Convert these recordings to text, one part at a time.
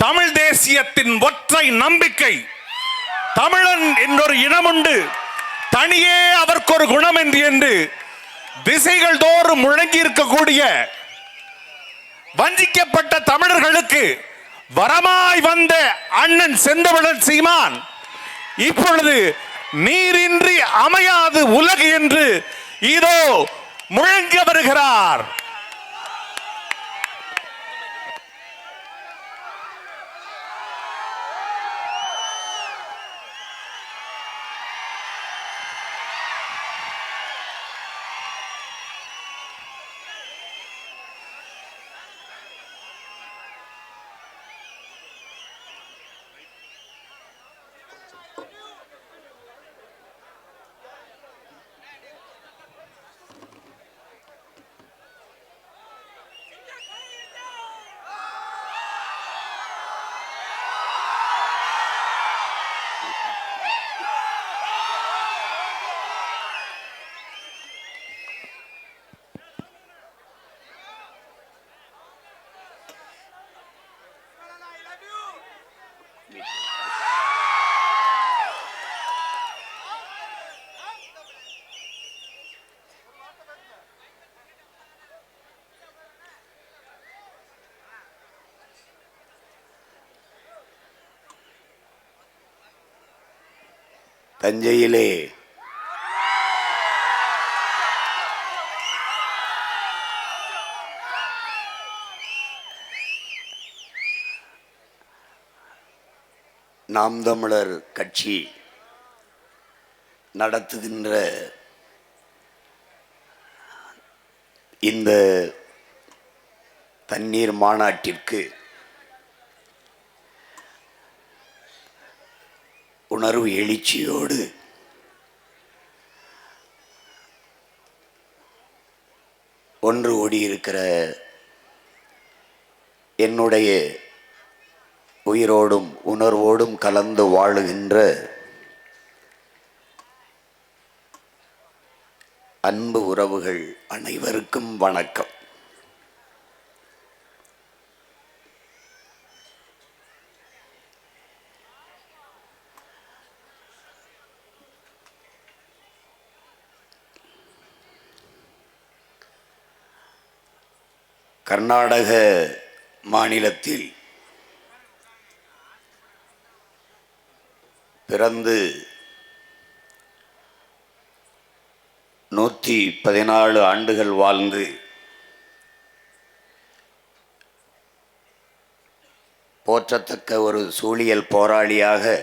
தமிழ் தேசியத்தின் ஒற்றை நம்பிக்கை. தமிழன் என்றொரு இனம் உண்டு, தனியே அவருக்கு ஒரு குணம் என்று திசைகள் தோறும் முழங்கி இருக்கக்கூடிய வஞ்சிக்கப்பட்ட தமிழர்களுக்கு வரமாய் வந்த அண்ணன் செந்தமிழன் சீமான் இப்பொழுது நீரின்றி அமையாது உலகு என்று இதோ முழங்கி வருகிறார். தஞ்சையிலே நாம் தமிழர் கட்சி நடத்துகின்ற இந்த தண்ணீர் மாநாட்டிற்கு உணர்வு எழுச்சியோடு ஒன்று ஓடியிருக்கிற என்னுடைய உயிரோடும் உணர்வோடும் கலந்து வாழுகின்ற அன்பு உறவுகள் அனைவருக்கும் வணக்கம். கர்நாடக மாநிலத்தில் பிறந்து 114 ஆண்டுகள் வாழ்ந்து போற்றத்தக்க ஒரு சூழியல் போராளியாக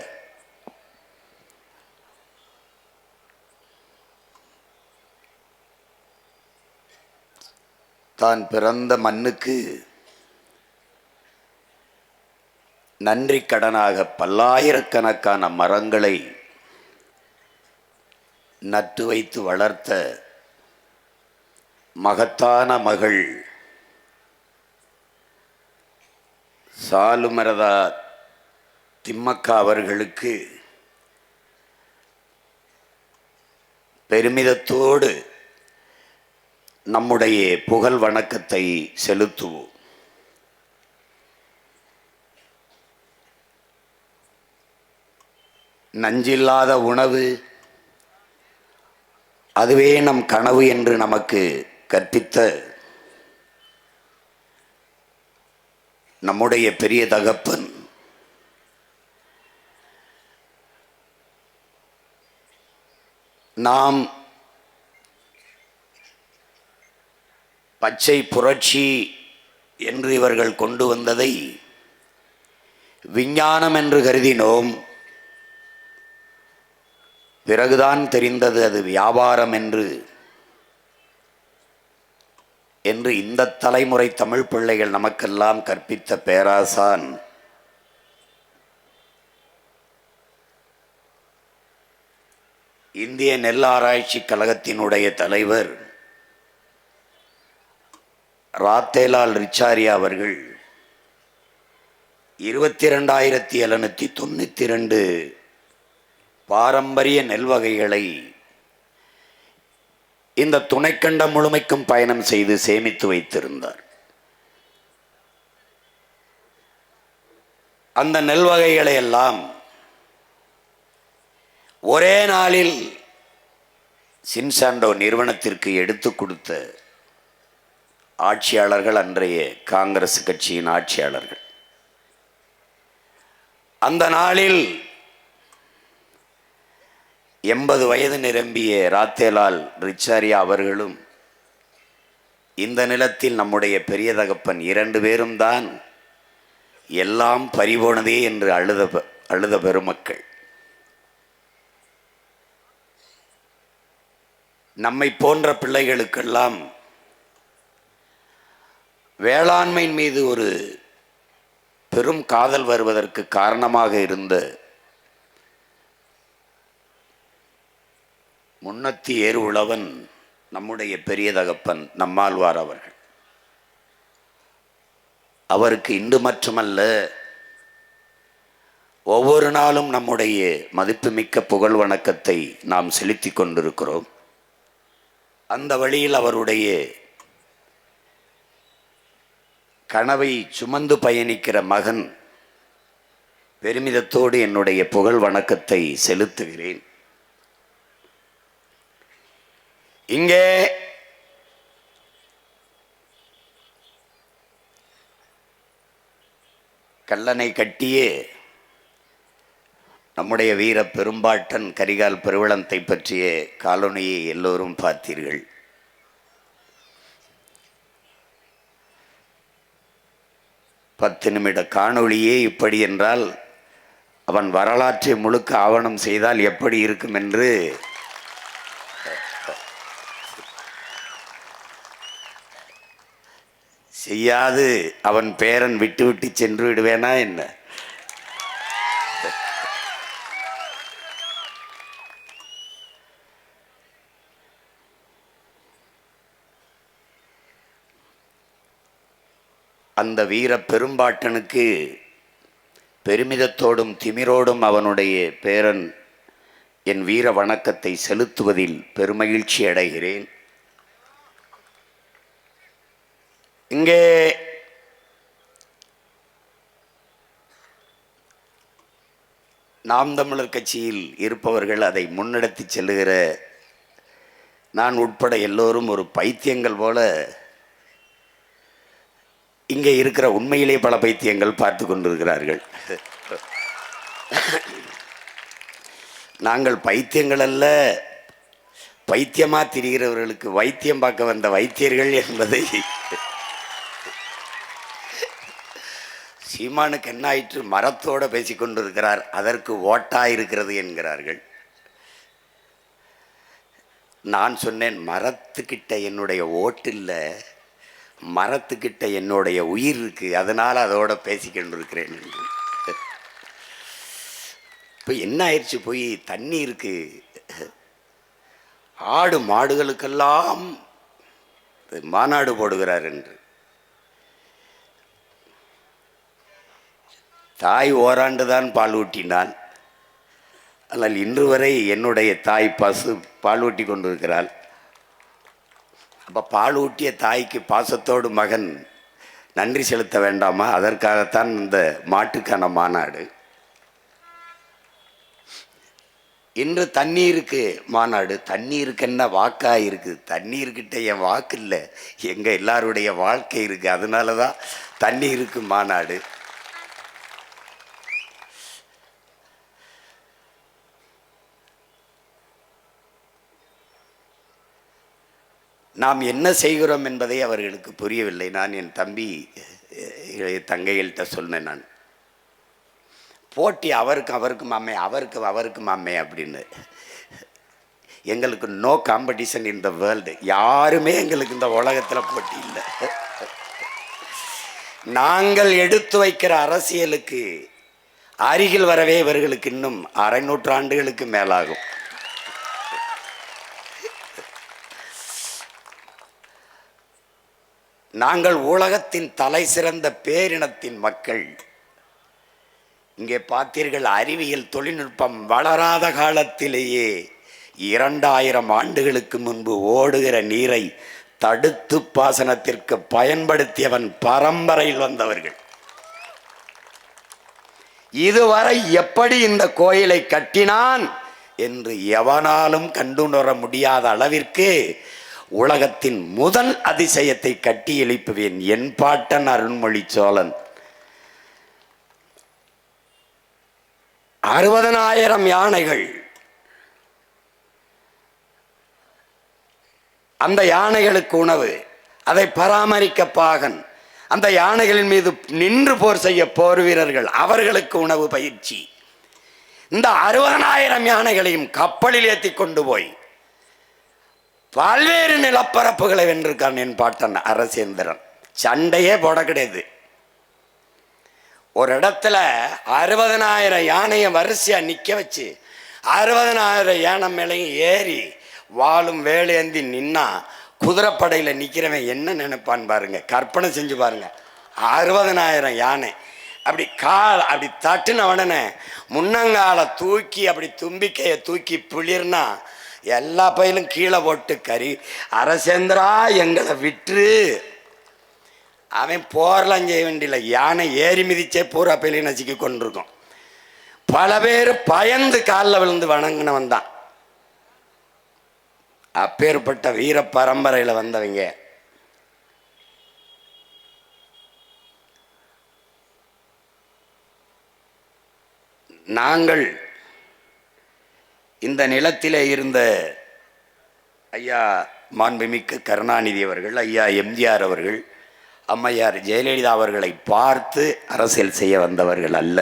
தான் பிறந்த மண்ணுக்கு நன்றி கடனாக பல்லாயிரக்கணக்கான மரங்களை நட்டு வைத்து வளர்த்த மகத்தான மகள் சாலுமரதா திம்மக்கா அவர்களுக்கு பெருமிதத்தோடு நம்முடைய புகழ் வணக்கத்தை செலுத்துவோம். நஞ்சில்லாத உணவு அதுவே நம் கனவு என்று நமக்கு கற்பித்த நம்முடைய பெரிய தகப்பன் நாம் பச்சை புரட்சி என்று இவர்கள் கொண்டு வந்ததை விஞ்ஞானம் என்று கருதினோம். பிறகுதான் தெரிந்தது அது வியாபாரம் என்று இந்த தலைமுறை தமிழ் பிள்ளைகள் நமக்கெல்லாம் கற்பித்த பேராசான் இந்திய நெல் ஆராய்ச்சி கழகத்தினுடைய தலைவர் ராத்தேலால் ரிச்சாரியா அவர்கள் 22,792 பாரம்பரிய நெல் வகைகளை இந்த துணைக்கண்டம் முழுமைக்கும் பயணம் செய்து சேமித்து வைத்திருந்தார். அந்த நெல் வகைகளை எல்லாம் ஒரே நாளில் சின்சாண்டோ நிறுவனத்திற்கு எடுத்து கொடுத்த ஆட்சியாளர்கள் அன்றைய காங்கிரஸ் கட்சியின் ஆட்சியாளர்கள். அந்த நாளில் 80 வயது நிரம்பிய ராத்தேலால் ரிச்சாரியா அவர்களும் இந்த நிலத்தில் நம்முடைய பெரிய தகப்பன் 2 பேரும் தான் எல்லாம் பறிபோனதே என்று அழுத பெருமக்கள். நம்மை போன்ற பிள்ளைகளுக்கெல்லாம் வேளாண்மையின் மீது ஒரு பெரும் காதல் வருவதற்கு காரணமாக இருந்த முன்னத்தி ஏறு உழவன் நம்முடைய பெரிய தகப்பன் நம்மாழ்வார் அவர்கள். அவருக்கு இன்று மட்டுமல்ல, ஒவ்வொரு நாளும் நம்முடைய மதிப்புமிக்க புகழ் வணக்கத்தை நாம் செலுத்தி கொண்டிருக்கிறோம். அந்த வழியில் அவருடைய கனவை சுமந்து பயணிக்கிற மகன் பெருமிதத்தோடு என்னுடைய புகழ் வணக்கத்தை செலுத்துகிறேன். இங்கே கல்லணை கட்டியே நம்முடைய வீர பெரும்பாட்டன் கரிகால் பெருவளத்தை பற்றிய காலொனியை எல்லோரும் பார்த்தீர்கள். பத்து நிமிட காணொளியே இப்படி என்றால் அவன் வரலாற்றை முழுக்க ஆவணம் செய்தால் எப்படி இருக்கும் என்று செய்யாது அவன் பேரன் விட்டு விட்டு சென்று விடுவேனா என்ன? அந்த வீர பெரும்பாட்டனுக்கு பெருமிதத்தோடும் திமிரோடும் அவனுடைய பேரன் என் வீர வணக்கத்தை செலுத்துவதில் பெருமகிழ்ச்சி அடைகிறேன். இங்கே நாம் தமிழர் கட்சியில் இருப்பவர்கள் அதை முன்னெடுத்து செல்லுகிற நான் உட்பட எல்லோரும் ஒரு பைத்தியங்கள் போல இங்கே இருக்கிற உண்மையிலே பல பைத்தியங்கள் பார்த்து கொண்டிருக்கிறார்கள். நாங்கள் பைத்தியங்கள் அல்ல, பைத்தியமா திரிகிறவர்களுக்கு வைத்தியம் பார்க்க வந்த வைத்தியர்கள் என்பதை சீமானுக்கு என்ன ஆயிற்று, மரத்தோடு பேசிக்கொண்டிருக்கிறார், அதற்கு ஓட்டா இருக்கிறது என்கிறார்கள். நான் சொன்னேன், மரத்துக்கிட்ட என்னுடைய ஓட்டு இல்லை, மரத்துக்கிட்ட என்னுடைய உயிர் இருக்கு, அதனால் அதோட பேசிக்கொண்டிருக்கிறேன் என்று. இப்போ என்ன ஆயிடுச்சு, போய் தண்ணி இருக்கு, ஆடு மாடுகளுக்கெல்லாம் மாநாடு போடுகிறார் என்று. தாய் ஓராண்டு தான் பால் ஊட்டினான், ஆனால் இன்று வரை என்னுடைய தாய் பசு பால் ஊட்டி கொண்டிருக்கிறாள். அப்போ பால் ஊட்டிய தாய்க்கு பாசத்தோடு மகன் நன்றி செலுத்த வேண்டாமா? அதற்காகத்தான் இந்த மாட்டுக்கான மாநாடு. இன்று தண்ணீருக்கு மாநாடு. தண்ணீருக்கு என்ன வாக்கா இருக்குது? தண்ணீர்கிட்ட என் வாக்கு இல்லை, எங்கள் எல்லாருடைய வாழ்க்கை இருக்குது, அதனால தான் தண்ணீருக்கு மாநாடு. நாம் என்ன செய்கிறோம் என்பதை அவர்களுக்கு புரியவில்லை. நான் என் தம்பி தங்கைகள்கிட்ட சொன்னேன், நான் போட்டி அவருக்கும் அம்மே, அவருக்கும் அம்மே அப்படின்னு. எங்களுக்கு no competition in the world. யாருமே எங்களுக்கு இந்த உலகத்தில் போட்டி இல்லை. நாங்கள் எடுத்து வைக்கிற அரசியலுக்கு அருகில் வரவே இவர்களுக்கு இன்னும் 600 நூற்றாண்டுகளுக்கு மேலாகும். நாங்கள் உலகத்தின் தலை சிறந்த பேரினத்தின் மக்கள். இங்கே பார்த்தீர்கள், அறிவியல் தொழில்நுட்பம் வளராத காலத்திலேயே 2000 ஆண்டுகளுக்கு முன்பு ஓடுகிற நீரை தடுத்து பாசனத்திற்கு பயன்படுத்தியவன் பரம்பரையில் வந்தவர்கள். இதுவரை எப்படி இந்த கோயிலை கட்டினான் என்று எவனாலும் கண்டுணர முடியாத அளவிற்கு உலகத்தின் முதல் அதிசயத்தை கட்டி எழுப்புவேன் என் பாட்டன் அருண்மொழி சோழன். 60,000 யானைகள். அந்த யானைகளுக்கு உணவு, அதை பராமரிக்க பாகன், அந்த யானைகளின் மீது நின்று போர் செய்ய போர் வீரர்கள், அவர்களுக்கு உணவு பயிற்சி. இந்த 60,000 யானைகளையும் கப்பலில் ஏற்றி கொண்டு போய் பல்வேறு நிலப்பரப்புகளை வென்றிருக்கான் என் பாட்டன் அரசேந்திரன். சண்டையே போட கிடையாது. ஒரு இடத்துல 60,000 யானையை வரிசையா நிக்க வச்சு 60,000 யானை மேலையும் ஏறி வாளும் வேலையந்தி நின்னா குதிரைப்படையில நிக்கிறவன் என்ன நினைப்பான் பாருங்க. கற்பனை செஞ்சு பாருங்க. 60,000 யானை அப்படி அப்படி தட்டுன உடனே முன்னங்கால தூக்கி அப்படி தும்பிக்கையை தூக்கி பிளிர்னா எல்லா பயிலும் கீழே போட்டு கறி அரசேந்திரா எங்களை விட்டு அவன் போர்லாம் செய்ய வேண்டியில்லை. யானை ஏறி மிதிச்சே பூரா பயிலையும் நசுக்கி கொண்டிருக்கும். பல பேர் பயந்து காலில் விழுந்து வணங்கினவன் தான். அப்பேற்பட்ட வீர பரம்பரையில் வந்தவங்க. நாங்கள் இந்த நிலத்திலே இருந்த ஐயா மாண்புமிக்க கருணாநிதி அவர்கள், ஐயா எம்ஜிஆர் அவர்கள், அம்மையார் ஜெயலலிதா அவர்களை பார்த்து அரசியல் செய்ய வந்தவர்கள் அல்ல.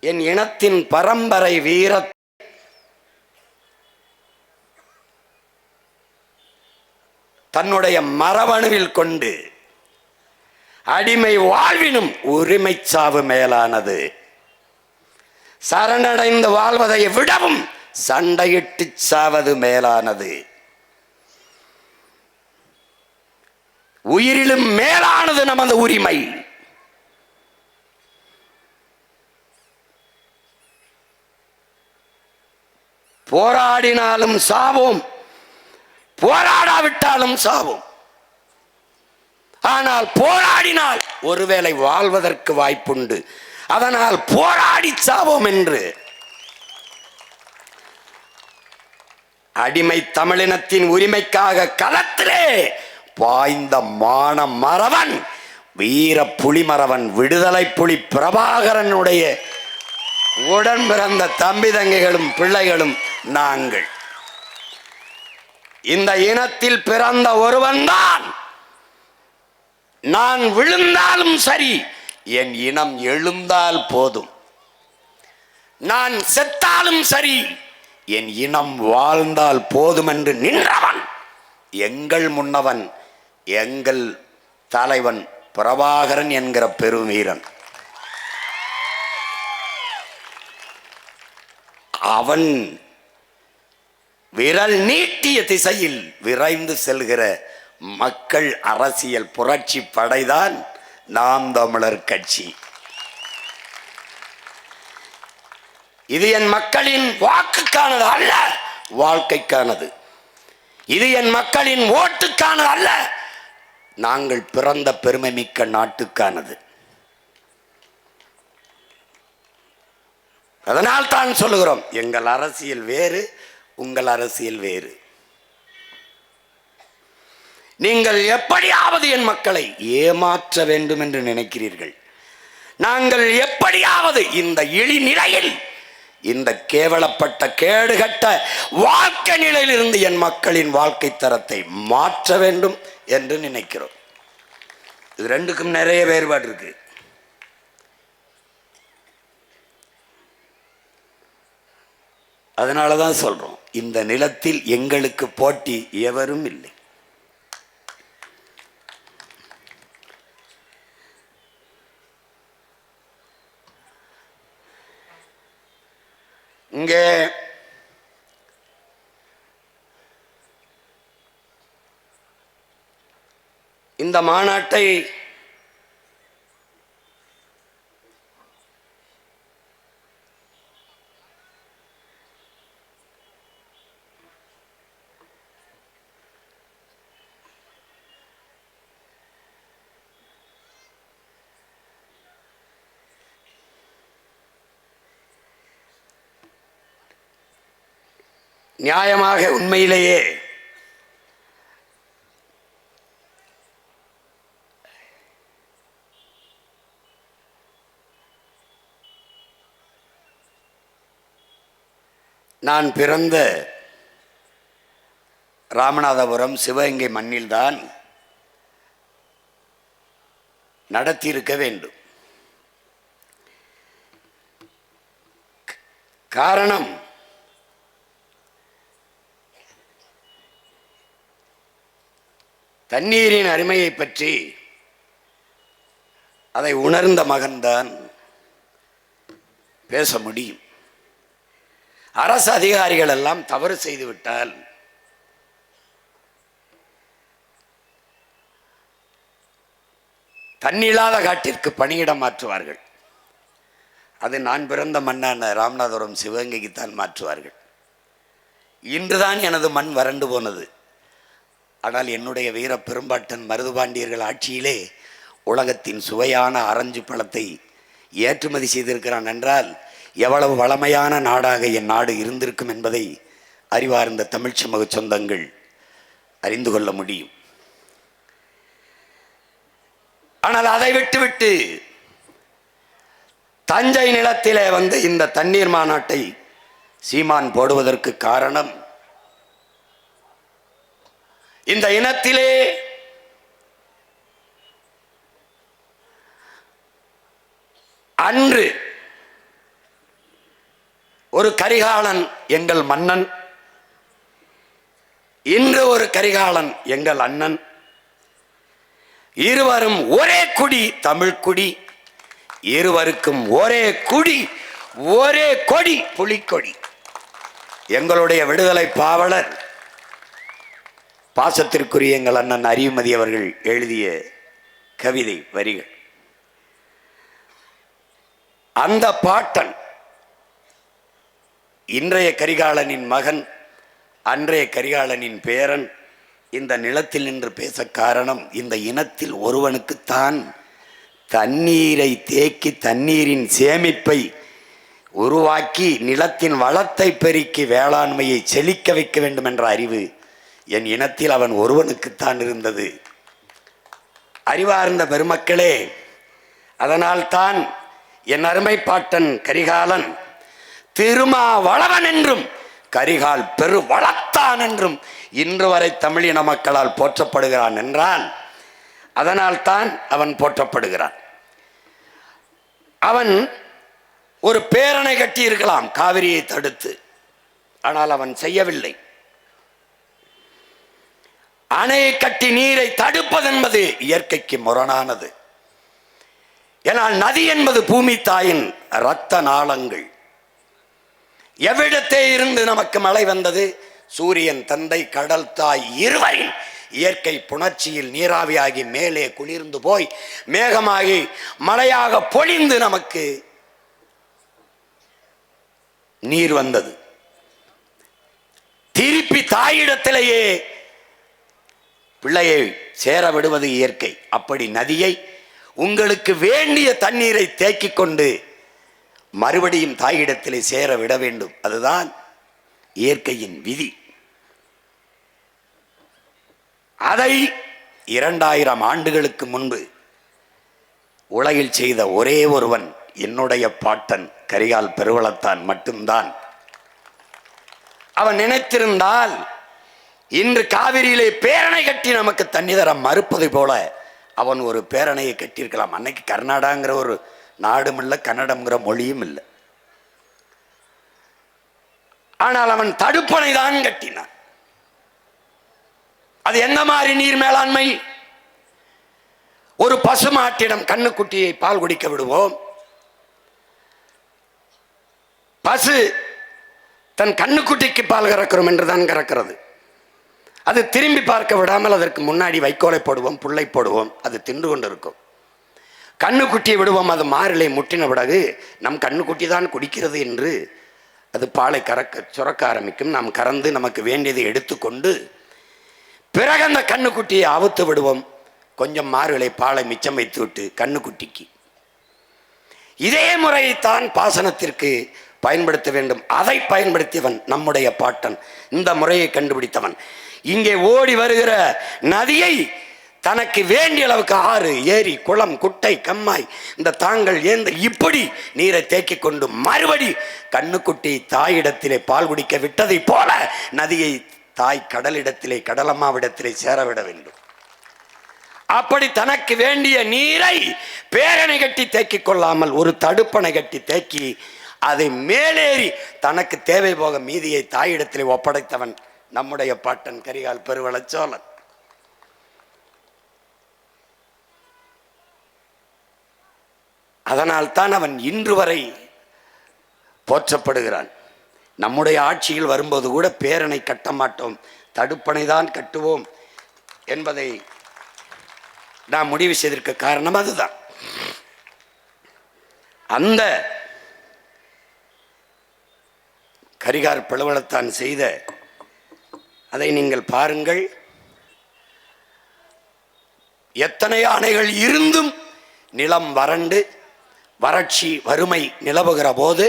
என் இனத்தின் பரம்பரை வீர தன்னுடைய மரபணுவில் கொண்டு அடிமை வாழ்வினும் உரிமை சாவு மேலானது, சரணடைந்து வாழ்வதை விடவும் சண்டையிட்டு சாவது மேலானது, உயிரிலும் மேலானது நமது உரிமை. போராடினாலும் சாவோம், போராடாவிட்டாலும் சாவோம். ஆனால் போராடினால் ஒருவேளை வாழ்வதற்கு வாய்ப்புண்டு. அதனால் போராடி சாவோம் என்று அடிமை தமிழினத்தின் உரிமைக்காக களத்திலே பாய்ந்த மான மறவன் வீர புலிமறவன் விடுதலை புலி பிரபாகரனுடைய உடன் பிறந்த தம்பி தங்கைகளும் பிள்ளைகளும் நாங்கள். இந்த இனத்தில் பிறந்த ஒருவன்தான். நான் விழுந்தாலும் சரி, என் இனம் எழுந்தால் போதும். நான் செத்தாலும் சரி, என் இனம் வாழ்ந்தால் போதும் என்று நின்றவன் எங்கள் முன்னவன், எங்கள் தலைவன் பிரபாகரன் என்கிற பெருவீரன். அவன் விரல் நீட்டிய திசையில் விரைந்து செல்கிற மக்கள் அரசியல் புரட்சி படைதான் நாம் தமிழர் கட்சி. இது என் மக்களின் வாக்குக்கானது அல்ல, வாழ்க்கைக்கானது. இது என் மக்களின் ஓட்டுக்கானது அல்ல, நாங்கள் பிறந்த பெருமை மிக்க நாட்டுக்கானது. அதனால் தான் சொல்லுகிறோம், எங்கள் அரசியல் வேறு, உங்கள் அரசியல் வேறு. நீங்கள் எப்படியாவது என் மக்களை ஏமாற்ற வேண்டும் என்று நினைக்கிறீர்கள். நாங்கள் எப்படியாவது இந்த இழிநிலையில், இந்த கேவலப்பட்ட கேடுகட்ட வாழ்க்கை நிலையில் இருந்து என் மக்களின் வாழ்க்கை தரத்தை மாற்ற வேண்டும் என்று நினைக்கிறோம். இது ரெண்டுக்கும் நிறைய வேறுபாடு இருக்கு. அதனாலதான் சொல்றோம், இந்த நிலத்தில் எங்களுக்கு போட்டி எவரும் இல்லை. இங்கே இந்த மாநாட்டை நியாயமாக உண்மையிலேயே நான் பிறந்த ராமநாதபுரம் சிவகங்கை மண்ணில்தான் நடத்தியிருக்க வேண்டும். காரணம், தண்ணீரின் அருமையை பற்றி அதை உணர்ந்த மகன்தான் பேச முடியும். அரசு அதிகாரிகள் எல்லாம் தவறு செய்துவிட்டால் தண்ணில்லாத காட்டிற்கு பணியிடம் மாற்றுவார்கள். அது நான் பிறந்த மண்ணான ராமநாதபுரம் சிவகங்கைக்குத்தான் மாற்றுவார்கள். இன்றுதான் எனது மண் வறண்டு போனது. ஆனால் என்னுடைய வீர பெரும்பாட்டன் மருதுபாண்டியர்கள் ஆட்சியிலே உலகத்தின் சுவையான ஆரஞ்சு பழத்தை ஏற்றுமதி செய்திருக்கிறான் என்றால் எவ்வளவு வளமையான நாடாக என் நாடு இருந்திருக்கும் என்பதை அறிவார்ந்த தமிழ் சமூக சொந்தங்கள் அறிந்து கொள்ள முடியும். ஆனால் அதை விட்டுவிட்டு தஞ்சை நிலத்திலே வந்து இந்த தண்ணீர் மாநாட்டை சீமான் போடுவதற்கு காரணம், இந்த இனத்திலே அன்று ஒரு கரிகாலன் எங்கள் மன்னன், இன்று ஒரு கரிகாலன் எங்கள் அண்ணன், இருவரும் ஒரே குடி தமிழ் குடி, இருவருக்கும் ஒரே குடி ஒரே கொடி புலிக்கொடி. எங்களுடைய விடுதலை பாவலர் பாசத்திற்குரிய எங்கள் அண்ணன் அறிவுமதி அவர்கள் எழுதிய கவிதை வரிகள். அந்த பாட்டன் இன்றைய கரிகாலனின் மகன், அன்றைய கரிகாலனின் பேரன் இந்த நிலத்தில் நின்று பேச காரணம், இந்த இனத்தில் ஒருவனுக்குத்தான் தண்ணீரை தேக்கி தண்ணீரின் சேமிப்பை உருவாக்கி நிலத்தின் வளத்தை பெருக்கி வேளாண்மையை செழிக்க வைக்க வேண்டும் என்ற அறிவு என் இனத்தில் அவன் ஒருவனுக்குத்தான் இருந்தது. அறிவார்ந்த பெருமக்களே, அதனால்தான் என் அருமை பாட்டன் கரிகாலன் திருமாவளவன் என்றும் கரிகால் பெரு வளத்தான் என்றும் இன்று வரை தமிழின மக்களால் போற்றப்படுகிறான் என்றால் அதனால்தான் அவன் போற்றப்படுகிறான். அவன் ஒரு பேரணை கட்டி இருக்கலாம் காவிரியை தடுத்து, ஆனால் அவன் செய்யவில்லை. அணையை கட்டி நீரை தடுப்பது என்பது இயற்கைக்கு முரணானது. ஏனால் நதி என்பது பூமி தாயின் இரத்த நாளங்கள். எவ்விடத்தே இருந்து நமக்கு மழை வந்தது? சூரியன் தந்தை கடல் தாய் இருவரின் இயற்கை புணர்ச்சியில் நீராவியாகி மேலே குளிர்ந்து போய் மேகமாகி மழையாக பொழிந்து நமக்கு நீர் வந்தது. திருப்பி தாயிடத்திலேயே பிள்ளையை சேர விடுவது இயற்கை. அப்படி நதியை உங்களுக்கு வேண்டிய தண்ணீரை தேக்கிக் கொண்டு மறுபடியும் தாயிடத்திலே சேர விட வேண்டும். அதுதான் இயற்கையின் விதி. அதை 2000 ஆண்டுகளுக்கு முன்பு உலகில் செய்த ஒரே ஒருவன் என்னுடைய பாட்டன் கரிகால் பெருவளத்தான் மட்டும்தான். அவன் நினைத்திருந்தால் இன்று காவிரியிலே பேரணை கட்டி நமக்கு தண்ணி தர மறுப்பதை போல அவன் ஒரு பேரணையை கட்டியிருக்கலாம். அன்னைக்கு கர்நாடகாங்கிற ஒரு நாடும் இல்லை, கன்னடம்ங்கிற மொழியும் இல்லை. ஆனால் அவன் தடுப்பணை தான் கட்டினான். அது என்ன மாதிரி நீர் மேலாண்மை? ஒரு பசுமாட்டிடம் கண்ணுக்குட்டியை பால் குடிக்க விடுவோம். பசு தன் கண்ணுக்குட்டிக்கு பால் கறக்கிறோம் என்றுதான் கறக்கிறது. அது திரும்பி பார்க்க விடாமல் அதற்கு முன்னாடி வைக்கோலை போடுவோம், புல்லை போடுவோம், அது தின்று கொண்டு இருக்கும். கண்ணுக்குட்டியை விடுவோம், அது மாறிலை முட்டின பிறகு நம் கண்ணுக்குட்டி தான் குடிக்கிறது என்று அது பாலை சுரக்க ஆரம்பிக்கும். நாம் கறந்து நமக்கு வேண்டியதை எடுத்துக்கொண்டு பிறகு அந்த கண்ணுக்குட்டியை அவுத்து விடுவோம். கொஞ்சம் மாறுகளை பாலை மிச்சம் வைத்து விட்டு கண்ணுக்குட்டிக்கு. இதே முறையைத்தான் பாசனத்திற்கு பயன்படுத்த வேண்டும். அதை பயன்படுத்தியவன் நம்முடைய பாட்டன், இந்த முறையை கண்டுபிடித்தவன். இங்கே ஓடி வருகிற நதியை தனக்கு வேண்டிய அளவுக்கு ஆறு, ஏரி, குளம், குட்டை, கம்மாய், இந்த தாங்கள் ஏந்த இப்படி நீரை தேக்கி கொண்டு மறுபடி கண்ணுக்குட்டி தாயிடத்திலே பால் குடிக்க விட்டதை போல நதியை தாய் கடலிடத்திலே, கடலம்மாவிடத்திலே சேரவிட வேண்டும். அப்படி தனக்கு வேண்டிய நீரை பேரணை கட்டி தேக்கிக் கொள்ளாமல் ஒரு தடுப்பணை கட்டி தேக்கி அதை மேலேறி தனக்கு தேவை போக மீதியை தாயிடத்திலே ஒப்படைத்தவன் நம்முடைய பாட்டன் கரிகால் பெருவளச்சோழன். அதனால் தான் அவன் இன்று வரை போற்றப்படுகிறான். நம்முடைய ஆட்சியில் வரும்போது கூட பேரணை கட்ட மாட்டோம், தடுப்பணை தான் கட்டுவோம் என்பதை நாம் முடிவு செய்திருக்க காரணம் அதுதான். அந்த கரிகால் பெருவளத்தான் செய்த அதை நீங்கள் பாருங்கள். எத்தனை அணைகள் இருந்தும் நிலம் வறண்டு வறட்சி வறுமை நிலவுகிற போது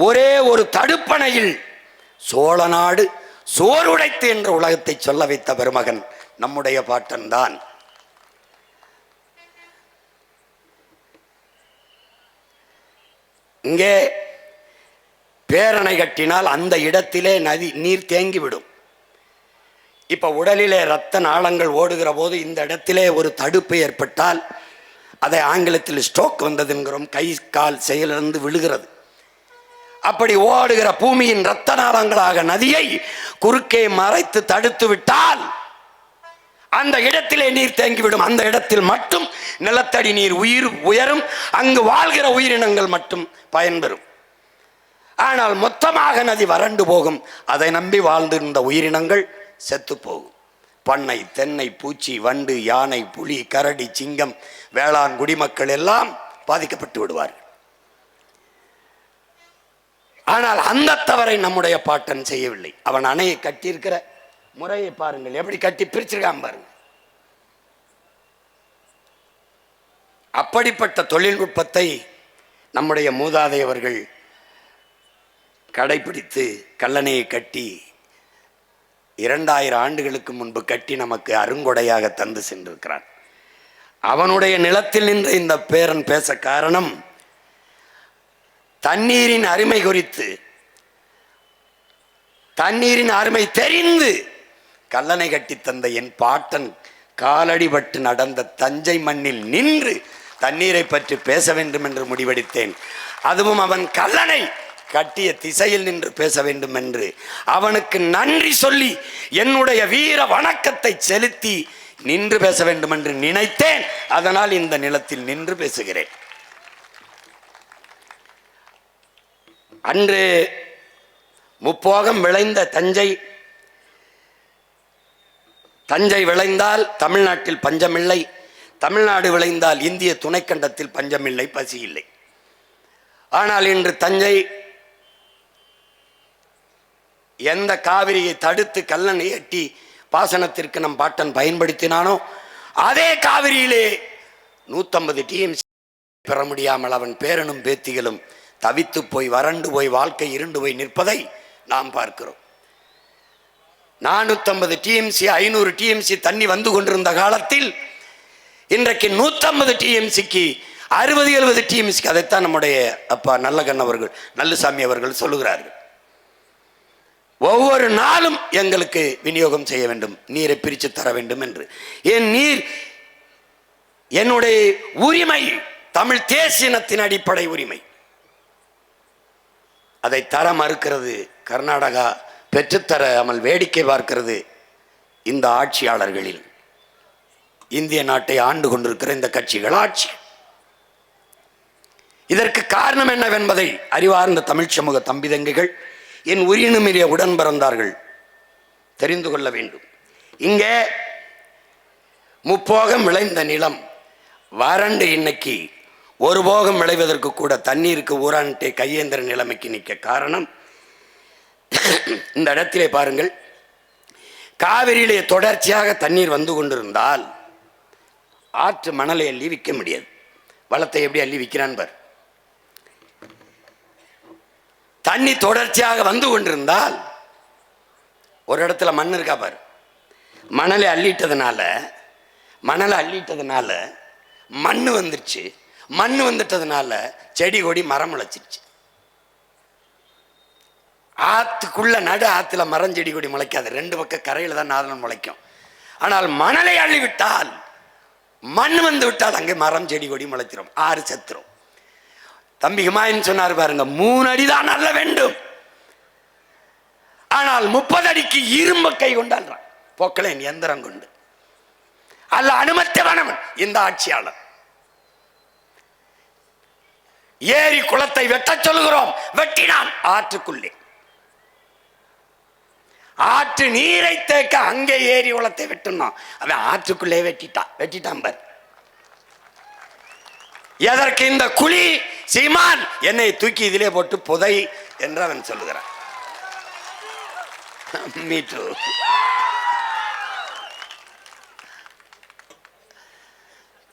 ஒரே ஒரு தடுப்பணையில் சோழ நாடு சோறுடைத்து என்ற உலகத்தை சொல்ல வைத்த பெருமகன் நம்முடைய பாட்டன் தான். இங்கே பேரணை கட்டினால் அந்த இடத்திலே நதி நீர் தேங்கிவிடும். இப்ப உடலிலே இரத்த நாளங்கள் ஓடுகிற போது இந்த இடத்திலே ஒரு தடுப்பு ஏற்பட்டால் அதை ஆங்கிலத்தில் ஸ்ட்ரோக் வந்தது என்கிறோம். கை கால் செயலிருந்து விழுகிறது. அப்படி ஓடுகிற பூமியின் இரத்த நாளங்களாக நதியை குறுக்கே மறைத்து தடுத்து விட்டால் அந்த இடத்திலே நீர் தேங்கிவிடும். அந்த இடத்தில் மட்டும் நிலத்தடி நீர் உயரும். அங்கு வாழ்கிற உயிரினங்கள் மட்டும் பயன்பெறும். ஆனால் மொத்தமாக நதி வறண்டு போகும். அதை நம்பி வாழ்ந்திருந்த உயிரினங்கள் செத்து போகும். பண்ணை, தென்னை, பூச்சி, வண்டு, யானை, புலி, கரடி, சிங்கம், வேளாண் குடிமக்கள் எல்லாம் பாதிக்கப்பட்டு விடுவார்கள். ஆனால் அந்த தவறை நம்முடைய பாட்டன் செய்யவில்லை. அவன் அணையை கட்டியிருக்கிற முறையை பாருங்கள், எப்படி கட்டி பிரிச்சிருக்கான் பாருங்க. அப்படிப்பட்ட தொழில்நுட்பத்தை நம்முடைய மூதாதையவர்கள் கடைபிடித்து கல்லணையை கட்டி 2000 ஆண்டுகளுக்கு முன்பு கட்டி நமக்கு அருங்கொடையாக தந்து சென்றிருக்கிறான். அவனுடைய நிலத்தில் நின்று இந்த பேரன் பேச காரணம் தண்ணீரின் அருமை குறித்து, தண்ணீரின் அருமை தெரிந்து கல்லணை கட்டி தந்த என் பாட்டன் காலடிபட்டு நடந்த தஞ்சை மண்ணில் நின்று தண்ணீரை பற்றி பேச வேண்டும் என்று முடிவெடுத்தேன். அதுவும் அவன் கல்லணை கட்டிய திசையில் நின்று பேச வேண்டும் என்று அவனுக்கு நன்றி சொல்லி என்னுடைய வீர வணக்கத்தை செலுத்தி நின்று பேச வேண்டும் என்று நினைத்தேன். அதனால் இந்த நிலத்தில் நின்று பேசுகிறேன். அன்று முப்போகம் விளைந்த தஞ்சை விளைந்தால் தமிழ்நாட்டில் பஞ்சமில்லை, தமிழ்நாடு விளைந்தால் இந்திய துணைக்கண்டத்தில் பஞ்சமில்லை, பசி இல்லை. ஆனால் இன்று தஞ்சை எந்த காவிரியை தடுத்து கல்லணை எட்டி பாசனத்திற்கு நம் பாட்டன் பயன்படுத்தினானோ அதே காவிரியிலே 150 TMC பெற முடியாமல் அவன் பேரனும் பேத்திகளும் தவித்து போய் வறண்டு போய் வாழ்க்கை இருண்டு போய் நிற்பதை நாம் பார்க்கிறோம். 450 TMC 500 TMC தண்ணி வந்து கொண்டிருந்த காலத்தில் இன்றைக்கு 150 TMCக்கு 60-70 TMCக்கு அதைத்தான் நம்முடைய அப்பா நல்லகண்ண அவர்கள், நல்லுசாமி அவர்கள் சொல்லுகிறார்கள். ஒவ்வொரு நாளும் எங்களுக்கு விநியோகம் செய்ய வேண்டும், நீரை பிரித்து தர வேண்டும் என்று. என் நீர் என்னுடைய உரிமை, தமிழ் தேசியத்தின் அடிப்படை உரிமை. அதை தர மறுக்கிறது கர்நாடகா, பெற்றுத்தராமல் வேடிக்கை பார்க்கிறது இந்த ஆட்சியாளர்களில். இந்திய நாட்டை ஆண்டு கொண்டிருக்கிற இந்த கட்சிகள் ஆட்சி. இதற்கு காரணம் என்னவென்பதை அறிவார்ந்த தமிழ் சமூக தம்பிதங்கைகள், என் உயிரினுமிரிய உடன் பிறந்தார்கள் தெரிந்து கொள்ள வேண்டும். இங்கே முப்போகம் விளைந்த நிலம் வறண்டு இன்னைக்கு ஒரு போகம் விளைவதற்கு கூட தண்ணீருக்கு ஊரான்ட்டே கையேந்திர நிலைமைக்கு நிற்க காரணம் இந்த இடத்திலே பாருங்கள். காவிரியிலே தொடர்ச்சியாக தண்ணீர் வந்து கொண்டிருந்தால் ஆற்று மணலை அள்ளி விற்க முடியாது. வளத்தை எப்படி அள்ளி விற்கிறான் பார். தண்ணி தொடர்ச்சியாக வந்து கொண்டிருந்தால் ஒரு இடத்துல மண் இருக்கா பாரு, மணலை அள்ளிட்டதுனால மண் வந்துருச்சு. மண் வந்துட்டதுனால செடி கொடி மரம் முளைச்சிருச்சு. ஆத்துக்குள்ள நடு ஆத்துல மரம் செடி கொடி முளைக்காது, ரெண்டு பக்கம் கரையில தான் நாதனம் முளைக்கும். ஆனால் மணலை அள்ளி விட்டால், மண் வந்து விட்டால் அங்கே மரம் செடி கொடி முளைச்சிரும், ஆறு செத்துரும். தம்பி ஹுமாயூன் சொன்னார் பாருங்க, 3 அடி தான் அல்ல வேண்டும், ஆனால் 30 அடிக்கு இரும்பு கை கொண்டாடுறான் போக்கலேன் எந்திரம் கொண்டு. அல்ல அனுமதித்தவனவன் இந்த ஆட்சியாளர். ஏரி குளத்தை வெட்ட சொல்லுகிறோம், வெட்டினான் ஆற்றுக்குள்ளே. ஆற்று நீரை தேக்க அங்கே ஏரி குளத்தை வெட்டணும், அவன் ஆற்றுக்குள்ளே வெட்டிட்டான் பார். எதற்கு இந்த குழி சீமான், என்னை தூக்கி இதிலே போட்டு புதை என்று அவன் சொல்லுகிறான். Me too.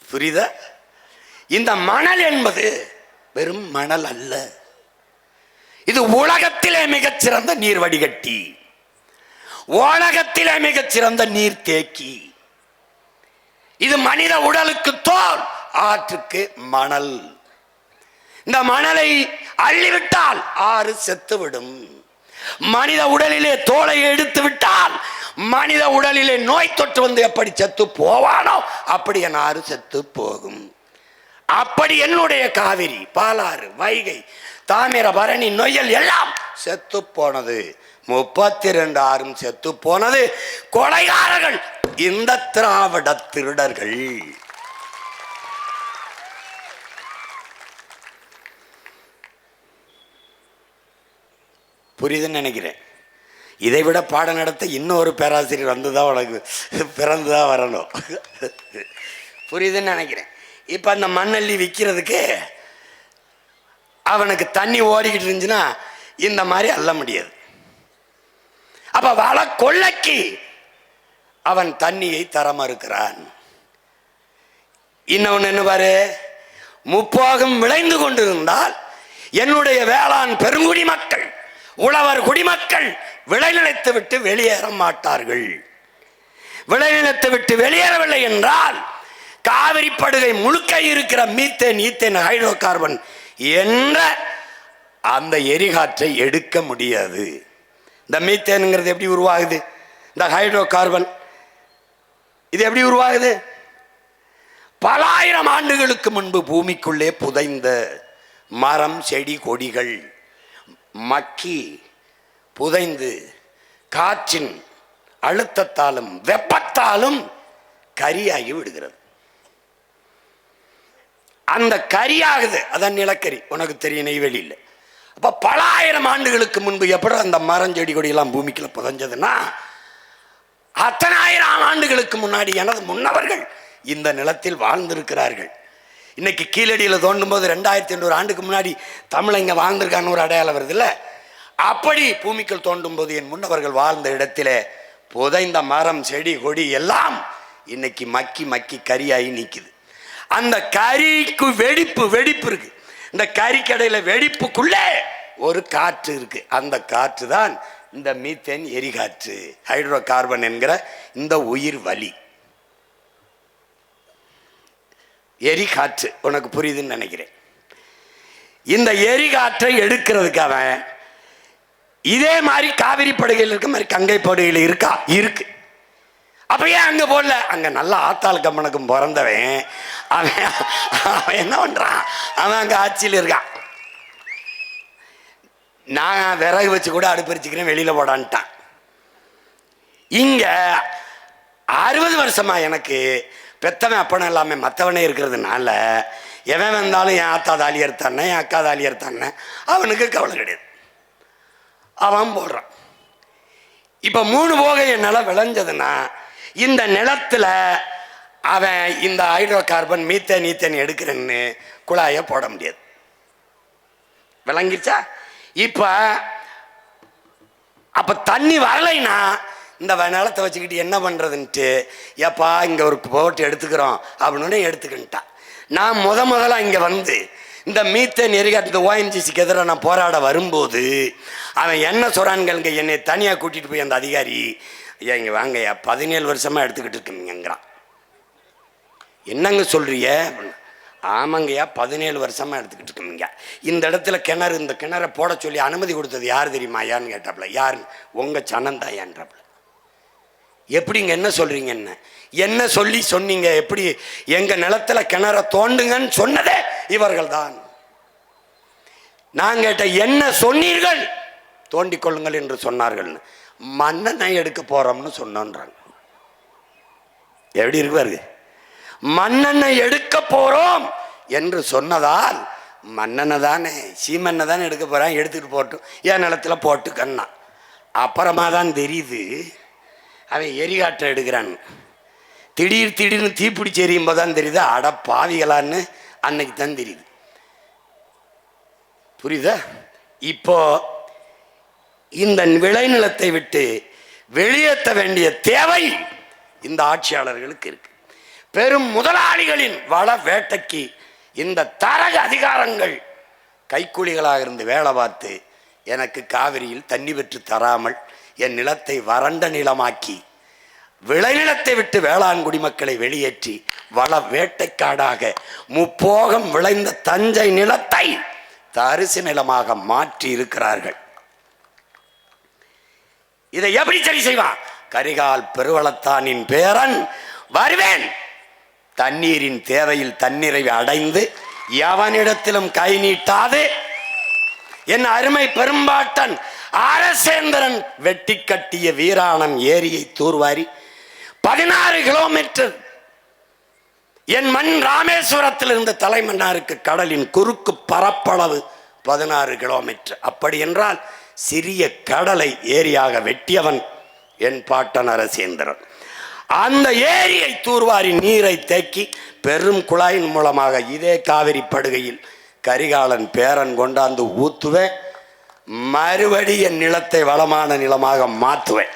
புரியுதா? இந்த மணல் என்பது வெறும் மணல் அல்ல, இது உலகத்திலே மிகச்சிறந்த நீர் வடிகட்டி, உலகத்திலே மிகச்சிறந்த நீர் தேக்கி. இது மனித உடலுக்கு தோல், ஆற்றுக்கு மணல். இந்த மணலை அள்ளிவிட்டால் ஆறு செத்துவிடும். மனித உடலிலே தோலை எடுத்து விட்டால் மனித உடலிலே நோய் தொற்று வந்து எப்படி செத்து போவானோ அப்படி என் ஆறு செத்து போகும். அப்படி என்னுடைய காவிரி, பாலாறு, வைகை, தாமிரபரணி, நொய்யல் எல்லாம் செத்து போனது. 32 ஆறும் செத்து போனது. கொலைகாரர்கள் இந்த திராவிட திருடர்கள். புரியுதுன்னு நினைக்கிறேன். இதை விட பாடம் நடத்த இன்னொரு பேராசிரியர் வந்துதான் உனக்கு பிறந்துதான் வரணும். புரியுதுன்னு நினைக்கிறேன். இப்போ அந்த மண்ணள்ளி விற்கிறதுக்கு அவனுக்கு தண்ணி ஓடிக்கிட்டு இருந்துச்சுன்னா இந்த மாதிரி அள்ள முடியாது. அப்ப வள கொள்ளைக்கு அவன் தண்ணியை தர மறுக்கிறான். இன்னொன்னு என்ன பாரு, முப்போகம் விளைந்து கொண்டிருந்தால் என்னுடைய வேளாண் பெருங்குடி மக்கள், உழவர் குடிமக்கள் விளைநிலத்தை விட்டு வெளியேற மாட்டார்கள். விளைநிலத்தை விட்டு வெளியேறவில்லை என்றால் காவிரி படுகை முழுக்க இருக்கிற மீத்தேன், ஈத்தேன், ஹைட்ரோ கார்பன் என்ற அந்த எரிகாற்றை எடுக்க முடியாது. இந்த மீத்தேனுங்கிறது எப்படி உருவாகுது, இந்த ஹைட்ரோ கார்பன் இது எப்படி உருவாகுது? பல ஆயிரம் ஆண்டுகளுக்கு முன்பு பூமிக்குள்ளே புதைந்த மரம், செடி, கொடிகள் மக்கி புதைந்து காற்றின் அழுத்தத்தாலும் வெப்பத்தாலும் கரியாகி விடுகிறது. அந்த கரியாகுது, அதான் நிலக்கரி. உனக்கு தெரியும் நெய்வேலியில். அப்ப பல ஆயிரம் ஆண்டுகளுக்கு முன்பு எப்படி அந்த மரம், செடி, கொடியெல்லாம் பூமிக்குள்ள புதைஞ்சதுன்னா, அத்தனை ஆயிரம் ஆண்டுகளுக்கு முன்னாடி எனது முன்னவர்கள் இந்த நிலத்தில் வாழ்ந்திருக்கிறார்கள். இன்னைக்கு கீழடியில் தோண்டும் போது 2800 ஆண்டுக்கு முன்னாடி தமிழங்க வாழ்ந்திருக்கான்னு ஒரு அடையாளம் வருது இல்ல? அப்படி பூமிக்குள் தோண்டும் போது என் முன்னவர்கள் வாழ்ந்த இடத்திலே புதைந்த மரம், செடி, கொடி எல்லாம் இன்னைக்கு மக்கி மக்கி கரியாகி நிற்குது. அந்த கரிக்கு வெடிப்பு இருக்கு. இந்த கறிக்கடையில வெடிப்புக்குள்ளே ஒரு காற்று இருக்கு. அந்த காற்று தான் இந்த மீத்தேன் எரிகாற்று, ஹைட்ரோ கார்பன் என்கிற இந்த உயிர் வலி எரிகாற்று. உனக்கு புரியுதுன்னு நினைக்கிறேன். இந்த எரிகாற்றை எடுக்கிறதுக்கு அவன் இதே மாதிரி காவிரி படுகையில் இருக்க மாதிரி கங்கை படுகையில் இருக்கு. அப்ப ஏன் அங்க போடல? அங்க நல்லா ஆத்தாள் கம்மனுக்கும் பிறந்தவன் அவன் என்ன பண்றான்? அவன் அங்க ஆட்சியில் இருக்கான். நான் விறகு வச்சு கூட அடுப்பரிச்சுக்கிறேன், வெளியில போடான்ட்டான். இங்க 60 வருஷமா எனக்கு பெத்தவன் அப்பனை எல்லாமே மற்றவனே இருக்கிறதுனால எவன் வந்தாலும் என் ஆத்தா தாலி எடுத்தானே, என் அக்கா தாலி எடுத்தானே, அவனுக்கு கவலை கிடையாது, அவன் போடுறான். இப்ப 3 போகை என் நிலம் விளைஞ்சதுன்னா இந்த நிலத்துல அவன் இந்த ஹைட்ரோ கார்பன், மீத்தேன், ஈத்தேன் எடுக்கிறேன்னு குழாய போட முடியாது. விளங்கிச்சா? இப்ப அப்ப தண்ணி வரலைன்னா இந்த நிலத்தை வச்சுக்கிட்டு என்ன பண்றதுன்ட்டு, ஏப்பா இங்க ஒரு போட்டு எடுத்துக்கிறோம் அப்படின்னு எடுத்துக்கிட்டான். நான் முதல்ல இங்க வந்து இந்த மீத்தேன் எரிகாட்டு இந்த ஓஎன்ஜிசிக்கு எதிராக நான் போராட வரும்போது அவன் என்ன சொல்கிறான்களுங்க, என்னை தனியாக கூட்டிகிட்டு போய் அந்த அதிகாரி, ஐயா இங்கே வாங்கய்யா 17 வருஷமாக எடுத்துக்கிட்டு இருக்கீங்கிறான். என்னங்க சொல்கிறிய? ஆமாங்கய்யா 17 வருஷமாக எடுத்துக்கிட்டு இருக்கீங்க. இந்த இடத்துல கிணறு, இந்த கிணறை போட சொல்லி அனுமதி கொடுத்தது யார் தெரியுமா ஐயான்னு கேட்டாப்புல. யார்? உங்கள் சனந்தாயான்றாப்புல. எப்படிங்க என்ன சொல்கிறீங்க? என்ன சொல்லி சொன்னீங்க? எப்படி எங்கள் நிலத்துல கிணற தோண்டுங்கன்னு சொன்னதே இவர்கள் தான். நான் கேட்ட என்ன சொன்னீர்கள்? தோண்டிக் கொள்ளுங்கள் என்று சொன்னார்கள். மண்ணெண்ணெய் எடுக்க போறோம்னு சொன்னோன்றாங்க. எப்படி இருக்குவாரு? மண்ணெண்ணெய் எடுக்க போறோம் என்று சொன்னதால் மண்ணெண்ணெய் தானே, சீமெண்ணெய் தானே எடுக்க போறான், எடுத்துட்டு போட்டோம், என் நிலத்துல போட்டுக்கன்னா. அப்புறமா தான் தெரியுது அவன் எரிகாட்டை எடுக்கிறான். திடீர்னு தீப்பிடிச்சு எரியும் போதுதான் தெரியுது, அட பாவிகளான்னு அன்னைக்கு தான் தெரியுது. புரியுதா? இப்போ இந்த விளைநிலத்தை விட்டு வெளியேற்ற வேண்டிய தேவை இந்த ஆட்சியாளர்களுக்கு இருக்கு. பெரும் முதலாளிகளின் வள வேட்டைக்கு இந்த தரக அதிகாரங்கள் கைக்கூலிகளாக இருந்து வேலை பார்த்து எனக்கு காவிரியில் தண்ணி பெற்று தராமல் என் நிலத்தை வறண்ட நிலமாக்கி விளைநிலத்தை விட்டு வேளாண் குடிமக்களை வெளியேற்றி வள வேட்டைக்காடாக முப்போகம் விளைந்த தஞ்சை நிலத்தை தரிசு நிலமாக மாற்றி இருக்கிறார்கள். இதை எப்படி சரி செய்வான்? கரிகால் பெருவளத்தானின் பேரன் வருவேன், தண்ணீரின் தேவையில் தண்ணீரை அடைந்து எவனிடத்திலும் கை நீட்டாது என் அருமை பெரும்பாட்டன் அரசேந்திரன் வெட்டி கட்டிய வீராணம் ஏரியை தூர்வாரி 16 கிலோமீட்டர் என் மண் ராமேஸ்வரத்தில் இருந்த தலைமன்னாருக்கு கடலின் குறுக்கு பரப்பளவு 16 கிலோமீட்டர். அப்படி என்றால் சிறிய கடலை ஏரியாக வெட்டியவன் என் பாட்டன் அரசேந்திரன். அந்த ஏரியை தூர்வாரி நீரை தேக்கி பெரும் குழாயின் மூலமாக இதே காவிரி படுகையில் கரிகாலன் பேரன் கொண்டாந்து ஊத்துவேன். மறுபடி என் நிலத்தை வளமான நிலமாக மாற்றுவேன்.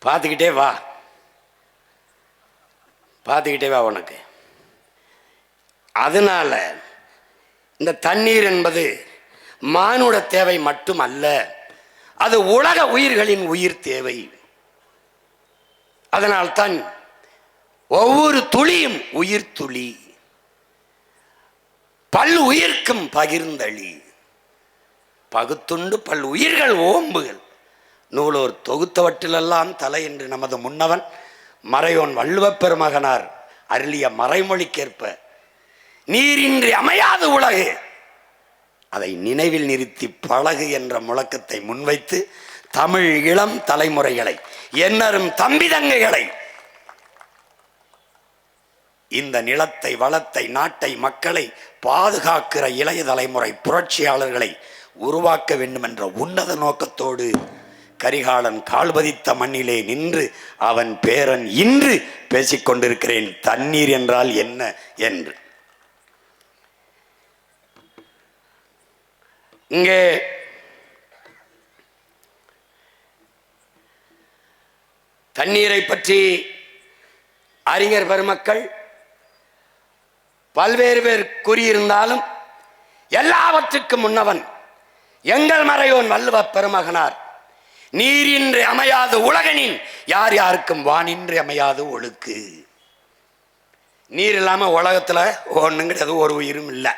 பார்த்துக்கிட்டே வா, பார்த்துக்கிட்டே வா உனக்கு. அதனால இந்த தண்ணீர் என்பது மானுட தேவை மட்டும் அல்ல, அது உலக உயிர்களின் உயிர் தேவை. அதனால்தான் ஒவ்வொரு துளியும் உயிர் துளி, பல் உயிர்க்கும் பகிர்ந்தளி, பகுத்துண்டு பல் உயிர்கள் ஓம்புகள் நூலோர் தொகுத்தவற்றிலெல்லாம் தலை என்று நமது முன்னவன் மறையோன் வள்ளுவப் பெருமகனார் அருளிய மறைமொழிக்கேற்ப நீரின்றி அமையாது உலகு, அதை நினைவில் நிறுத்தி பழகு என்ற முழக்கத்தை முன்வைத்து தமிழ் இளம் தலைமுறைகளை, என்னரும் தம்பி தங்கைகளை, இந்த நிலத்தை வளத்தை நாட்டை மக்களை பாதுகாக்கிற இளைய தலைமுறை புரட்சியாளர்களை உருவாக்க வேண்டும் என்ற உன்னத நோக்கத்தோடு கரிகாலன் கால்பதித்த மண்ணிலே நின்று அவன் பேரன் இன்று பேசிக்கொண்டிருக்கிறேன் தண்ணீர் என்றால் என்ன என்று. இங்கே தண்ணீரை பற்றி அறிஞர் பெருமக்கள் பல்வேறு பேர் கூறியிருந்தாலும் எல்லாவற்றுக்கும் முன்னவன் எங்கள் மறையோன் வள்ளுவப் பெருமகனார் நீரின்றி அமையாது உலகனின் யார் யாருக்கும் வானின்றி அமையாது ஒழுக்கு. நீர் இல்லாம உலகத்துல ஒண்ணும் கிடையாது, ஒரு உயிரும் இல்லை.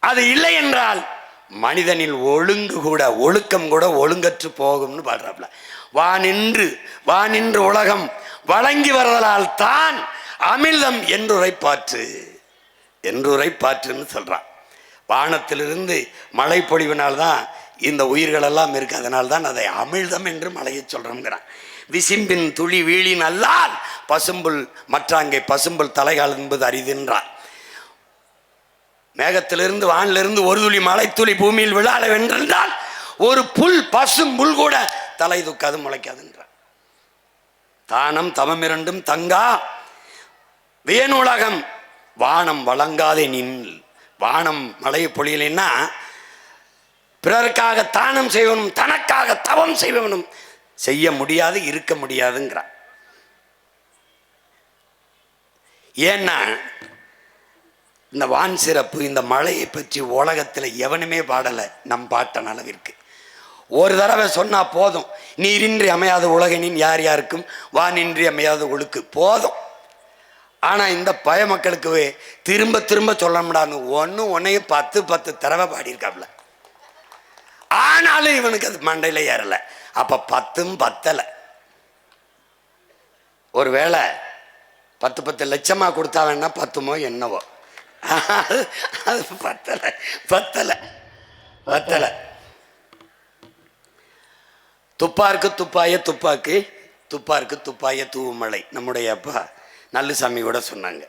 அது இல்லை என்றால் மனிதனில் ஒழுங்கு கூட ஒழுக்கம் கூட ஒழுங்கற்று போகும்னு பாடுறாப்ல. வானின்று உலகம் வழங்கி வருவதால் தான் அமிர்தம் என்றுரைப்பாற்றுன்னு சொல்றான். வானத்திலிருந்து மழை பொழிவினால்தான் இந்த உயிர்கள் எல்லாம் இருக்கு, அதனால்தான் அதை அமிழ்தம் என்று மழையை சொல்றோம்ங்கிறான். விசிம்பின் துளி வீழின் அல்லால் பசும்புல் மற்றாங்கே பசும்புல் தலைகால் என்பது அரிதுன்றான். மேகத்திலிருந்து வானிலிருந்து ஒரு துளி மழை துளி பூமியில் விழால வென்றால் ஒரு புல் பசும்புல் கூட தலை தூக்காது முளைக்காதுன்றான். தானம் தமம் இரண்டும் தங்கா வேணுலகம் வானம் வழங்காதே நின். வானம் மழையை பொழியலைன்னா பிறருக்காக தானம் செய்வனும் தனக்காக தவம் செய்வனும் செய்ய முடியாது, இருக்க முடியாதுங்கிறான். ஏன்னா இந்த வான் சிறப்பு, இந்த மழையை பற்றி உலகத்தில் எவனுமே பாடலை நம் பாட்டன் அளவிற்கு. ஒரு தடவை சொன்னா போதும். நீரின்றி அமையாத உலகனின் யார் யாருக்கும் வானின்றி அமையாத ஒழுக்கு போதும். ஆனா இந்த பய மக்களுக்கு திரும்ப திரும்ப சொல்ல முடியாது. ஒன்னையும் 10 தடவை பாடியிருக்காப்ல. ஆனாலும் இவனுக்கு அது மண்டையில ஏறல. அப்ப 10ம் பத்தல. ஒருவேளை 10 லட்சமா கொடுத்தா வேணா 10மோ என்னவோ, அது பத்தல. துப்பாருக்கு துப்பாய துப்பாக்கு, துப்பாருக்கு துப்பாய தூவுமலை. நம்முடைய அப்பா நல்லுசாமி கூட சொன்னாங்க.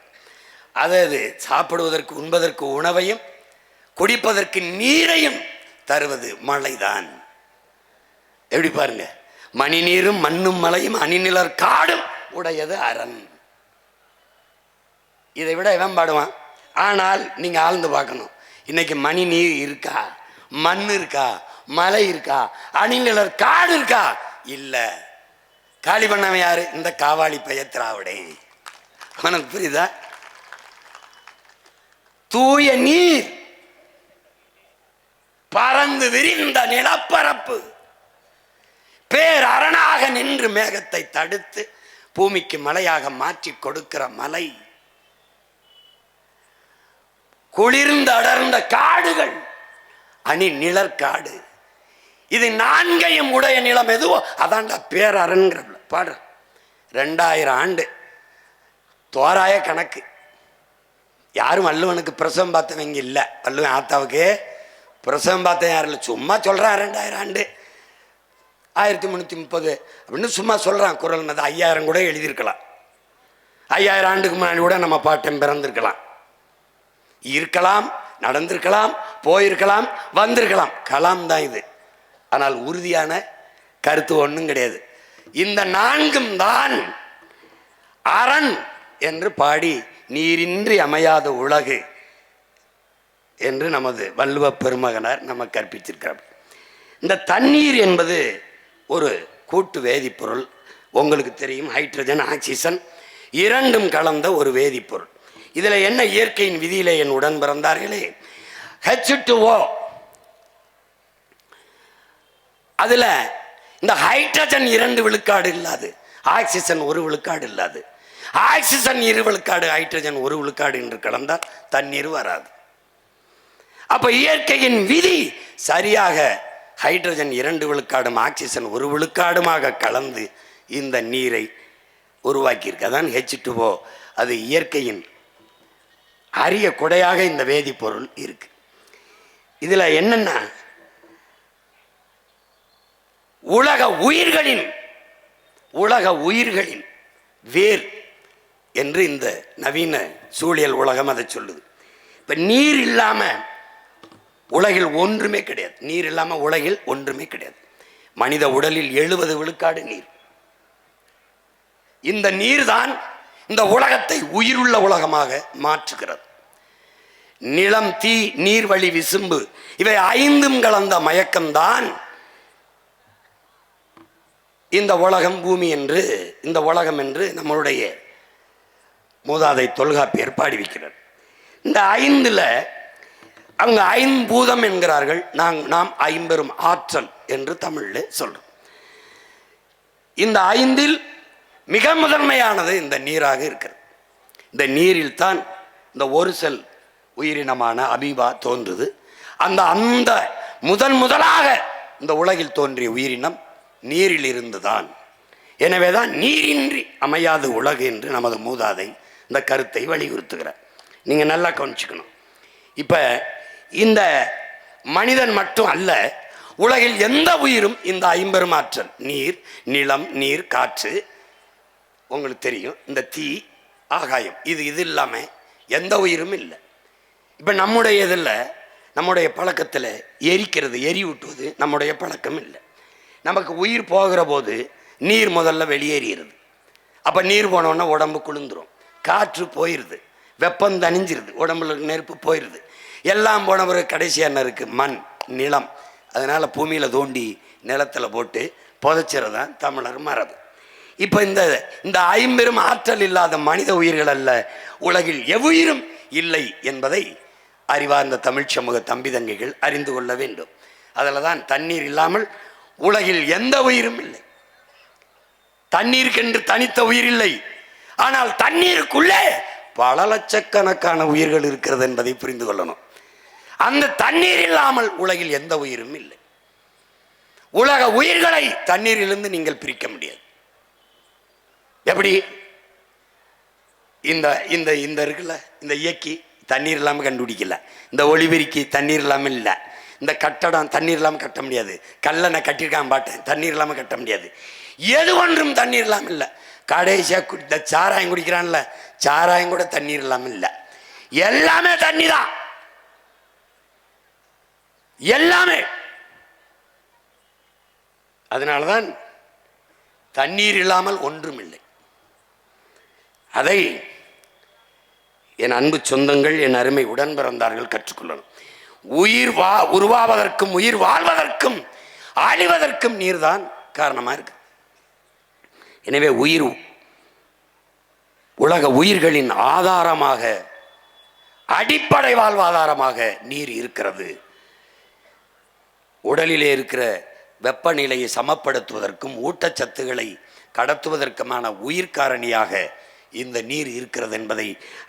அதாவது சாப்பிடுவதற்கு உண்பதற்கு உணவையும் குடிப்பதற்கு நீரையும் தருவது மழைதான். எப்படி பாருங்க, மணி நீரும் மண்ணும் மலையும் அணிநிலர் காடும் உடையது அரண். இதை விட இவன் பாடுவான். ஆனால் நீங்க ஆழ்ந்து பார்க்கணும். இன்னைக்கு மணி நீர் இருக்கா, மண் இருக்கா, மலை இருக்கா, அணிநிலர் காடு இருக்கா? இல்ல. காலி பண்ணவன் யாரு? இந்த காவாலி பைய திராவிடே. உனக்கு புரியுதா? தூய நீர், பறந்து விரிந்த நிலப்பரப்பு, பேரரணாக நின்று மேகத்தை தடுத்து பூமிக்கு மலையாக மாற்றி கொடுக்கிற மலை, குளிர்ந்த அடர்ந்த காடுகள், அணி நிழற்காடு. இது 4ஐயும் உடைய நிலம் எதுவோ அதான்டா பேரரண்கிற பாடுற. 2000 ஆண்டு தோராய கணக்கு. யாரும் வள்ளுவனுக்கு பிரசவம் பார்த்தவங்க இல்லை. வள்ளுவன் ஆத்தாவுக்கு பிரசவம் பார்த்த யாரும் இல்லை. சும்மா சொல்றான் 2000 ஆண்டு 1330 அப்படின்னு சும்மா சொல்றான். குரல் 5000 கூட எழுதியிருக்கலாம். 5000 ஆண்டுக்கு முன்னாடி கூட நம்ம பாட்டன் பிறந்திருக்கலாம், இருக்கலாம், நடந்திருக்கலாம், போயிருக்கலாம், வந்திருக்கலாம். கலாம் தான் இது. ஆனால் உறுதியான கருத்து ஒன்றும் கிடையாது. இந்த 4ம் தான் அரண் என்று பாடி நீரின்றி அமையாத உலகு என்று நமது வள்ளுவ பெருமகனார் நமக்கு கற்பித்திருக்கிறார். இந்த தண்ணீர் என்பது ஒரு கூட்டு வேதிப்பொருள். உங்களுக்கு தெரியும், ஹைட்ரஜன் ஆக்சிஜன் 2ம் கலந்த ஒரு வேதிப்பொருள். இதுல என்ன இயற்கையின் விதியிலே என் உடன் பிறந்தார்களே, H2O, அதுல இந்த ஹைட்ரஜன் 2 விழுக்காடு இல்லாது, ஆக்சிஜன் 1 விழுக்காடு இல்லாது, ஆக்சிஜன் 2 விழுக்காடு, ஹைட்ரஜன் 1 விழுக்காடு என்று கலந்தால் தண்ணீர் வராது. அப்ப இயற்கையின் விதி சரியாக ஹைட்ரஜன் 2 விழுக்காடும் ஆக்சிஜன் 1 விழுக்காடுமாக கலந்து இந்த நீரை உருவாக்கியிருக்கு. அதான் H2O. அது இயற்கையின் அரிய கொடையாக இந்த வேதிப்பொருள் இருக்கு. இதுல என்னன்னா, உலக உயிர்களின் வேர் என்று இந்த நவீன சூழியல் உலகம் அதை சொல்லுது. இப்ப நீர் இல்லாம உலகில் ஒன்றுமே கிடையாது. நீர் இல்லாம உலகில் ஒன்றுமே கிடையாது. மனித உடலில் 70 விழுக்காடு நீர். இந்த நீர் தான் இந்த உலகத்தை உயிருள்ள உலகமாக மாற்றுகிறது. நிலம், தீ, நீர்வழி, விசும்பு இவை 5ம் கலந்த மயக்கம்தான் இந்த உலகம், பூமி என்று, இந்த உலகம் என்று நம்மளுடைய மூதாதை தொல்காப்பியர் பாடி வைக்கிறார். இந்த 5ல் அவங்க 5 பூதம் என்கிறார்கள். நாம் 50 ஆற்றல் என்று தமிழில் சொல்றோம். இந்த 5ல் மிக முதன்மையானது இந்த நீராக இருக்கிறது. இந்த நீரில் தான் இந்த ஒரு செல் உயிரினமான அமீபா தோன்றுது. அந்த முதலாக இந்த உலகில் தோன்றிய உயிரினம் நீரில் இருந்துதான். எனவேதான் நீரின்றி அமையாது உலகு என்று நமது மூதாதை இந்த கருத்தை வலியுறுத்துகிறார். நீங்க நல்லா கவனிச்சுக்கணும். இப்ப இந்த மனிதன் மட்டும் அல்ல, உலகில் எந்த உயிரும் இந்த 50 ஆற்றல், நீர், நிலம், நீர், காற்று, உங்களுக்கு தெரியும், இந்த தீ, ஆகாயம், இது இல்லாம எந்த உயிரும் இல்லை. இப்ப நம்முடைய இதில், நம்முடைய பழக்கத்தில் எரிக்கிறது, எரியூட்டுவது நம்முடைய பழக்கம் இல்லை. நமக்கு உயிர் போகிற போது நீர் முதல்ல வெளியேறிடுது. அப்போ நீர் போனோன்னா உடம்பு குளிந்துரும், காற்று போயிடுது, வெப்பம் தணிஞ்சிருது, உடம்புல நெருப்பு போயிடுது. எல்லாம் போன பிறகு கடைசியாக என்ன இருக்குது? மண், நிலம். அதனால் பூமியில் தோண்டி நிலத்தில் போட்டு புதைச்சிறது தான் தமிழர் மரபு. இப்போ இந்த ஐம்பெரும் ஆற்றல் இல்லாத மனித உயிர்கள் அல்ல உலகில் எவ்வுயிரும் இல்லை என்பதை அறிவார்ந்த தமிழ் சமூக தம்பி தங்கைகள் அறிந்து கொள்ள வேண்டும். அதில் தான் தண்ணீர் இல்லாமல் உலகில் எந்த உயிரும் இல்லை. தண்ணீருக்கென்று தனித்த உயிர் இல்லை. ஆனால் தண்ணீருக்குள்ளே பல லட்சக்கணக்கான உயிர்கள் இருக்கிறது என்பதை புரிந்து கொள்ளணும். அந்த தண்ணீர் இல்லாமல் உலகில் எந்த உயிரும் இல்லை. உலக உயிர்களை தண்ணீரிலிருந்து நீங்கள் பிரிக்க முடியாது. எப்படி? இந்த இந்த இந்த இருக்குல்ல, இந்த இயக்கி தண்ணீர் இல்லாமல் கண்டுபிடிக்கல. இந்த ஒளிபெருக்கி தண்ணீர் இல்லாமல் இல்லை. இந்த கட்டடம் தண்ணீர் இல்லாமல் கட்ட முடியாது. கல்லணை கட்டியிருக்கான் பாட்டேன், தண்ணீர் இல்லாமல் கட்ட முடியாது. எது ஒன்றும் தண்ணீர் இல்லாமல் இல்லை. கடைசியாக இந்த சாராயம் குடிக்கிறான்ல, சாராயம் கூட தண்ணீர் இல்லாமல் இல்லை. எல்லாமே தண்ணி தான், எல்லாமே. அதனாலதான் தண்ணீர் இல்லாமல் ஒன்றும் இல்லை. அதை என் அன்பு சொந்தங்கள், என் அருமை உடன் பிறந்தார்கள் கற்றுக்கொள்ளணும். உயிர் உருவாவதற்கும் உயிர் வாழ்வதற்கும் அழிவதற்கும் நீர்தான் காரணமாக இருக்கு. எனவே உலக உயிர்களின் ஆதாரமாக, அடிப்படை வாழ்வாதாரமாக நீர் இருக்கிறது. உடலிலே இருக்கிற வெப்பநிலையை சமப்படுத்துவதற்கும் ஊட்டச்சத்துக்களை கடத்துவதற்குமான உயிர்காரணியாக இந்த நீர் இருக்கிறது என்பதை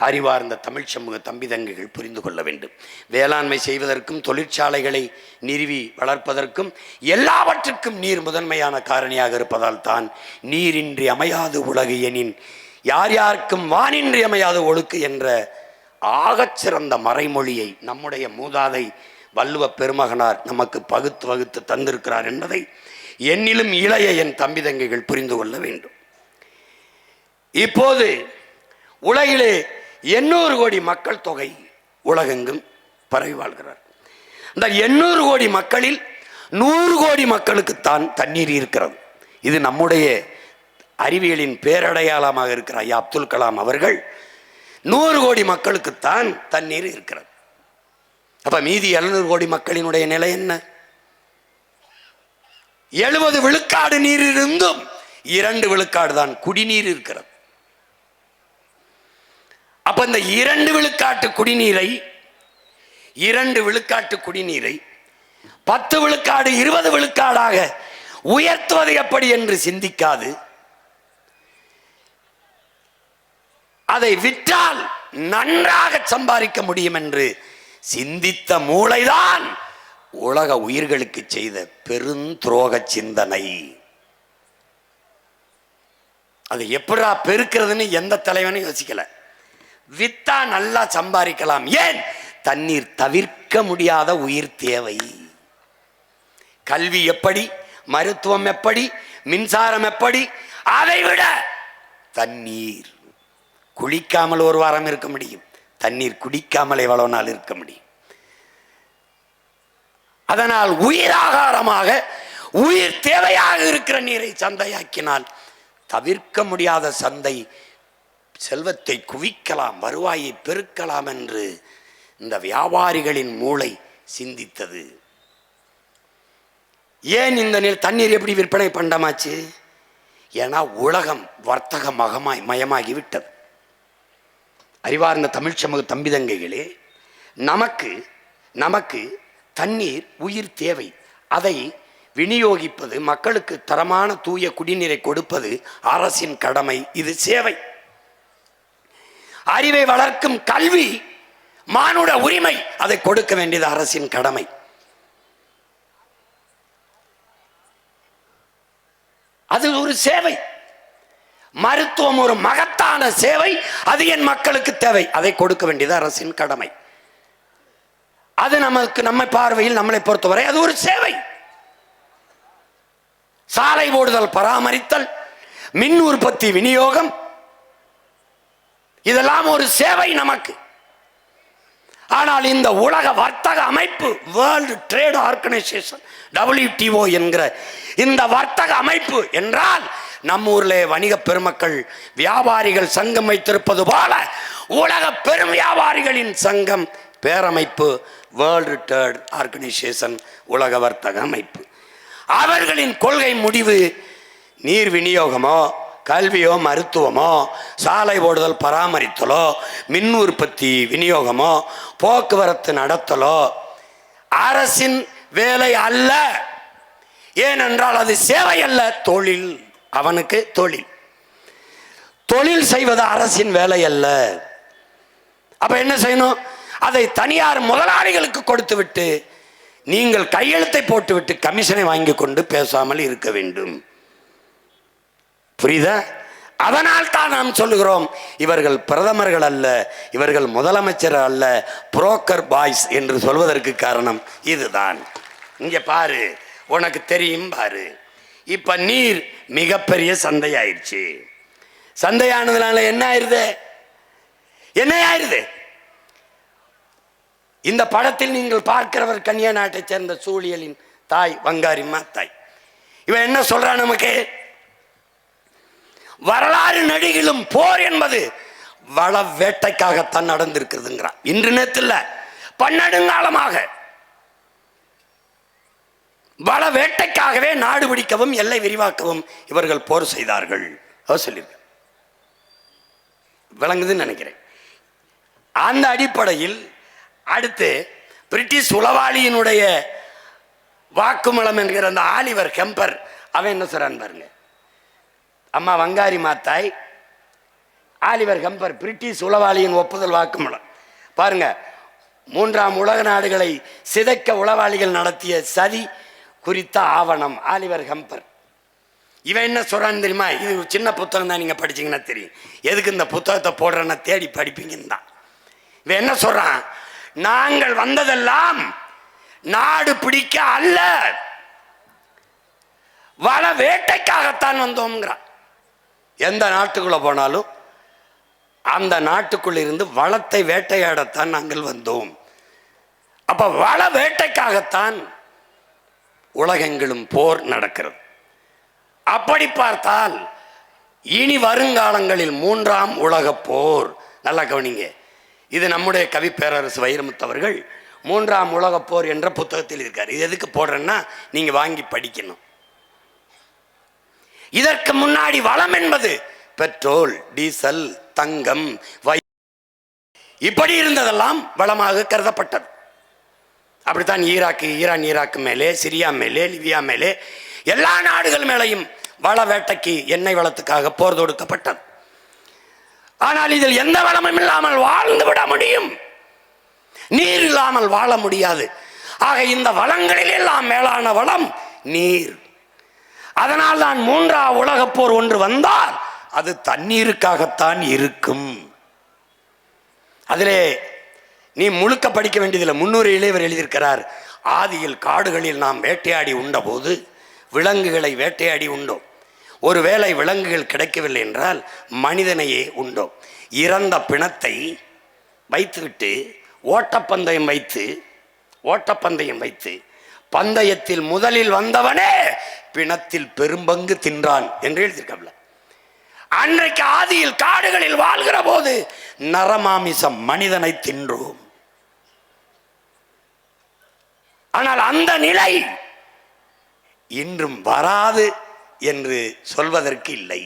அறிவார்ந்த தமிழ் சமூக தம்பி தங்கைகள் புரிந்து கொள்ள வேண்டும். வேளாண்மை செய்வதற்கும் தொழிற்சாலைகளை நிறுவி வளர்ப்பதற்கும் எல்லாவற்றுக்கும் நீர் முதன்மையான காரணியாக இருப்பதால் தான் நீரின்றி அமையாது உலகு எனின் யார் யாருக்கும் வானின்றி அமையாது ஒழுக்கு என்ற ஆகச்சிறந்த மறைமொழியை நம்முடைய மூதாதை வள்ளுவ பெருமகனார் நமக்கு பகுத்து வகுத்து தந்திருக்கிறார் என்பதை என்னிலும் இளைய என் தம்பி தங்கைகள் புரிந்து கொள்ள வேண்டும். இப்போது உலகிலே 800 கோடி மக்கள் தொகை உலகெங்கும் பரவி வாழ்கிறார். இந்த 800 கோடி மக்களில் 100 கோடி மக்களுக்குத்தான் தண்ணீர் இருக்கிறது. இது நம்முடைய அறிவியலின் பேரடையாளமாக இருக்கிற ஐயா அப்துல் கலாம் அவர்கள் 100 கோடி மக்களுக்குத்தான் தண்ணீர் இருக்கிறது. அப்ப மீதி 700 கோடி மக்களினுடைய நிலை என்ன? 70 விழுக்காடு நீர் இருந்தும் 2 விழுக்காடு தான் குடிநீர் இருக்கிறது. அப்ப இந்த 2 விழுக்காட்டு குடிநீரை 10 விழுக்காடு 20 விழுக்காடாக உயர்த்துவது எப்படி என்று சிந்திக்காது, அதை விற்றால் நன்றாக சம்பாதிக்க முடியும் என்று சிந்தித்த மூளைதான் உலக உயிர்களுக்கு செய்த பெருந்துரோக சிந்தனை. அது எப்படா பெருக்கிறதுன்னு எந்த தலைவனும் யோசிக்கல. வித்தா நல்லா சம்பாதிக்கலாம். ஏன்? தண்ணீர் தவிர்க்க முடியாத உயிர் தேவை. கல்வி எப்படி, மருத்துவம் எப்படி, மின்சாரம் எப்படி, அதை விட தண்ணீர். குளிக்காமல் ஒரு வாரம் இருக்க முடியும், தண்ணீர் குடிக்காமல் எவ்வளவு நாள் இருக்க முடியும். அதனால் உயிராகாரமாக உயிர் தேவையாக இருக்கிற நீரை சந்தையாக்கினால் தவிர்க்க முடியாத சந்தை, செல்வத்தை குவிக்கலாம், வருவாயை பெருக்கலாம் என்று இந்த வியாபாரிகளின் மூளை சிந்தித்தது. ஏன் இந்த தண்ணீர் எப்படி விற்பனை பண்டமாச்சு? ஏன்னா உலகம் வர்த்தக மயமாகிவிட்டது. அறிவார்ந்த தமிழ் சமூக தம்பிதங்கைகளே, நமக்கு தண்ணீர் உயிர் தேவை. அதை விநியோகிப்பது, மக்களுக்கு தரமான தூய குடிநீரை கொடுப்பது அரசின் கடமை. இது சேவை. அறிவை வளர்க்கும் கல்வி மானுட உரிமை, அதை கொடுக்க வேண்டியது அரசின் கடமை. அது ஒரு சேவை. மருத்துவம் ஒரு மகத்தான சேவை, அது என் மக்களுக்கு தேவை, அதை கொடுக்க வேண்டியது அரசின் கடமை. அது நம்ம பார்வையில், நம்மளை பொறுத்தவரை அது ஒரு சேவை. சாலை போடுதல், பராமரித்தல், மின் உற்பத்தி, விநியோகம், இதெல்லாம் ஒரு சேவை நமக்கு. ஆனால் இந்த உலக வர்த்தக அமைப்பு, வேர்ல்டு ட்ரேட் ஆர்கனைசேஷன், WTO என்கிற இந்த வர்த்தக அமைப்பு என்றால், நம்ம ஊர்ல வணிக பெருமக்கள் வியாபாரிகள் சங்கம் வைத்திருப்பது போல உலக பெரும் வியாபாரிகளின் சங்கம், பேரமைப்பு, வேர்ல்டு ட்ரேட் ஆர்கனைசேஷன், உலக வர்த்தக அமைப்பு. அவர்களின் கொள்கை முடிவு நீர் விநியோகமோ, கல்வியோ, மருத்துவமோ, சாலை ஓடுதல் பராமரித்தலோ, மின் உற்பத்தி விநியோகமோ, போக்குவரத்து நடத்தலோ அரசின் வேலை அல்ல. ஏனென்றால் அது சேவை அல்ல, தொழில். அவனுக்கு தொழில். தொழில் செய்வது அரசின் வேலை அல்ல. அப்ப என்ன செய்யணும்? அதை தனியார் முதலாளிகளுக்கு கொடுத்து விட்டு நீங்கள் கையெழுத்தை போட்டுவிட்டு கமிஷனை வாங்கி கொண்டு பேசாமல் இருக்க வேண்டும். புரியுதா? அதனால் தான் நாம் சொல்லுகிறோம், இவர்கள் பிரதமர்கள் அல்ல, இவர்கள் முதலமைச்சர் அல்ல, புரோக்கர் பாய்ஸ் என்று சொல்வதற்கு காரணம் இதுதான். இங்க பாரு, உனக்கு தெரியும் பாரு. இப்ப நீர் மிகப்பெரிய சந்தையாயிருச்சு. சந்தையானதுனால என்ன ஆயிருது? என்ன ஆயிருது? இந்த படத்தில் நீங்கள் பார்க்கிறவர் கன்னியா நாட்டை சேர்ந்த சூழியலின் தாய் வங்காரி மாத்தாய். இவன் என்ன சொல்றான் நமக்கு? வரலாறு நடிகிலும் போர் என்பது வள வேட்டைக்காகத்தான் நடந்திருக்கிறதுங்கிறான். இன்று நேரத்தில் பன்னெடுங்காலமாக வள வேட்டைக்காகவே நாடு பிடிக்கவும் எல்லை விரிவாக்கவும் இவர்கள் போர் செய்தார்கள். சொல்லியிருக்க விளங்குதுன்னு நினைக்கிறேன். அந்த அடிப்படையில் அடுத்து பிரிட்டிஷ் உளவாளியினுடைய வாக்குமூலம் என்கிற அந்த ஆலிவர் கெம்பர் அவன் என்ன சொல்றான் பாருங்க. அம்மா வங்காரி மாத்தாய், ஆலிவர் கெம்பர், பிரிட்டிஷ் உளவாளியின் ஒப்புதல் வாக்குமூலம் பாருங்க. 3ஆம் உலக நாடுகளை சிதைக்க உளவாளிகள் நடத்திய சதி குறித்த ஆவணம், ஆலிவர் கெம்பர். இவன் என்ன சொல்றான்னு தெரியுமா? இது சின்ன புத்தகம் தான், நீங்க படிச்சீங்கன்னா தெரியும். எதுக்கு இந்த புத்தகத்தை போடுறேன்னா தேடி படிப்பீங்கன்னு தான். இவன் என்ன சொல்றான்? நாங்கள் வந்ததெல்லாம் நாடு பிடிக்க அல்ல, வள வேட்டைக்காகத்தான் வந்தோம்ங்கிறான். எந்த நாட்டுக்குள்ள போனாலும் அந்த நாட்டுக்குள்ள இருந்து வளத்தை வேட்டையாடத்தான் நாங்கள் வந்தோம். அப்ப வள வேட்டைக்காகத்தான் உலகெங்கிலும் போர் நடக்கிறது. அப்படி பார்த்தால் இனி வருங்காலங்களில் 3ஆம் உலக போர், நல்லா கவனிங்க, இது நம்முடைய கவி பேரரசு வைரமுத்து அவர்கள் 3ஆம் உலக போர் என்ற புத்தகத்தில் இருக்கார். இது எதுக்கு போடுறேன்னா நீங்க வாங்கி படிக்கணும். இதற்கு முன்னாடி வளம் என்பது பெட்ரோல், டீசல், தங்கம், இப்படி இருந்ததெல்லாம் வளமாக கருதப்பட்டது. அப்படித்தான் ஈரான் ஈராக்கு மேலே, சிரியா மேலே, லிபியா மேலே, எல்லா நாடுகள் மேலையும் வள வேட்டைக்கு, எண்ணெய் வளத்துக்காக போர் தொடுக்கப்பட்டது. ஆனால் இதில் எந்த வளமும் இல்லாமல் வாழ்ந்து விட முடியும், நீர் இல்லாமல் வாழ முடியாது. ஆக இந்த வளங்களில் எல்லாம் மேலான வளம் நீர். அதனால் தான் 3ஆம் உலக போர் ஒன்று வந்தால் அது தண்ணீருக்காகத்தான் இருக்கும். அதிலே நீ முழுக்க படிக்க வேண்டியதில்லை. 300 இளைவர் எழுதியிருக்கிறார். ஆதியில் காடுகளில் நாம் வேட்டையாடி உண்ட போது விலங்குகளை வேட்டையாடி உண்டோம். ஒருவேளை விலங்குகள் கிடைக்கவில்லை என்றால் மனிதனையே உண்டோம். இறந்த பிணத்தை வைத்துவிட்டு ஓட்டப்பந்தயம் வைத்து பந்தயத்தில் முதலில் வந்தவனே பிணத்தில் பெரும்பங்கு தின்றான் என்று எழுதியிருக்கல. அன்றைக்கு ஆதியில் காடுகளில் வாழ்கிற போது நரமாமிசம் மனிதனை தின்றோம். ஆனால் அந்த நிலை இன்றும் வராது என்று சொல்வதற்கு இல்லை.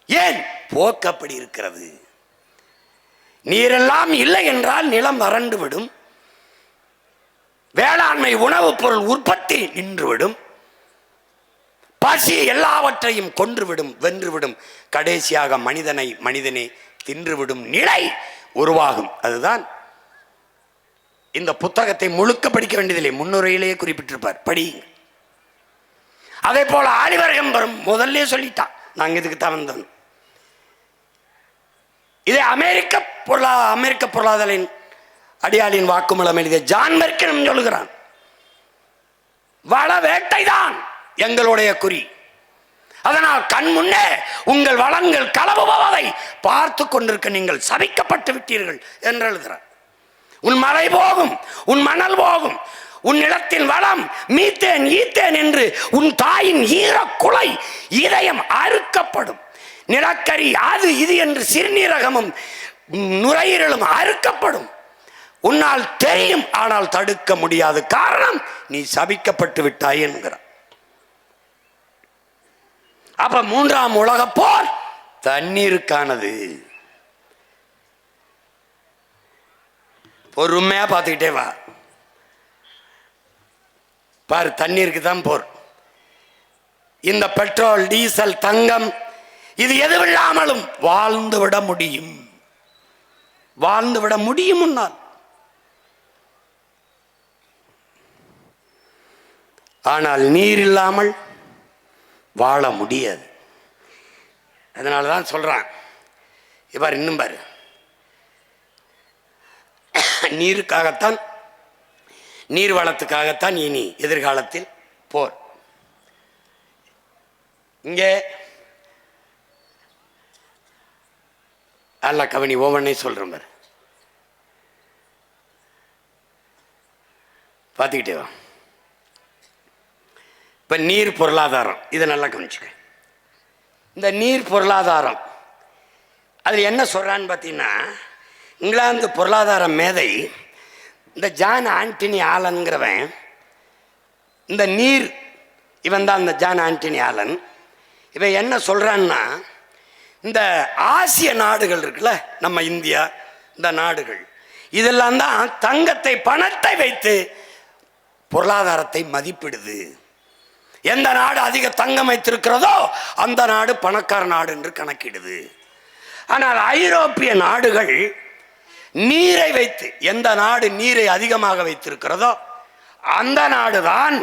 ஏன்? போக்கப்படி இருக்கிறது. நீரெல்லாம் இல்லை என்றால் நிலம் வறண்டு விடும், வேளாண்மை உணவுப் பொருள் உற்பத்தி நின்றுவிடும், பசி எல்லாவற்றையும் கொன்றுவிடும், வென்றுவிடும், கடைசியாக மனிதனே தின்றுவிடும் நிலை உருவாகும். அதுதான் இந்த புத்தகத்தை முழுக்க படிக்க வேண்டியதில்லை, முன்னுரையிலேயே குறிப்பிட்டிருப்பார், படியுங்க. அதே போல ஆலிவர் கெம்பர் முதல்ல சொல்லிட்டான், நாங்கள் இதுக்கு தான் வந்தோம். இதை அமெரிக்க பொருளாதாரின் அடியாளின் வாக்குமூலம் எழுதிய ஜான் மெர்க்கனும் சொல்லுகிறான். வள வேட்டை தான் எங்களுடைய குறி. அதனால் கண் முன்னே உங்கள் வளங்கள் களவுபவதை பார்த்து கொண்டிருக்க நீங்கள் சபிக்கப்பட்டு விட்டீர்கள் என்று எழுதுகிறார். உன் மழை போகும், உன் மணல் போகும், உன் நிலத்தின் வளம் மீத்தேன் ஈத்தேன் என்று உன் தாயின் ஈரக்குலை இதயம் அறுக்கப்படும். நிலக்கரி அது இது என்று சிறுநீரகமும் நுரையீரலும் அறுக்கப்படும். உன்னால் தெரியும், ஆனால் தடுக்க முடியாது. காரணம், நீ சபிக்கப்பட்டு விட்டாய் என்கிறார். அப்ப மூன்றாம் உலக போர் தண்ணீருக்கானது. பொறுமையா பார்த்துக்கிட்டே வா. பாரு, தண்ணீருக்கு தான் போர். இந்த பெட்ரோல், டீசல், தங்கம், இது எதுவில்லாமலும் வாழ்ந்து விட முடியும், வாழ்ந்து விட முடியும். ஆனால் நீர் இல்லாமல் வாழ முடியாது. அதனால தான் சொல்றான், இவர் இன்னும் பாரு, நீருக்காகத்தான், நீர் வளத்துக்காகத்தான் இனி எதிர்காலத்தில் போர். இங்கே அல்ல கவனி, ஒவ்வொன்றை சொல்றேன் பாரு, பார்த்துக்கிட்டே வா. இப்போ நீர் பொருளாதாரம், இதை நல்லா கவனிச்சுக்க. இந்த நீர் பொருளாதாரம் அதில் என்ன சொல்கிறான்னு பார்த்தீங்கன்னா, இங்கிலாந்து பொருளாதார மேதை இந்த ஜான் ஆண்டனி ஆலன்கிறவன், இந்த நீர், இவன் தான் இந்த ஜான் ஆண்டனி ஆலன். இவன் என்ன சொல்கிறான்னா, இந்த ஆசிய நாடுகள் இருக்குல்ல, நம்ம இந்தியா, இந்த நாடுகள் இதெல்லாம் தான் தங்கத்தை, பணத்தை வைத்து பொருளாதாரத்தை மதிப்பிடுது. எந்த நாடு அதிக தங்கம் வைத்திருக்கிறதோ அந்த நாடு பணக்கார நாடு என்று கணக்கிடுது. ஆனால் ஐரோப்பிய நாடுகள் நீரை வைத்து, எந்த நாடு நீரை அதிகமாக வைத்திருக்கிறதோ அந்த நாடுதான்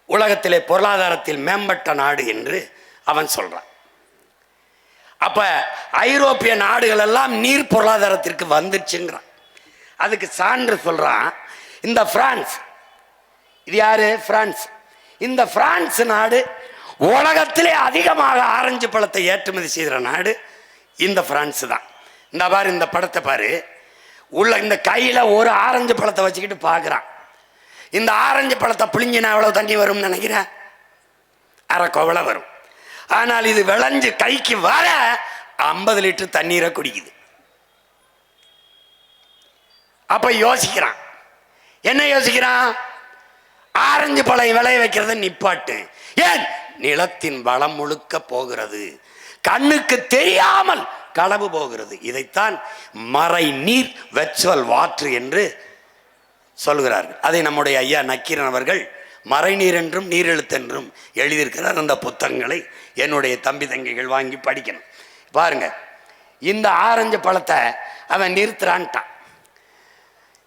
உலகத்திலே பொருளாதாரத்தில் மேம்பட்ட நாடு என்று அவன் சொல்றான். அப்ப ஐரோப்பிய நாடுகள் எல்லாம் நீர் பொருளாதாரத்திற்கு வந்துருச்சுங்கிறான். அதுக்கு சான்று சொல்றான் இந்த பிரான்ஸ். இது யாரு? பிரான்ஸ். இந்த பிரான்ஸ் நாடு உலகத்திலே அதிகமாக ஆரஞ்சு பழத்தை ஏற்றுமதி செய்கிற நாடு இந்த பிரான்ஸ் தான். இந்த பாரு, இந்த படத்தை பாரு, உள்ள இந்த கையில ஒரு ஆரஞ்சு பழத்தை வச்சுக்கிட்டு பார்க்குறான். இந்த ஆரஞ்சு பழத்தை புளிங்கினா எவ்வளவு தண்ணி வரும்னு நினைக்கிறேன்? அரை கோவலை வரும். ஆனால் இது விளைஞ்சு கைக்கு வர 50 லிட்டர் தண்ணீரை குடிக்குது. அப்ப யோசிக்கிறான், என்ன யோசிக்கிறான்? ஆரஞ்சு பழம் விளைய வைக்கிறத நிப்பாட்டு. ஏன்? நிலத்தின் வளம் முழுக்க போகிறது, கண்ணுக்கு தெரியாமல் களவு போகிறது. இதைத்தான் மறை நீர், வெர்ச்சுவல் வாட்டர் என்று சொல்கிறார்கள். அதை நம்முடைய ஐயா நக்கீரன் அவர்கள் மறைநீர் என்றும் நீரெழுத்தென்றும் எழுதியிருக்கிறார். அந்த புத்தகங்களை என்னுடைய தம்பி தங்கைகள் வாங்கி படிக்கணும். பாருங்க, இந்த ஆரஞ்சு பழத்தை அவன் நிறுத்துறான்ட்டான்.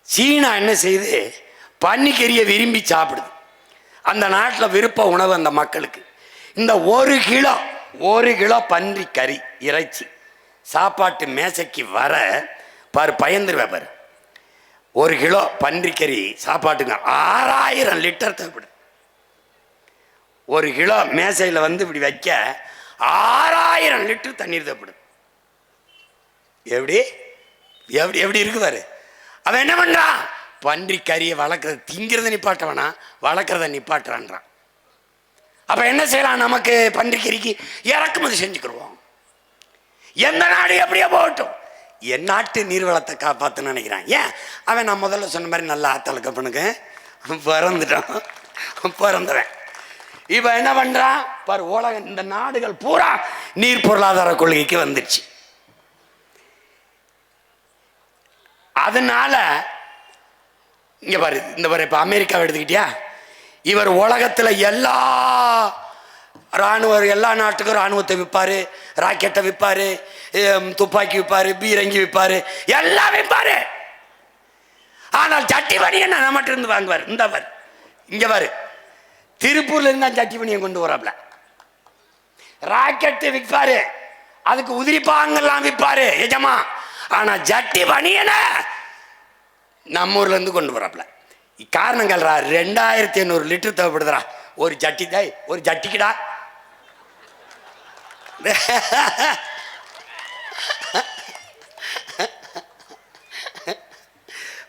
சீனா என்ன செய்து, பன்னிக்கறியை விரும்பி சாப்பிடுது. அந்த நாட்டில் விருப்ப உணவு அந்த மக்களுக்கு. இந்த ஒரு கிலோ பன்றிக்கறி இறைச்சி சாப்பாட்டு மேசைக்கு வர பாரு, பயந்துருவே பாரு. 1 கிலோ பன்றிக்கறி சாப்பாட்டுங்க 6000 லிட்டர் தேவைப்படுது. 1 கிலோ மேசையில் வந்து இப்படி வைக்க 6000 லிட்டர் தண்ணீர் தேவைப்படுது. எப்படி எப்படி எப்படி இருக்கு பாரு. அவன் என்ன பண்றான்? பன்றிக்கறியை வளர்க்குறது, திங்கிறத நிப்பாட்டவனா, வளர்க்குறத நிப்பாட்டுறான்றான். அப்ப என்ன செய்யலாம்? நமக்கு பன்றிக்கறிக்கு இறக்குமதி செஞ்சுக்கிடுவோம். எந்த நாடு எப்படியோ போகட்டும், என் நாட்டு நீர்வளத்தை காப்பாற்றுன்னு நினைக்கிறான். ஏன்? அவன் நான் முதல்ல சொன்ன மாதிரி நல்லா ஆத்தலுக்கு பண்ணுங்க பிறந்தவன். இப்ப என்ன பண்றான் பாரு, உலகம் இந்த நாடுகள் பூரா நீர் பொருளாதார கொள்கைக்கு வந்துடுச்சு. அதனால இங்க பாரு, இந்த பாரு, இப்ப அமெரிக்காவை எடுத்துக்கிட்டியா, இவர் உலகத்துல எல்லா நாட்டுக்கும் ராணுவத்தை விற்பாரு, ராக்கெட்டை விற்பாரு, துப்பாக்கி விற்பாரு, பீரங்கி விற்பாரு, எல்லாம் விற்பாரு. ஆனால் சட்டி பணியை நம்மகிட்ட இருந்து வாங்குவார். இந்த பாரு, இங்க பாரு, திருப்பூர்ல இருந்தா சட்டி பணியை கொண்டு வராப்ல. ராக்கெட்டு விற்பாரு, அதுக்கு உதிரிப்பாங்கெல்லாம் விற்பாரு எஜமா. ஆனா ஜட்டி பணியன நம்ம ஊர்ல இருந்து கொண்டு வராப்ல. காரணங்கள் 2500 லிட்டர் தேவைப்படுதுரா ஒரு ஜட்டி. தாய் ஒரு ஜட்டிக்குடா.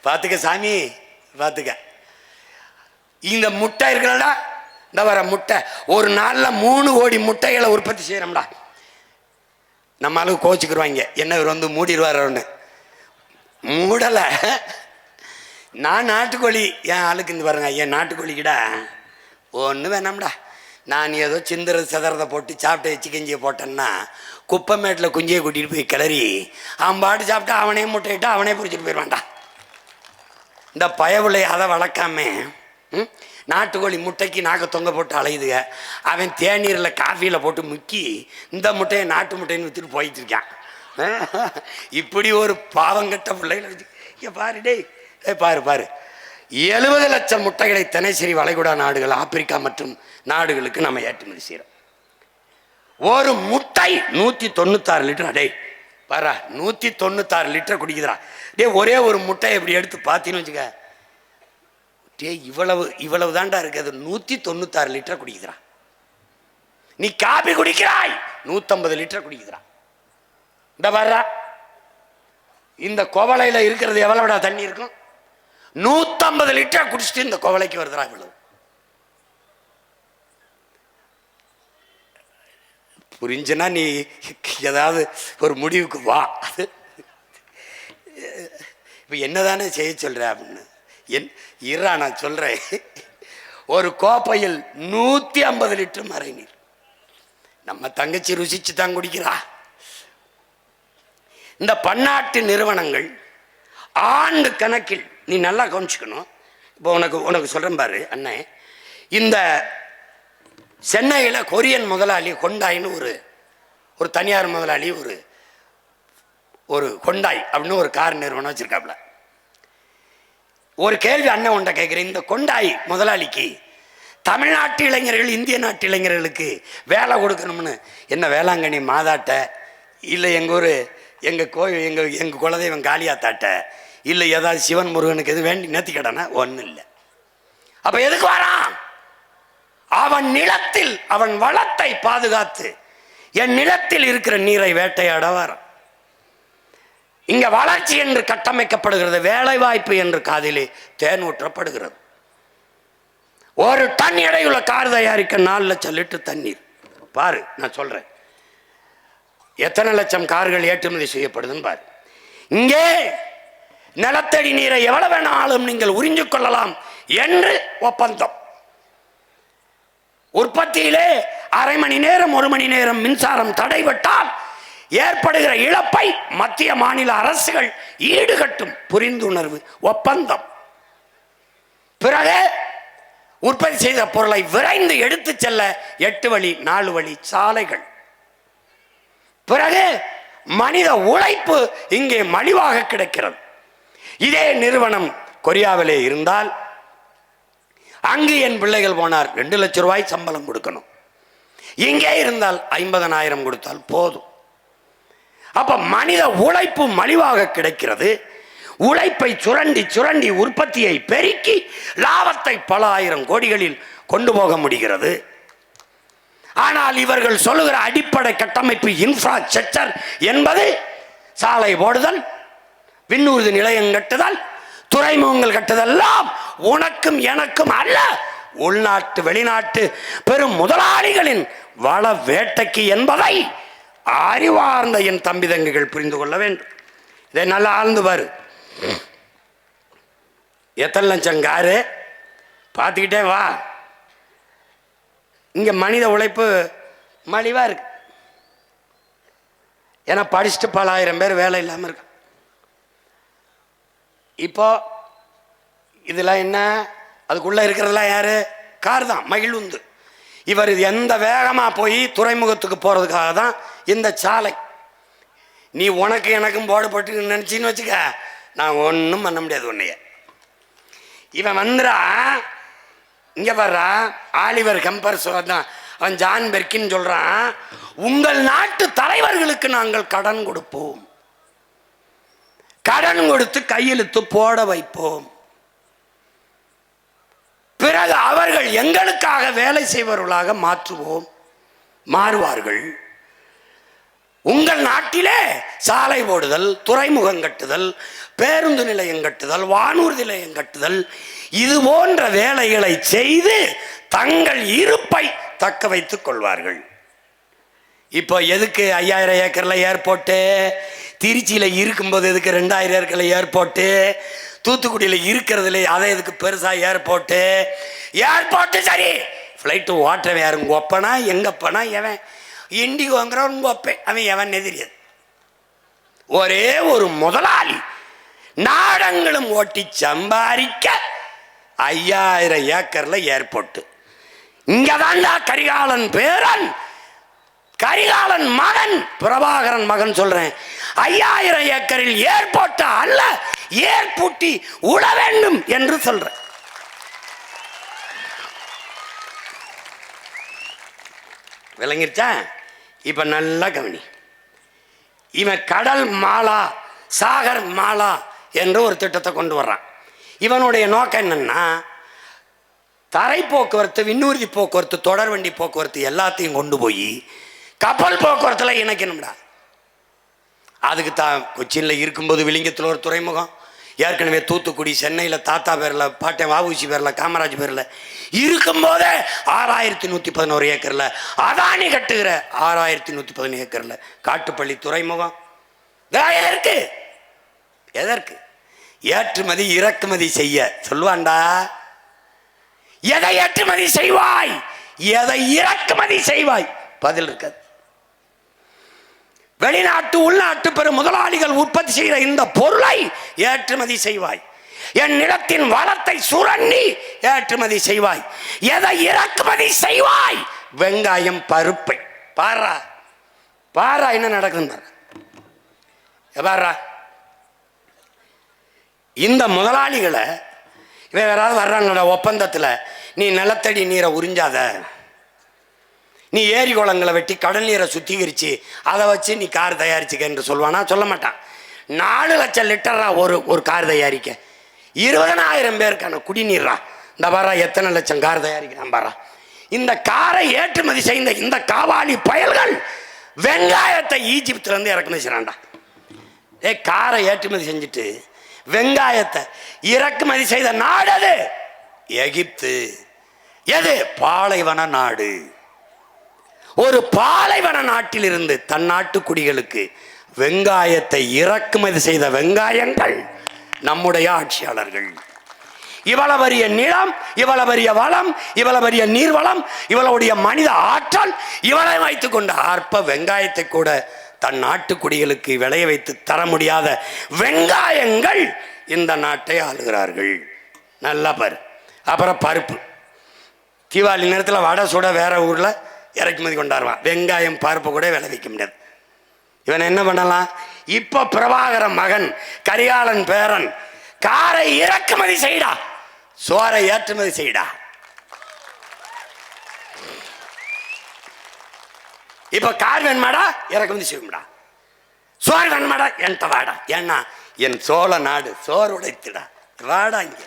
பாத்துக்க சாமி, பாத்துக்க. இந்த முட்டை இருக்கிறடா, இந்த வர முட்டை ஒரு நாள்ல 3 கோடி முட்டைகளை உற்பத்தி செய்யறோம்டா. நம்ம அளவு கோச்சுக்குருவாங்க, என்ன இவர் வந்து மூடிடுவார். மூடலை. நான் நாட்டுக்கோழி என் ஆளுக்கு இருந்து பாருங்க, என் நாட்டுக்கோழிக்கிட ஒன்று வேணாம்டா. நான் ஏதோ சிந்தர சிதறதை போட்டு சாப்பிட்டு வச்சு கஞ்சியை போட்டேன்னா குப்பைமேட்டில் குஞ்சியை கூட்டிகிட்டு போய் கிளறி அவன் பாட்டு சாப்பிட்டு அவனே முட்டையிட்டு அவனே பிடிச்சிட்டு போயிடுவான்டா. இந்த பயவுளை அதை வளர்க்காம நாட்டுக்கோழி முட்டைக்கு நாக்க தொங்க போட்டு அலையுதுங்க. அவன் தேநீரில் காஃபியில் போட்டு முக்கி இந்த முட்டையை நாட்டு முட்டைன்னு விற்றுட்டு போயிட்டு இருக்கான். இப்படி ஒரு பாவங்கட்ட பிள்ளைகளை வச்சு பாரு டேய் பாரு பாரு. 70 லட்சம் முட்டைகளை தினசரி வளைகுடா நாடுகள், ஆப்பிரிக்கா மற்றும் நாடுகளுக்கு நம்ம ஏற்றுமதி செய்கிறோம். ஒரு முட்டை 196 லிட்டர். டே பாரா, 196 லிட்டர் குடிக்குதுடா. டே ஒரே ஒரு முட்டை இப்படி எடுத்து பார்த்தீங்கன்னு வச்சுக்க, டே இவ்வளவு தாண்டா இருக்குது. 196 லிட்டர் குடிக்குதுடா. நீ காபி குடிக்கிறாய் 150 லிட்டர் குடிக்குதுடா. இந்த பாரா, இந்த கோவலையில் இருக்கிறது எவ்வளவுடா தண்ணி இருக்கும்? 150 லிட்டர் குடிச்சிட்டு இந்த கோவலைக்கு வருதுடா இவ்வளவு. புரிஞ்சுன்னா நீ ஏதாவது ஒரு முடிவுக்கு வா. இப்போ என்னதானே செய்ய சொல்ற அப்படின்னு இரா நான் சொல்றேன். ஒரு கோப்பையில் 150 லிட்டர் மறை நீர். நம்ம தங்கச்சி ருசிச்சு தான் குடிக்கிறா. இந்த பன்னாட்டு நிறுவனங்கள் ஆண்டு கணக்கில், நீ நல்லா கவனிச்சுக்கணும். இப்போ உனக்கு சொல்றேன் பாரு அண்ணே. இந்த சென்னையில் கொரியன் முதலாளி கொண்டாயின்னு ஒரு தனியார் முதலாளி ஒரு கொண்டாய் அப்படின்னு ஒரு கார் நிறுவனம் வச்சிருக்காப்புல. ஒரு கேள்வி அண்ணன் உண்ட கேட்குறேன். இந்த கொண்டாய் முதலாளிக்கு தமிழ்நாட்டு இளைஞர்கள் இந்திய நாட்டு இளைஞர்களுக்கு வேலை கொடுக்கணும்னு என்ன வேளாங்கண்ணி மாதாட்ட, இல்லை எங்கள் ஊர் எங்கள் கோயில் எங்கள் குலதெய்வம் காளியாத்தாட்ட, இல்லை ஏதாவது சிவன் முருகனுக்கு எது வேண்டி நேர்த்தி கடனா? ஒன்றும் இல்லை. அப்போ எதுக்கு வரான்? அவன் நிலத்தில் அவன் வளத்தை பாதுகாத்து என் நிலத்தில் இருக்கிற நீரை வேட்டையாட வரான். இங்க வளர்ச்சி என்று கட்டமைக்கப்படுகிறது, வேலை வாய்ப்பு என்று காதிலே தேன் ஊற்றப்படுகிறது. ஒரு டன் எடையுள்ள கார் தயாரிக்க 4 லட்சம் லிட்டர் தண்ணீர். பாரு, நான் சொல்றேன் எத்தனை லட்சம் கார்கள் ஏற்றுமதி செய்யப்படுதுன்னு பாரு. இங்கே நிலத்தடி நீரை எவ்வளவு வேணாலும் நீங்கள் உறிஞ்சு கொள்ளலாம் என்று ஒப்பந்தம். உற்பத்தியிலே அரை மணி நேரம் 1 மணி நேரம் மின்சாரம் தடைபட்டால் ஏற்படுகிற இழப்பை மத்திய மாநில அரசுகள் ஈடுகட்டும் புரிந்துணர்வு ஒப்பந்தம். பிறகு உற்பத்தி செய்த பொருளை விரைந்து எடுத்து செல்ல 8 வழி 4 வழி சாலைகள். பிறகு மனித உழைப்பு இங்கே மலிவாக கிடைக்கிறது. இதே நிறுவனம் கொரியாவிலே இருந்தால் அங்கு என் பிள்ளைகள் போனார் 2 லட்சம் ரூபாய் சம்பளம் கொடுக்கணும். இங்கே இருந்தால் 50,000 கொடுத்தால் போதும். அப்ப மனித உழைப்பு மலிவாக கிடைக்கிறது. உழைப்பை சுரண்டி சுரண்டி உற்பத்தியை பெருக்கி லாபத்தை பல ஆயிரம் கோடிகளில் கொண்டு போக முடிகிறது. ஆனால் இவர்கள் சொல்லுகிற அடிப்படை கட்டமைப்பு இன்ஃப்ராஸ்ட்ரக்சர் என்பது சாலை போடுதல், விண்ணூர்தி நிலையம் கட்டுதல், துறைமுகங்கள் கட்டுதெல்லாம் உனக்கும் எனக்கும் அல்ல, உள்நாட்டு வெளிநாட்டு பெரும் முதலாளிகளின் வள வேட்டைக்கு என்பதை அறிவார்ந்த என் தம்பி தங்கைகள் புரிந்து கொள்ள வேண்டும். இதை நல்லா ஆழ்ந்து பாரு. எத்தனை லட்சம் காரு பார்த்துக்கிட்டே வா. இங்க மனித உழைப்பு மலிவா இருக்கு. ஏன்னா படிச்சுட்டு பல ஆயிரம் பேர் வேலை இல்லாம இருக்கு. இப்போ இதெல்லாம் என்ன? அதுக்குள்ள இருக்கிறதெல்லாம் யாரு? கார் தான், மகிழுந்து. இவர் எந்த வேகமா போய் துறைமுகத்துக்கு போறதுக்காக தான் இந்த சாலை. நீ உனக்கு எனக்கும் போடப்பட்டு நினைச்சின்னு வச்சுக்க, நான் ஒன்றும் பண்ண முடியாது உன்னைய. இவன் வந்துடா இங்க வர்றா. ஆலிவர் கம்பர் தான், அவன் ஜான் பெர்கின் சொல்றான், உங்கள் நாட்டு தலைவர்களுக்கு நாங்கள் கடன் கொடுப்போம், கடன் கொடுத்து கையெழுத்து போட வைப்போம், பிறகு அவர்கள் எங்களுக்காக வேலை செய்பவர்களாக மாறுவார்கள். உங்கள் நாட்டிலே சாலை போடுதல், துறைமுகம் கட்டுதல், பேருந்து நிலையம் கட்டுதல், வானூர்தி நிலையம் கட்டுதல், இது போன்ற வேலைகளை செய்து தங்கள் இருப்பை தக்க வைத்துக் கொள்வார்கள். இப்போ எதுக்கு 5000 ஏக்கர்ல ஏர்போர்ட்டு? திருச்சியில் இருக்கும்போது எதுக்கு 2000 ஏக்கர்ல ஏர்போர்ட்டு, தூத்துக்குடியில் இருக்கிறதுல அதை எதுக்கு பெருசாக ஏர்போர்ட்டு சரி, ஃப்ளைட்டு ஓட்டுறவன் யாரு? உங்கள் ஒப்பனா எங்கப்பனா எவன்? இண்டிகோங்கிறவன் உங்கள் ஒப்பேன், அவன் எவன் தெரியாது. ஒரே ஒரு முதலாளி நாடங்களும் ஓட்டி சம்பாதிக்க 5000 ஏக்கர்ல ஏர்போர்ட். இங்கதான்டா கரிகாலன் பேரன், கரிகாலன் மகன், பிரபாகரன் மகன் சொல்றேன். 5000 ஏக்கரில் ஏர்போர்ட் அல்ல, ஏர்பூட்டி உட வேண்டும் என்று சொல்றேன். விளங்கிருச்சா? இப்ப நல்லா கவனி. இவன் கடல் மாலா, சாகர் மாலா என்று ஒரு திட்டத்தை கொண்டு வர்றான். இவனுடைய நோக்கம் என்னன்னா, தரை போக்குவரத்து, விண்ணூர்தி போக்குவரத்து, தொடர் வண்டி போக்குவரத்து எல்லாத்தையும் கொண்டு போய் கப்பல் போக்குவரத்துல இணைக்கணும்டா. அதுக்கு தான் கொச்சின்ல இருக்கும்போது விளிங்கத்தில் ஒரு துறைமுகம், ஏற்கனவே தூத்துக்குடி, சென்னையில் தாத்தா பேரில், பாட்டன் வஉசி பேரில், காமராஜ் பேரில் இருக்கும்போதே 6111 ஏக்கரில் அதானி கட்டுகிற 6111 ஏக்கரில் காட்டுப்பள்ளி துறைமுகம். எதற்கு? ஏற்றுமதி இறக்குமதி செய்ய சொல்லுவான்டா. எதை ஏற்றுமதி செய்வாய், எதை இறக்குமதி செய்வாய்? பதில் இருக்காது. வெளிநாட்டு உள்நாட்டு பெரும் முதலாளிகள் உற்பத்தி செய்கிற இந்த பொருளை ஏற்றுமதி செய்வாய். என் நிலத்தின் வளத்தை சுரண்டி ஏற்றுமதி செய்வாய். எதை இறக்குமதி செய்வாய்? வெங்காயம், பருப்பை. பாரா பாரா என்ன நடக்குது பாரா. இந்த முதலாளிகளை இவன் யாராவது வர்றாங்க ஒப்பந்தத்தில், நீ நிலத்தடி நீரை உறிஞ்சாத, நீ ஏரி குளங்களை வெட்டி கடல் நீரை சுத்திகரிச்சு அதை வச்சு நீ கார் தயாரிச்சுக்க என்று சொல்வானா? சொல்ல மாட்டான். 4 லட்சம் லிட்டரா ஒரு கார் தயாரிக்க 20,000 பேருக்கான குடிநீரா. இந்த பாரா எத்தனை லட்சம் கார் தயாரிக்கிறான் பாரா. இந்த காரை ஏற்றுமதி செய்த இந்த காவாலி பயல்கள் வெங்காயத்தை ஈஜிப்துல இருந்து இறக்குமதி செய்யறான்டா. காரை ஏற்றுமதி செஞ்சுட்டு வெங்காயத்தை இறக்குமதி செய்த நாடு அது எகிப்து. எது? பாலைவன நாடு. ஒரு பாலைவன நாட்டில் இருந்து தன் நாட்டு குடிகளுக்கு வெங்காயத்தை இறக்குமதி செய்த வெங்காயங்கள் நம்முடைய ஆட்சியாளர்கள். இவ்வளவு பெரிய நிலம், இவ்வளவு பெரிய வளம், இவ்வளவு பெரிய நீர்வளம், இவ்வளவுடைய மனித ஆற்றல், இவளை வைத்துக் கொண்ட அற்ப வெங்காயத்தை கூட தன் நாட்டு குடிகளுக்கு விளைய வைத்து தர முடியாத வெங்காயங்கள் இந்த நாட்டை ஆளுகிறார்கள். நல்லா பாரு. அப்புறம் பருப்பு. தீபாவளி நேரத்தில் வடை சுட வேற ஊரில் இறக்குமதி கொண்டாடுவான். வெங்காயம், பருப்பு கூட விளைவிக்க முடியாது. இவன் என்ன பண்ணலாம்? இப்போ பிரபாகர மகன், கரிகாலன் பேரன், காரை இறக்குமதி செய்டா, சோரை ஏற்றுமதி செய்டா. இப்ப கார் வேணுமாடா, இறக்குமதி செய்யும்டா. சோறு வேணுமாடா, என்கிட்ட வாடா. ஏன்னா என் சோழ நாடு சோறு உடைத்துடா, வாடா இங்க.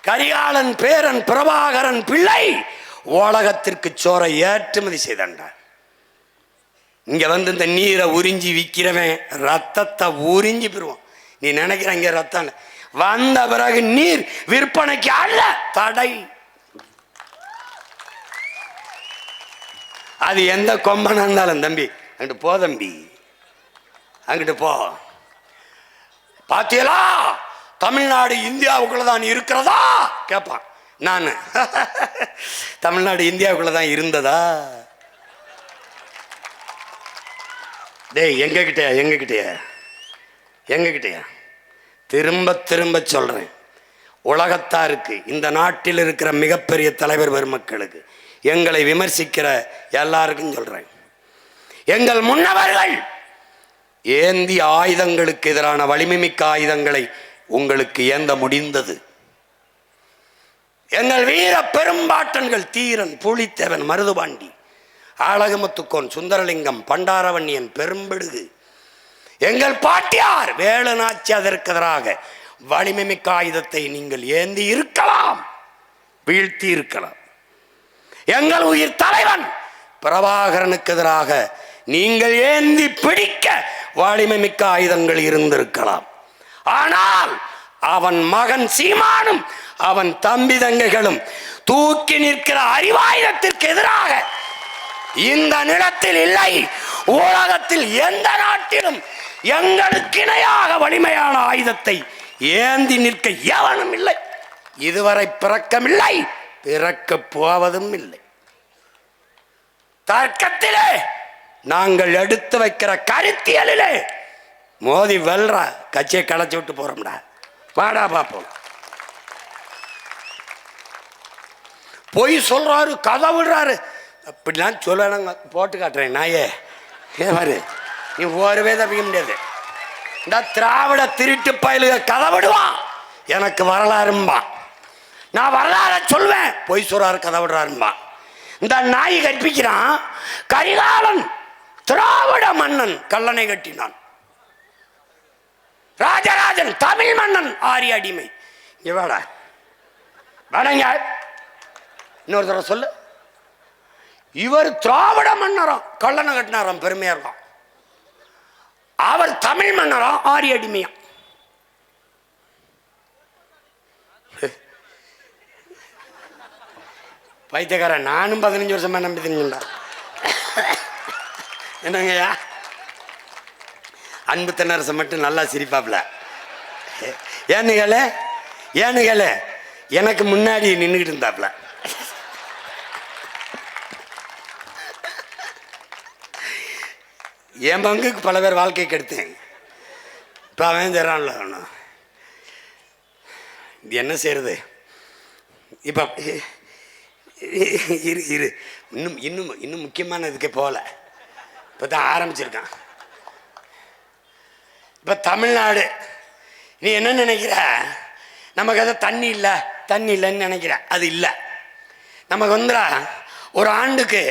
கரிகாலன் பேரன் பிரபாகரன் பிள்ளை உலகத்திற்கு சோரை ஏற்றுமதி செய்தான்டா. இங்க வந்து இந்த நீரை உறிஞ்சி விற்கிறவன் ரத்தத்தை உறிஞ்சி பெறுவான். நீ நினைக்கிற இங்க ரத்தம் வந்த பிறகு நீர் விற்பனைக்கு அல்ல, தடை. அது எந்த கொம்பனா இருந்தாலும் தம்பி அங்கிட்டு போ, தம்பி அங்கிட்டு போ. பாத்தியலா தமிழ்நாடு இந்தியாவுக்குள்ளதான் இருக்கிறதா கேட்பான். நான் தமிழ்நாடு இந்தியாவுக்குள்ளதான் இருந்ததா? டேய் எங்ககிட்டயா திரும்ப திரும்ப சொல்றேன். உலகத்தாருக்கு, இந்த நாட்டில் இருக்கிற மிகப்பெரிய தலைவர் பெருமக்களுக்கு, எங்களை விமர்சிக்கிற எல்லாருக்கும் சொல்றேன், எங்கள் முன்னவர்கள் ஏந்திய ஆயுதங்களுக்கு எதிரான வலிமைமிக்க ஆயுதங்களை உங்களுக்கு ஏந்த முடிந்தது. எங்கள் வீர பெரும்பாட்டன்கள் தீரன், புலித்தேவன், மருதுபாண்டி, ஆலகமுத்துக்கோன், சுந்தரலிங்கம், பண்டாரவன்னியன், பெரும்பிடுகு, எங்கள் பாட்டியார் வேலுநாச்சி அதற்கு எதிராக வலிமைமிக்க ஆயுதத்தை நீங்கள் ஏந்தி இருக்கலாம், வீழ்த்தி இருக்கலாம். எங்கள் உயிர் தலைவன் பிரபாகரனுக்கு எதிராக நீங்கள் ஏந்தி பிடிக்க வலிமைமிக்க ஆயுதங்கள் இருந்திருக்கலாம். ஆனால் அவன் மகன் சீமானும் அவன் தம்பி தங்கைகளும் தூக்கி நிற்கிற அறிவாயுதத்திற்கு எதிராக இந்த நிலத்தில் இல்லை, உலகத்தில் எந்த நாட்டிலும் எங்களுக்கு இணையாக வலிமையான ஆயுதத்தை ஏந்தி நிற்க எவனும் இல்லை. இதுவரை பிறக்கமில்லை, பிறக்க போவதும் இல்லை. தர்க்கத்திலே நாங்கள் எடுத்து வைக்கிற கருத்தியலிலே மோதி வெல்ற கட்சியை களைச்சு விட்டு போறோம்டா. வாடா பாப்போம். பொய் சொல்றாரு, கதை விடுறாரு, அப்படிலாம் சொல்லணுங்க. போட்டு காட்டுறேன் நாயே. மாதிரி நீ ஒருவே தப்பிக்க முடியாது. இந்த திராவிட திருட்டு பயலுக கதை விடுவான், எனக்கு வரலாறும்பா. நான் வரலாற சொல்வேன், பொய் சொல்றாரு, கதை விடுறாரும்பா. இந்த நாய் கற்பிக்கிறான். கரிகாலன் திராவிட மன்னன் கல்லணை கட்டினான். ராஜராஜன் தமிழ் மன்னன் ஆரிய அடிமை. இவடா வடங்க இன்னொரு தடவை சொல்லு. இவர் திராவிட மன்னரம் கல்லணை கட்டினாராம், பெருமையா இருக்கும். அவர் தமிழ் மன்னரம் ஆரிய அடிமையா. பைத்தியக்காரன், நானும் 15 வருஷமா நம்பி தெரிஞ்சுடா. என்னங்கய்யா, அன்பு தென்னரசு மட்டும் நல்லா சிரிப்பாப்ல. ஏனுகளே எனக்கு முன்னாடி நின்றுக்கிட்டு இருந்தாப்ல. என் பங்குக்கு பல பேர் வாழ்க்கை கெடுத்தேன். இப்போ அவன் தரான்ல, இது என்ன செய்யறது? இப்போ இரு இன்னும் இன்னும் இன்னும் முக்கியமான இதுக்கே போகல. இப்போ தான் ஆரம்பிச்சிருக்கான். இப்போ தமிழ்நாடு நீ என்ன நினைக்கிற? நமக்கு அதை தண்ணி இல்லைன்னு நினைக்கிற. அது இல்லை. நமக்கு வந்துடா ஒரு ஆண்டுக்கு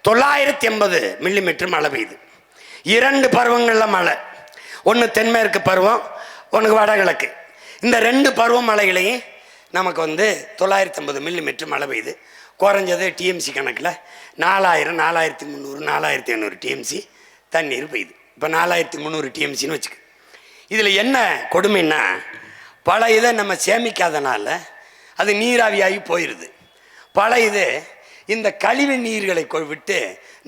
980 மில்லிமீட்டர் மழை பெய்யுது. 2 பருவங்களில் மழை. ஒன்று தென்மேற்கு பருவம், ஒன்று வடகிழக்கு. இந்த 2 பருவ மழைகளையும் நமக்கு 980 மில்லிமீட்டர் மழை பெய்யுது. குறைஞ்சது டிஎம்சி கணக்கில் 4000, 4300, 4500 டிஎம்சி தண்ணீர் பெய்யுது. இப்போ 4300 டிஎம்சின்னு வச்சுக்க. இதில் என்ன கொடுமைன்னா, பல இதை நம்ம சேமிக்காதனால அது நீராவியாகி போயிடுது. பல இது இந்த கழிவு நீர்களை விட்டு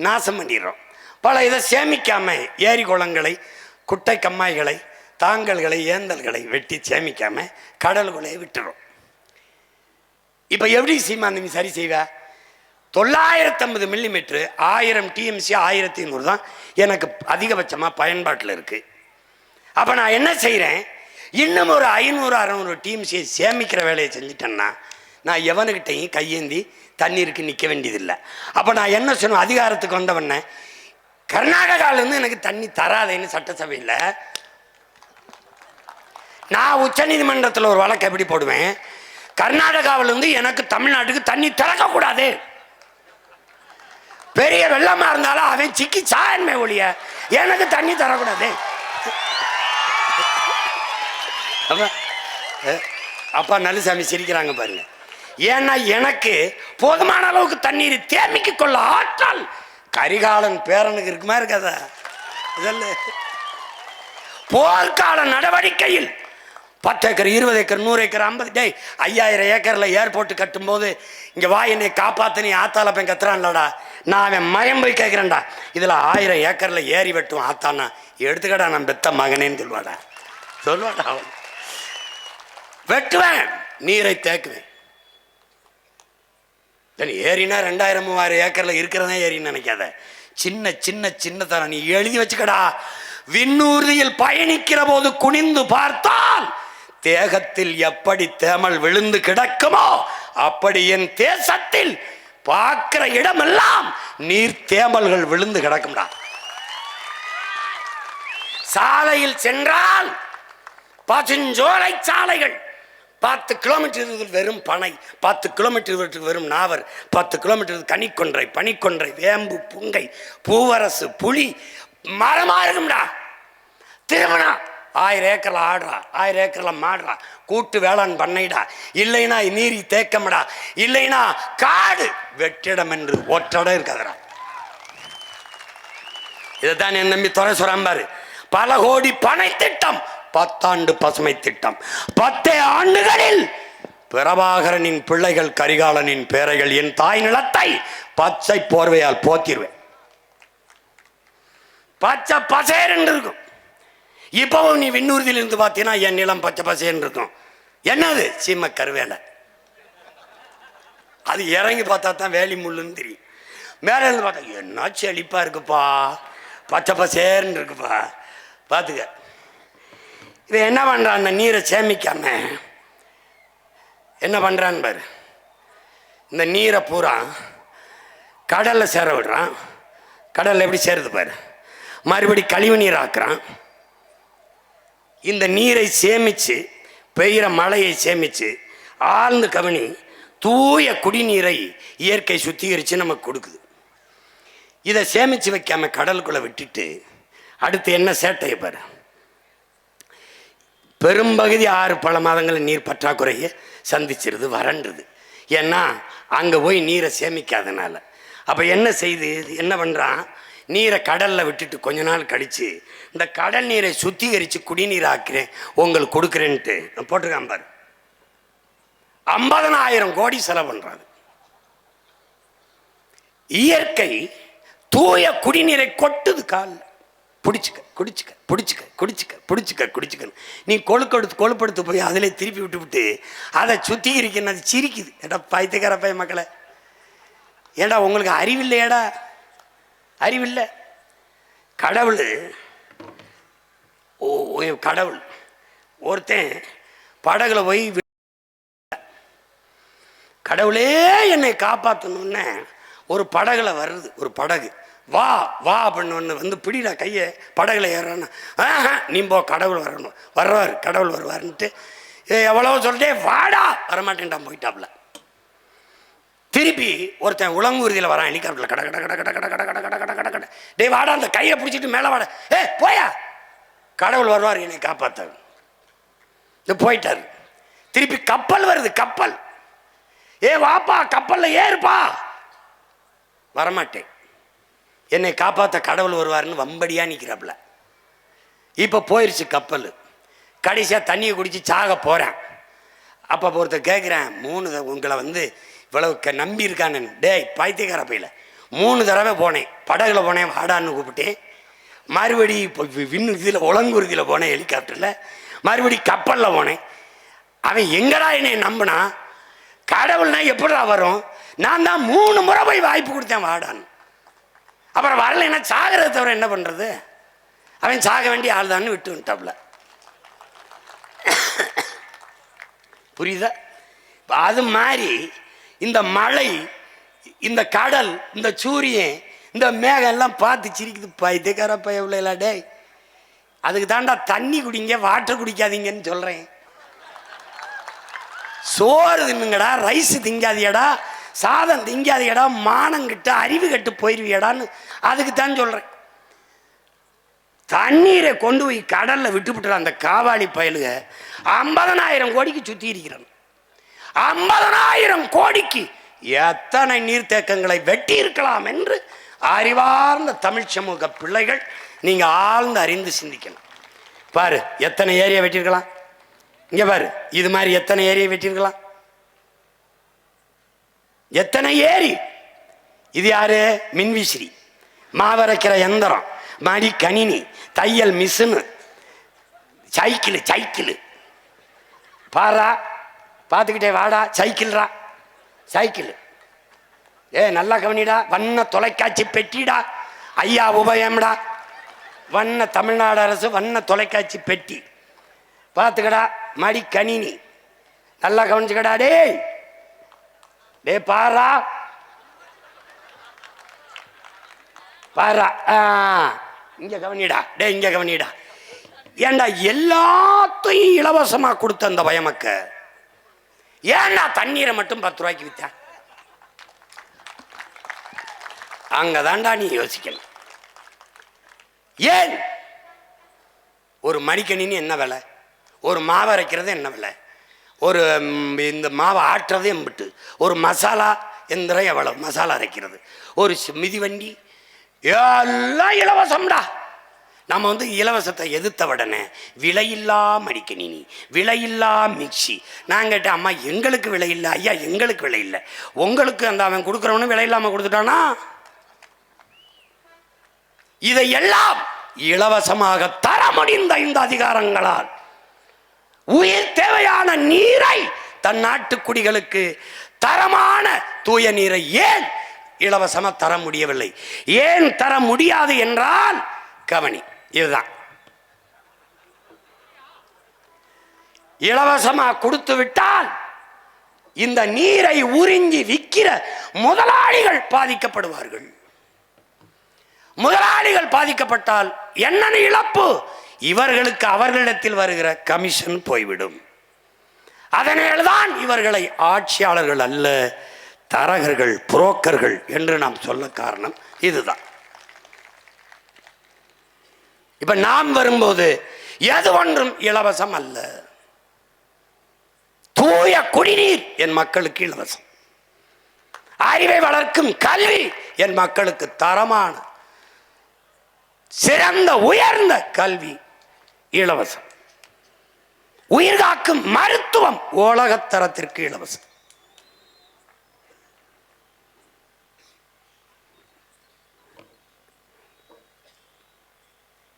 நாசம் பண்ணிடுறோம். பல இதை சேமிக்காமல் ஏரி குளங்களை, குட்டை கம்மாய்களை, தாங்கல்களை, ஏந்தல்களை வெட்டி சேமிக்காமல் கடல்களை விட்டுறோம். இப்போ எப்படி சீமான் நீ சரி செய்வ? 950 மில்லிமீட்டரு 1000 டிஎம்சி 1500 தான் எனக்கு அதிகபட்சமாக பயன்பாட்டில் இருக்குது. அப்போ நான் என்ன செய்கிறேன்? இன்னும் ஒரு 500, 600 டிஎம்சியை சேமிக்கிற வேலையை செஞ்சுட்டேன்னா நான் எவனுக்கிட்டையும் கையேந்தி தண்ணீருக்கு நிற்க வேண்டியதில்லை. அப்போ நான் என்ன சொன்னேன்? அதிகாரத்துக்கு வந்தவொடனே கர்நாடகாவிலேருந்து எனக்கு தண்ணி தராதேன்னு சட்டசபையில் நான் உச்சநீதிமன்றத்தில் ஒரு வழக்கு எப்படி போடுவேன்? கர்நாடகாவிலிருந்து எனக்கு தமிழ்நாட்டுக்கு தண்ணி திறக்கக்கூடாது. பெரிய வெள்ளமா இருந்தாலும் அவன் சிக்கி சாயன்மை ஒழிய எனக்கு தண்ணி தரக்கூடாது. அப்பா நல்லசாமி சிரிக்கிறாங்க பாருங்க. ஏன்னா எனக்கு போதுமான அளவுக்கு தண்ணீர் தேமிக்க கொள்ள ஆற்றல் கரிகாலன் பேரனுக்கு இருக்குமா இருக்காதா? இதெல்லாம் போர்க்கால நடவடிக்கையில் 10 ஏக்கர், 20 ஏக்கர், 100 ஏக்கர், 50 5000 ஏக்கரில் ஏர்போர்ட் கட்டும்போது இங்கே வா என்னை காப்பாற்று நீ ஆத்தால போய் கத்துறான்லடா. நான் அவன் மயம் போய் கேட்குறேன்டா. இதில் 1000 ஏக்கரில் ஏறி வெட்டுவான் ஆத்தானா, எடுத்துக்கடா நான் பெத்த மகனேன்னு சொல்லுவாடா. அவன் வெட்டுவேன், நீரை தேக்குவேன். ஏரினா 2000, 3000 ஏக்கரில் இருக்கிறதா ஏரின்னு நினைக்காத. சின்ன சின்ன சின்ன தர நீ எழுதி வச்சுக்கடா. விண்ணூர்தியில் பயணிக்கிற போது குனிந்து பார்த்தால் தேகத்தில் எப்படி தேமல் விழுந்து கிடக்குமோ அப்படி என் தேசத்தில் பார்க்கிற இடமெல்லாம் நீர் தேமல்கள் விழுந்து கிடக்கும்டா. சாலையில் சென்றால் பசுஞ்சோலை சாலைகள் 10 கிலோமீட்டர் வெறும் பனை, 10 கிலோமீட்டர் வெறும் நாவர், 10 கிலோமீட்டர் கனிக்கொன்றை, பனிக்கொன்றை, வேம்பு, புங்கை, பூவரசு, புளி மரமா இருக்கும்டா. திருமணம் 1000 ஏக்கர்ல ஆடுறா, 1000 ஏக்கர்ல மாடுறா, கூட்டு வேளாண் பண்ணைடா. இல்லைன்னா நீரி தேக்கம்டா, இல்லைன்னா காடு வெற்றிடம் என்று ஒற்றடம் இருக்காதடா. இதைத்தான் என் நம்பி துறை சொல்றாரு. பல கோடி பனை திட்டம், 10 ஆண்டு பசுமை திட்டம். 10 ஆண்டுகளில் பிரபாகரனின் பிள்ளைகள் கரிகாலனின் பேரைகள் என் தாய் நிலத்தை பச்சை போர்வையால் போத்திடுவேன். பச்சை பசேன்னு இருக்கும். இப்பவும் நீ விண்ணூர்தியில் இருந்து பார்த்தீங்கன்னா என் நிலம் பச்சை பசேன்னு இருக்கும். என்னது? சீம கருவேலை. அது இறங்கி பார்த்தா தான் வேலி முள்ளுன்னு தெரியும். மேலே இருந்து பார்த்தா என்ன செழிப்பா இருக்குப்பா, பச்சை பசேர்ன்னு இருக்குப்பா. பார்த்துக்க. இவன் என்ன பண்ணுறான்? அந்த நீரை சேமிக்காம என்ன பண்ணுறான்னு பாரு. இந்த நீரை பூரா கடலில் சேர விடுறான். கடலில் எப்படி சேருது பாரு. மறுபடி கழிவு நீர் ஆக்குறான். இந்த நீரை சேமித்து, பெய்கிற மழையை சேமித்து, ஆழ்ந்து கவனி, தூய குடிநீரை இயற்கை சுத்திகரித்து நமக்கு கொடுக்குது. இதை சேமித்து வைக்காம கடலுக்குள்ளே விட்டுட்டு அடுத்து என்ன சேட்டையை பாரு. பெரும்பகுதி 6 பல மாதங்களில் நீர் பற்றாக்குறையை சந்திச்சிருது, வறண்டுது. ஏன்னா அங்கே போய் நீரை சேமிக்காதனால. அப்போ என்ன செய்து, என்ன பண்ணுறான்? நீரை கடலில் விட்டுட்டு கொஞ்ச நாள் கழித்து இந்த கடல் நீரை சுத்திகரித்து குடிநீர் ஆக்கிறேன் உங்களுக்கு கொடுக்குறேன்ட்டு போட்டிருக்கான் பாரு. 50,000 கோடி செலவு பண்ணுறாங்க. இயற்கை தூய குடிநீரை கொட்டுது காலில். பிடிச்சிக்க குடிச்சிக்க பிடிச்சிக்க குடிச்சிக்க பிடிச்சிக்க குடிச்சிக்கணும். நீ கொழுப்படுத்து போய் அதிலே திருப்பி விட்டு அதை சுத்திகரிக்கணும். அது சிரிக்குது. ஏடா பைத்தியக்கார பைய மக்களை, ஏடா உங்களுக்கு அறிவில்லையாடா? அறிவில்லை. கடவுள் கடவுள் ஒருத்தன் படகுல போய் கடவுளே என்னை காப்பாற்றணுன்னு ஒரு படகுல வருது. ஒரு படகு வா வா அப்படின்னு வந்து பிடிடா கையை, படகுல ஏறான்னு. நீ போ, கடவுள் வரணும், வர்றாரு, கடவுள் வருவாருன்ட்டு எவ்வளோ சொல்லிட்டே வாடா, வரமாட்டேன்டான், போயிட்டாப்ல. திருப்பி ஒருத்தன் உலங்கூர்தியில் வரான் ஹெலிகாப்டரில். கட கட கட கட கட கட கட கட கட கட டே வாடா, அந்த கையை பிடிச்சிட்டு மேலே வாடா. போயா, கடவுள் வருவார் என்னை காப்பாற்ற. போயிட்டாரு. திருப்பி கப்பல் வருது. கப்பல், வாப்பா கப்பலில் ஏறுப்பா. வரமாட்டேன், என்னை காப்பாற்ற கடவுள் வருவார்னு வம்படியாக நிற்கிறாப்புல. இப்போ போயிடுச்சு கப்பல். கடைசியாக தண்ணியை குடித்து சாக போகிறேன். அப்போ ஒருத்தர் கேட்குறேன், 3 உங்களை வந்து இவ்வளவு நம்பி இருக்கான்னு. டேய் பைத்தியக்கார பையில, 3 தடவை போனேன், படகுல போனேன் வாடான்னு கூப்பிட்டேன். மறுபடி இப்போ இதில் உலங்குருதியில் போனேன் ஹெலிகாப்டரில். மறுபடி கப்பலில் போனேன். அவன் எங்கடா என்னை நம்பினா? கடவுள்னா எப்படா வரும்? நான் தான் 3 முறை போய் வாய்ப்பு கொடுத்தேன் வாடான்னு. அப்புறம் வரல, என்ன சாகிறத தவிர என்ன பண்ணுறது? அவன் சாக வேண்டிய ஆள் தான் விட்டு விட்டாப்புல. புரியுதா? அது மாதிரி இந்த மழை, இந்த கடல், இந்த சூரியன், இந்த மேகம் எல்லாம் பார்த்து சிரிக்குது. பைத்தியக்கார பையவில்லை. டே, அதுக்கு தாண்டா தண்ணி குடிங்க, வாட்டர் குடிக்காதீங்கன்னு சொல்கிறேன். சோறு தின்னுங்கடா, ரைஸ் திங்காதியடா, சாதம் திங்காதியடா, மானங்கிட்ட அறிவு கட்டு போயிருவியடான்னு அதுக்கு தான் சொல்கிறேன். தண்ணீரை கொண்டு போய் கடலில் விட்டுவிட்டுற அந்த காவாளி பயலுக 50,000 கோடிக்கு சுற்றி இருக்கிறான். 50,000 கோடிக்கு எத்தனை நீர்த்தேக்கங்களை வெட்டி இருக்கலாம் என்று அறிவார்ந்த தமிழ் சமூக பிள்ளைகள் நீங்க ஆழ்ந்து அறிந்து சிந்திக்கணும். பாரு, எத்தனை ஏரியா வெட்டியிருக்கலாம். இங்க பாரு, இது மாதிரி எத்தனை ஏரியா வெட்டியிருக்கலாம். எத்தனை ஏரி. இது யாரு? மின்விசிறி, மாவரைக்கிற எந்திரம், மடி கணினி, தையல் மிஷினு, சைக்கிள். பாரா, பார்த்துக்கிட்டே வாடா, சைக்கிள்ரா, சைக்கிள். நல்லா கவனிடா. வண்ண தொலைக்காட்சி பெட்டிடா, ஐயா உபயம்டா. வண்ண தமிழ்நாடு அரசு வண்ண தொலைக்காட்சி பெட்டி பார்த்துக்கடா. மடி கணினி நல்லா கவனிச்சுக்கடா. டே பாரா, இங்க கவனிடா. இங்க கவனிடா. ஏண்டா எல்லாத்தையும் இலவசமா கொடுத்த அந்த பயமக்க, ஏண்டா தண்ணீரை மட்டும் 10 ரூபாய்க்கு வித்தா? அங்கதான்டா நீ யோசிக்கணும். ஏன்? ஒரு மடிக்கணினி என்ன விலை? ஒரு மாவை அரைக்கிறது என்ன விலை? ஒரு இந்த மாவை ஆட்டுறது எம்பிட்டு? ஒரு மசாலா எந்திரம் எவ்வளவு? மசாலா அரைக்கிறது ஒரு மிதிவண்டி, எல்லாம் இலவசம்டா. நம்ம வந்து இலவசத்தை எதிர்த்த உடனே விலையில்லா மடிக்கணினி, விலையில்லா மிக்சி. நான் கேட்டேன், அம்மா எங்களுக்கு விலை இல்லை. ஐயா எங்களுக்கு விலை இல்லை, உங்களுக்கு அந்த அவன் கொடுக்குறவனு விலை இல்லாமல் கொடுத்துட்டானா? இதையெல்லாம் இலவசமாக தர முடிந்த இந்த அதிகாரங்களால் உயிர் தேவையான நீரை தன் நாட்டு குடிகளுக்கு தரமான தூய நீரை ஏன் இலவசமாக தர முடியவில்லை? ஏன் தர முடியாது என்றால் கவனி, இதுதான். இலவசமாக கொடுத்து விட்டால் இந்த நீரை உறிஞ்சி விற்கிற முதலாளிகள் பாதிக்கப்படுவார்கள். முதலாளிகள் பாதிக்கப்பட்டால் என்ன இழப்பு? இவர்களுக்கு அவர்களிடத்தில் வருகிற கமிஷன் போய்விடும். அதனால்தான் இவர்களை ஆட்சியாளர்கள் அல்ல, தரகர்கள், புரோக்கர்கள் என்று நாம் சொல்ல காரணம் இதுதான். இப்ப நாம் வரும்போது எது ஒன்றும் இலவசம் அல்ல. தூய குடிநீர் என் மக்களுக்கு இலவசம். அறிவை வளர்க்கும் கல்வி என் மக்களுக்கு தரமான சிறந்த உயர்ந்த கல்வி இலவசம். உயிர்காக்கும் மருத்துவம் உலகத்தரத்திற்கு இலவசம்.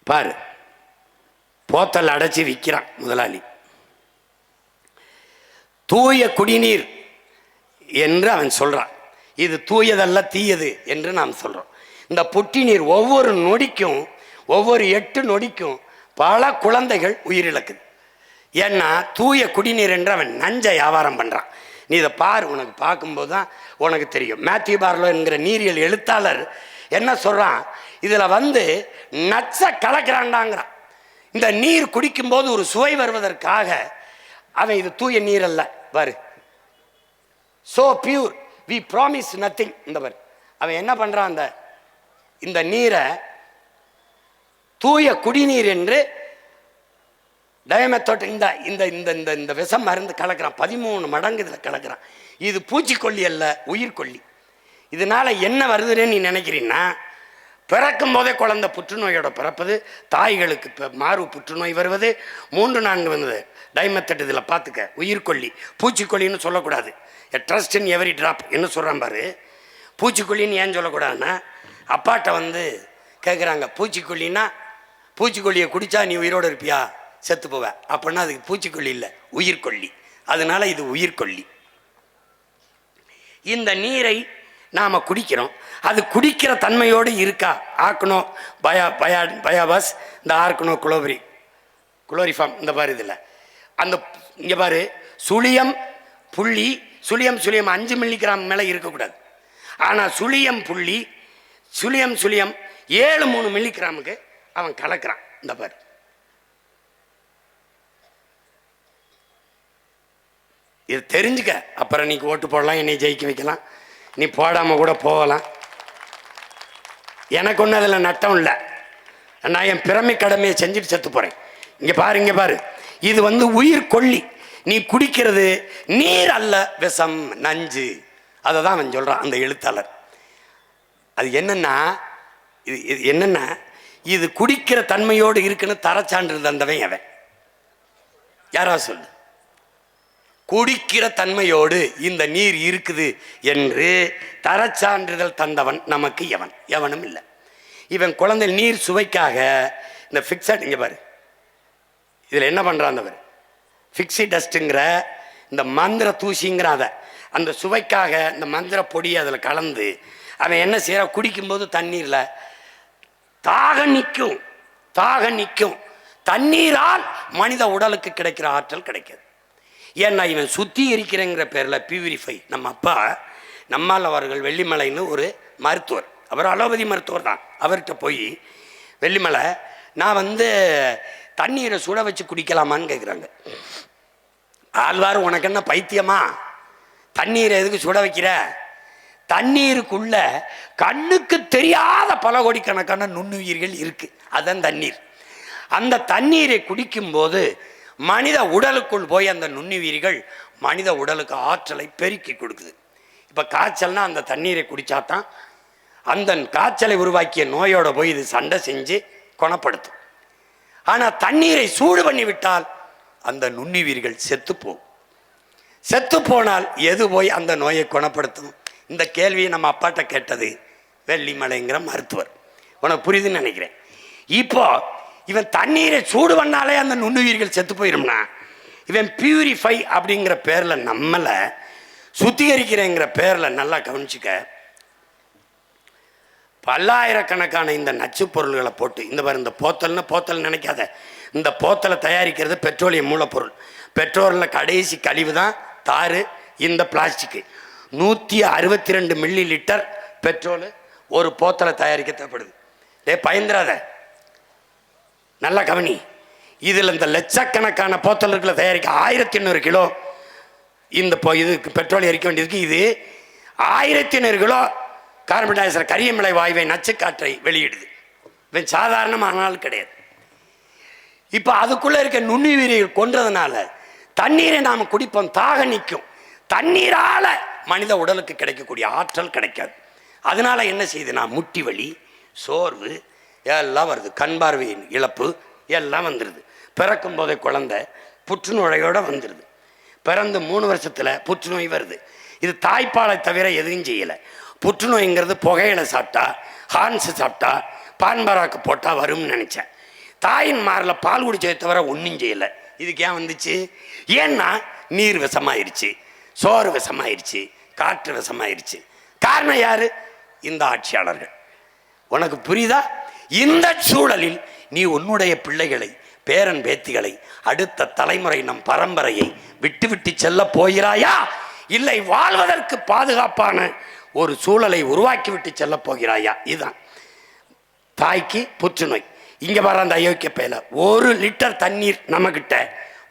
பாரு, போத்தல் அடைச்சி விற்கிறான் முதலாளி. தூய குடிநீர் என்று அவன் சொல்றான். இது தூயதல்ல, தீயது என்று நாம் சொல்றோம். இந்த புட்டி நீர் ஒவ்வொரு நொடிக்கும், ஒவ்வொரு 8 நொடிக்கும் பல குழந்தைகள் உயிரிழக்குது. ஏன்னா தூய குடிநீர் என்று அவன் நஞ்சை வியாபாரம் பண்றான். நீ இதை பாரு, உனக்கு பார்க்கும்போது தான் உனக்கு தெரியும். மேத்யூ பார்லோ என்கிற நீரியல் எழுத்தாளர் என்ன சொல்றான், இதுல நச்ச கலக்கிறான்டாங்கிறான். இந்த நீர் குடிக்கும்போது ஒரு சுவை வருவதற்காக அவன் இது தூய நீர் அல்ல பாரு, so pure we promise nothing. இந்த பாரு, அவன் என்ன பண்றான், இந்த நீரை தூய குடிநீர் என்று டயமெத்தோட் இந்த இந்த இந்த இந்த இந்த விஷம் மருந்து கலக்கிறான். 13 மடங்கு இதில் கலக்கிறான். இது பூச்சிக்கொல்லி அல்ல, உயிர்கொல்லி. இதனால என்ன வருதுன்னு நீ நினைக்கிறீன்னா, பிறக்கும் போதே குழந்தை புற்றுநோயோட பிறப்பது, தாய்களுக்கு மாறு புற்றுநோய் வருவது, 3-4 வந்தது டைமெத்தட். இதில் பார்த்துக்க, உயிர்கொல்லி. பூச்சிக்கொல்லின்னு சொல்லக்கூடாது. எ ட்ரஸ்ட் இன் எவரி ட்ராப் என்ன சொல்கிறான் பாரு. பூச்சிக்கொல்லின்னு ஏன் சொல்லக்கூடாதுன்னா, அப்பாட்ட கேட்குறாங்க, பூச்சிக்கொல்லின்னா பூச்சிக்கொல்லியை குடித்தா நீ உயிரோடு இருப்பியா, செத்து போவ. அப்படின்னா அதுக்கு பூச்சிக்கொல்லி இல்லை, உயிர்கொல்லி. அதனால இது உயிர்கொல்லி. இந்த நீரை நாம் குடிக்கிறோம். அது குடிக்கிற தன்மையோடு இருக்கா? ஆர்கனோ பயாபாஸ், இந்த ஆர்கனோ குளோரிஃபார்ம், இந்த பாரு இதில் அந்த இங்கே பாரு, சுழியம் புள்ளி, சுழியம் 5 மில்லிகிராம் மேலே இருக்கக்கூடாது. ஆனால் சுழியம் புள்ளி, சுழியம் 7-3 மில்லிகிராமுக்கு அவன் கலக்கிறான். இந்த பாரு, இது தெரிஞ்சுக்க. அப்புறம் நீ ஓட்டு போடலாம், என்னை ஜெயிக்க வைக்கலாம், நீ போடாமல் கூட போகலாம். எனக்கு ஒன்றும் அதில் நட்டம் இல்லை. நான் என் பிறமை கடமையை செஞ்சுட்டு செத்து போகிறேன். இங்கே பாரு, இது உயிர் கொல்லி. நீ குடிக்கிறது நீர் அல்ல, விஷம், நஞ்சு. அதை தான் அவன் சொல்கிறான், அந்த எழுத்தாளர். அது என்னன்னா, இது குடிக்கிற தன்மையோடு இருக்குன்னு தரச்சான்றிதழ் தந்தவன் அவன். யாரா சொல்லு? குடிக்கிற தன்மையோடு இந்த நீர் இருக்குது என்று தரச்சான்றிதழ் தந்தவன் நமக்கு எவனும் இல்லை. இவன் குழந்தை நீர் சுவைக்காக இந்த ஃபிக்ஸட், இங்கே பாரு, இதில் என்ன பண்ணுறான் அவர், ஃபிக்ஸி டஸ்ட்டுங்கிற இந்த மந்திர தூசிங்கிற அதை அந்த சுவைக்காக இந்த மந்திர பொடியை அதில் கலந்து அவன் என்ன செய்யற, குடிக்கும்போது தண்ணீரில் தாக நிற்கும். தண்ணீரால் மனித உடலுக்கு கிடைக்கிற ஆற்றல் கிடைக்கிது. ஏன்னா இவன் சுத்திகரிக்கிறங்கிற பேரில் பியூரிஃபை. நம்ம அப்பா நம்மால் அவர்கள் வெள்ளிமலைன்னு ஒரு மருத்துவர், அவர் அலோபதி மருத்துவர் தான். அவர்கிட்ட போய், வெள்ளிமலை, நான் தண்ணீரை சுட வச்சு குடிக்கலாமான்னு கேட்குறாங்க. ஆழ்வார், உனக்கு என்ன பைத்தியமா, தண்ணீரை எதுக்கு சுட வைக்கிற? தண்ணீருக்குள்ள கண்ணுக்கு தெரியாத பல கோடிக்கணக்கான நுண்ணுயிர்கள் இருக்கு, அதுதான் தண்ணீர். அந்த தண்ணீரை குடிக்கும்போது மனித உடலுக்குள் போய் அந்த நுண்ணுயிர்கள் மனித உடலுக்கு ஆற்றலை பெருக்கி கொடுக்குது. இப்போ காய்ச்சல்னா அந்த தண்ணீரை குடித்தாதான் அந்த காய்ச்சலை உருவாக்கிய நோயோட போய் இது சண்டை செஞ்சு குணப்படுத்தும். ஆனால் தண்ணீரை சூடு பண்ணி விட்டால் அந்த நுண்ணுயிர்கள் செத்து போனால் எது போய் அந்த நோயை குணப்படுத்தும்? இந்த கேள்வியை நம்ம அப்பாட்ட கேட்டது வெள்ளிமலைங்கிற மருத்துவர். உனக்கு புரியுதுன்னு நினைக்கிறேன். இப்போ இவன் தண்ணீரை சூடு பண்ணாலே அந்த நுண்ணுயிர்கள் செத்து போயிரும்னா, இவன் பியூரிஃபை அப்படிங்கிற பேர்ல நம்மளை சுத்திகரிக்கிறேங்கிற பேர்ல நல்லா கவனிச்சுக்க, பல்லாயிரக்கணக்கான இந்த நச்சு பொருள்களை போட்டு இந்த பாரு, இந்த போத்தல் நினைக்காத, இந்த போத்தலை தயாரிக்கிறது பெட்ரோலியம் மூலப்பொருள். பெட்ரோலில் கடைசி கழிவு தான் தாறு, இந்த பிளாஸ்டிக்கு. 162 மில்லி லிட்டர் பெட்ரோல் ஒரு போத்தலை தயாரிக்க தேவைப்படுது. பயந்துராத, நல்லா கவனி. இதில் இந்த லட்சக்கணக்கான போத்தல்களை தயாரிக்க 1800 கிலோ இந்த இதுக்கு பெட்ரோல் எரிக்க வேண்டியதுக்கு இது 1800 கிலோ கார்பன் டை ஆக்சைடு கரியமிலை வாயுவை நச்சுக்காற்றை வெளியிடுது. இது சாதாரணமான கிடையாது. இப்போ அதுக்குள்ளே இருக்க நுண்ணுயிரிகள் கொன்றதுனால தண்ணீரை நாம் குடிப்போம், தாக நிற்கும். தண்ணீரால் மனித உடலுக்கு கிடைக்கக்கூடிய ஆற்றல் கிடைக்காது. அதனால என்ன செய்யுதுன்னா முட்டி வலி, சோர்வு எல்லாம் வருது, கண் பார்வையின் இழப்பு எல்லாம் வந்துடுது. பிறக்கும் போதே குழந்தை புற்றுநோயோடு வந்துடுது. பிறந்து 3 வருஷத்தில் புற்றுநோய் வருது. இது தாய்ப்பாலை தவிர எதுவும் செய்யலை. புற்றுநோய்ங்கிறது புகையில சாப்பிட்டா, ஹார்ன்ஸ் சாப்பிட்டா, பான்பராக்கு போட்டால் வரும்னு நினச்சேன். தாயின் மாரில் பால் குடிச்சதை தவிர ஒன்றும் செய்யலை. இதுக்கு ஏன் வந்துச்சு? ஏன்னா நீர் விஷமாயிருச்சு, சோறு விஷமாயிருச்சு, காற்று விஷமாயிருச்சு. காரணம் யாரு? இந்த ஆட்சியாளர்கள். உனக்கு புரியுதா? இந்த சூழலில் நீ உன்னுடைய பிள்ளைகளை, பேரன் பேத்திகளை, அடுத்த தலைமுறை நம் பரம்பரையை விட்டு விட்டு செல்ல போகிறாயா, இல்லை வாழ்வதற்கு பாதுகாப்பான ஒரு சூழலை உருவாக்கி விட்டு செல்ல போகிறாயா? இதுதான் தாய்க்கு புற்றுநோய். இங்க வர அந்த அயோக்கிய பையில 1 லிட்டர் தண்ணீர் நம்ம கிட்ட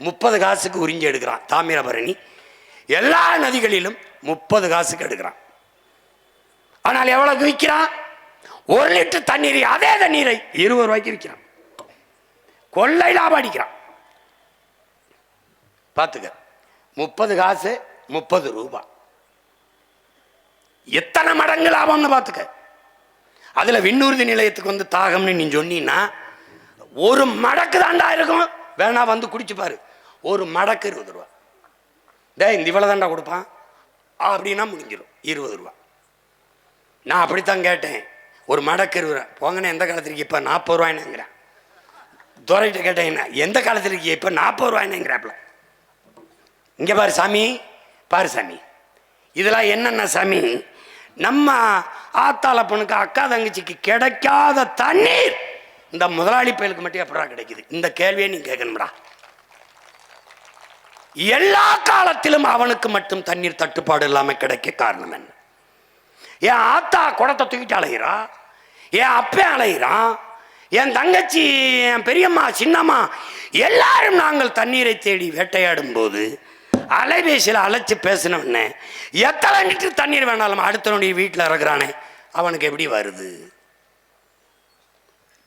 30 காசுக்கு உறிஞ்சி எடுக்கிறான். தாமிரபரணி எல்லா நதிகளிலும் 30 காசுக்கு எடுக்கிறான். ஆனால் எவ்வளவு விற்கிறான்? 1 லிட்டர் தண்ணீரை, அதே தண்ணீரை 20 ரூபாய்க்கு விற்கிறான். கொள்ளை லாபம் அடிக்கிறான். பார்த்துக்க, 30 காசு 30 ரூபாய், எத்தனை மடங்கு லாபம்னு பார்த்துக்க. அதுல விண்ணூர்தி நிலையத்துக்கு வந்து தாகம்னு நீ சொன்னீன்னா 1 மடக்கு தாண்டா இருக்கும். வேணா வந்து குடிச்சு பாரு, 1 மடக்கு 20 ரூபா. இந்த இவ்வளவு தாண்டா கொடுப்பான் அப்படின்னா முடிஞ்சிடும் 20 ரூபா. நான் அப்படித்தான் கேட்டேன், 1 மடக்கு 20 ரூபா. போங்கன்னு எந்த காலத்துக்கு இப்ப 40 ரூபாய்னுங்கிறேன். துறைகிட்ட கேட்டேன், என்ன எந்த காலத்துக்கு இப்ப 40 ரூபாய்னுங்கிறாப்ல. இங்க பாரு சாமி, பாரு சாமி, இதெல்லாம் என்னென்ன சாமி? நம்ம ஆத்தாளப்பனுக்கு, அக்கா தங்கச்சிக்கு கிடைக்காத தண்ணீர் இந்த முதலாளி பயலுக்கு மட்டும் எப்படா கிடைக்குது? இந்த கேள்வியை நீ கேட்கணும்டா. எல்லா காலத்திலும் அவனுக்கு மட்டும் தண்ணீர் தட்டுப்பாடு இல்லாம கிடைக்க காரணம் என்ன? என் ஆத்தா குடத்தை தூக்கிட்டு அலைகிறா, என் அப்பே அலைகிறான், என் தங்கச்சி, என் பெரியம்மா, சின்னம்மா எல்லாரும் நாங்கள் தண்ணீரை தேடி வேட்டையாடும் போது அலைபேசியில் அழைச்சி பேசினவனே எத்தனை லிட்டர் தண்ணீர் வேணாலும் அடுத்தவனுடைய வீட்டில் இறக்குறானே, அவனுக்கு எப்படி வருது?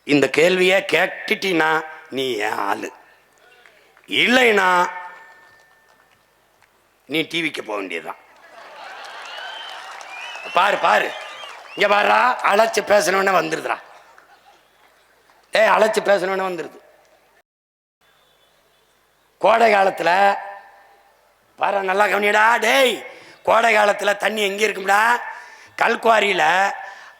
இந்த கேள்வியை கேட்டுட்டினா நீ ஏன் ஆளு, இல்லைனா நீ டிவிக்கு போக வேண்டியதுதான். பாரு பாரு, இங்க பாருடா, அழைச்சி பேசணுன்னே வந்துருதுடா. அழைச்சி பேசணுன்னே வந்துருது. கோடை காலத்தில் பாரு, நல்லா கவனியடா. டேய், கோடை காலத்தில் தண்ணி எங்கே இருக்கும்டா? கல்குவாரியில்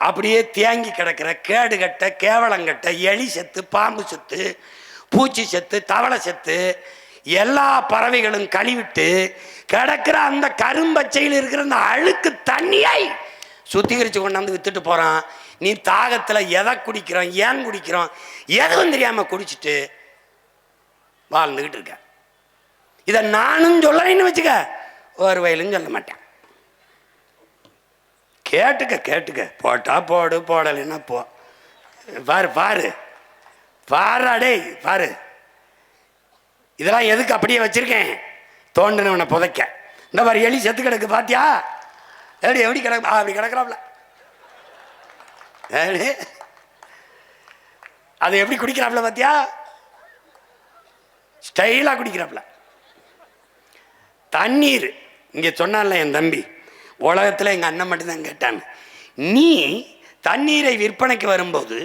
அப்படியே தேங்கி கிடக்கிற கேடுகட்ட, கேவலங்கட்ட, எலி செத்து, பாம்பு செத்து, பூச்சி செத்து, தவளை செத்து, எல்லா பறவைகளும் கழிவிட்டு கிடக்கிற அந்த கரும்பச்சையில் இருக்கிற அந்த அழுக்கு தண்ணியை சுத்திகரித்து கொண்டாந்து வித்துட்டு போகிறான். நீ தாகத்தில் எதை குடிக்கிறோம், ஏன் குடிக்கிறோம் எதுவும் தெரியாமல் குடிச்சிட்டு வாழ்ந்துக்கிட்டு இருக்க. இதை நானும் சொல்லலைன்னு வச்சுக்க, ஒரு வயலும் சொல்ல மாட்டேன். கேட்டுக்க கேட்டுக்க, போட்டா போடு, போடலைன்னா போ. பாரு பாரு பாரு, அடே பாரு, இதெல்லாம் எதுக்கு அப்படியே வச்சிருக்கேன்? தோண்டினவனை புதைக்க. இந்த மாதிரி எலி செத்து கிடக்கு பாத்தியா? எப்படி கிடக்கு? அப்படி கிடக்குறாப்ல. அது எப்படி குடிக்கிறாப்ல பாத்தியா? ஸ்டைலா குடிக்கிறாப்ல. தண்ணீர் இங்க சொன்னான்ல என் தம்பி, உலகத்தில் எங்கள் அண்ணன் மட்டும்தான் கேட்டான், நீ தண்ணீரை விற்பனைக்கு வரும்போது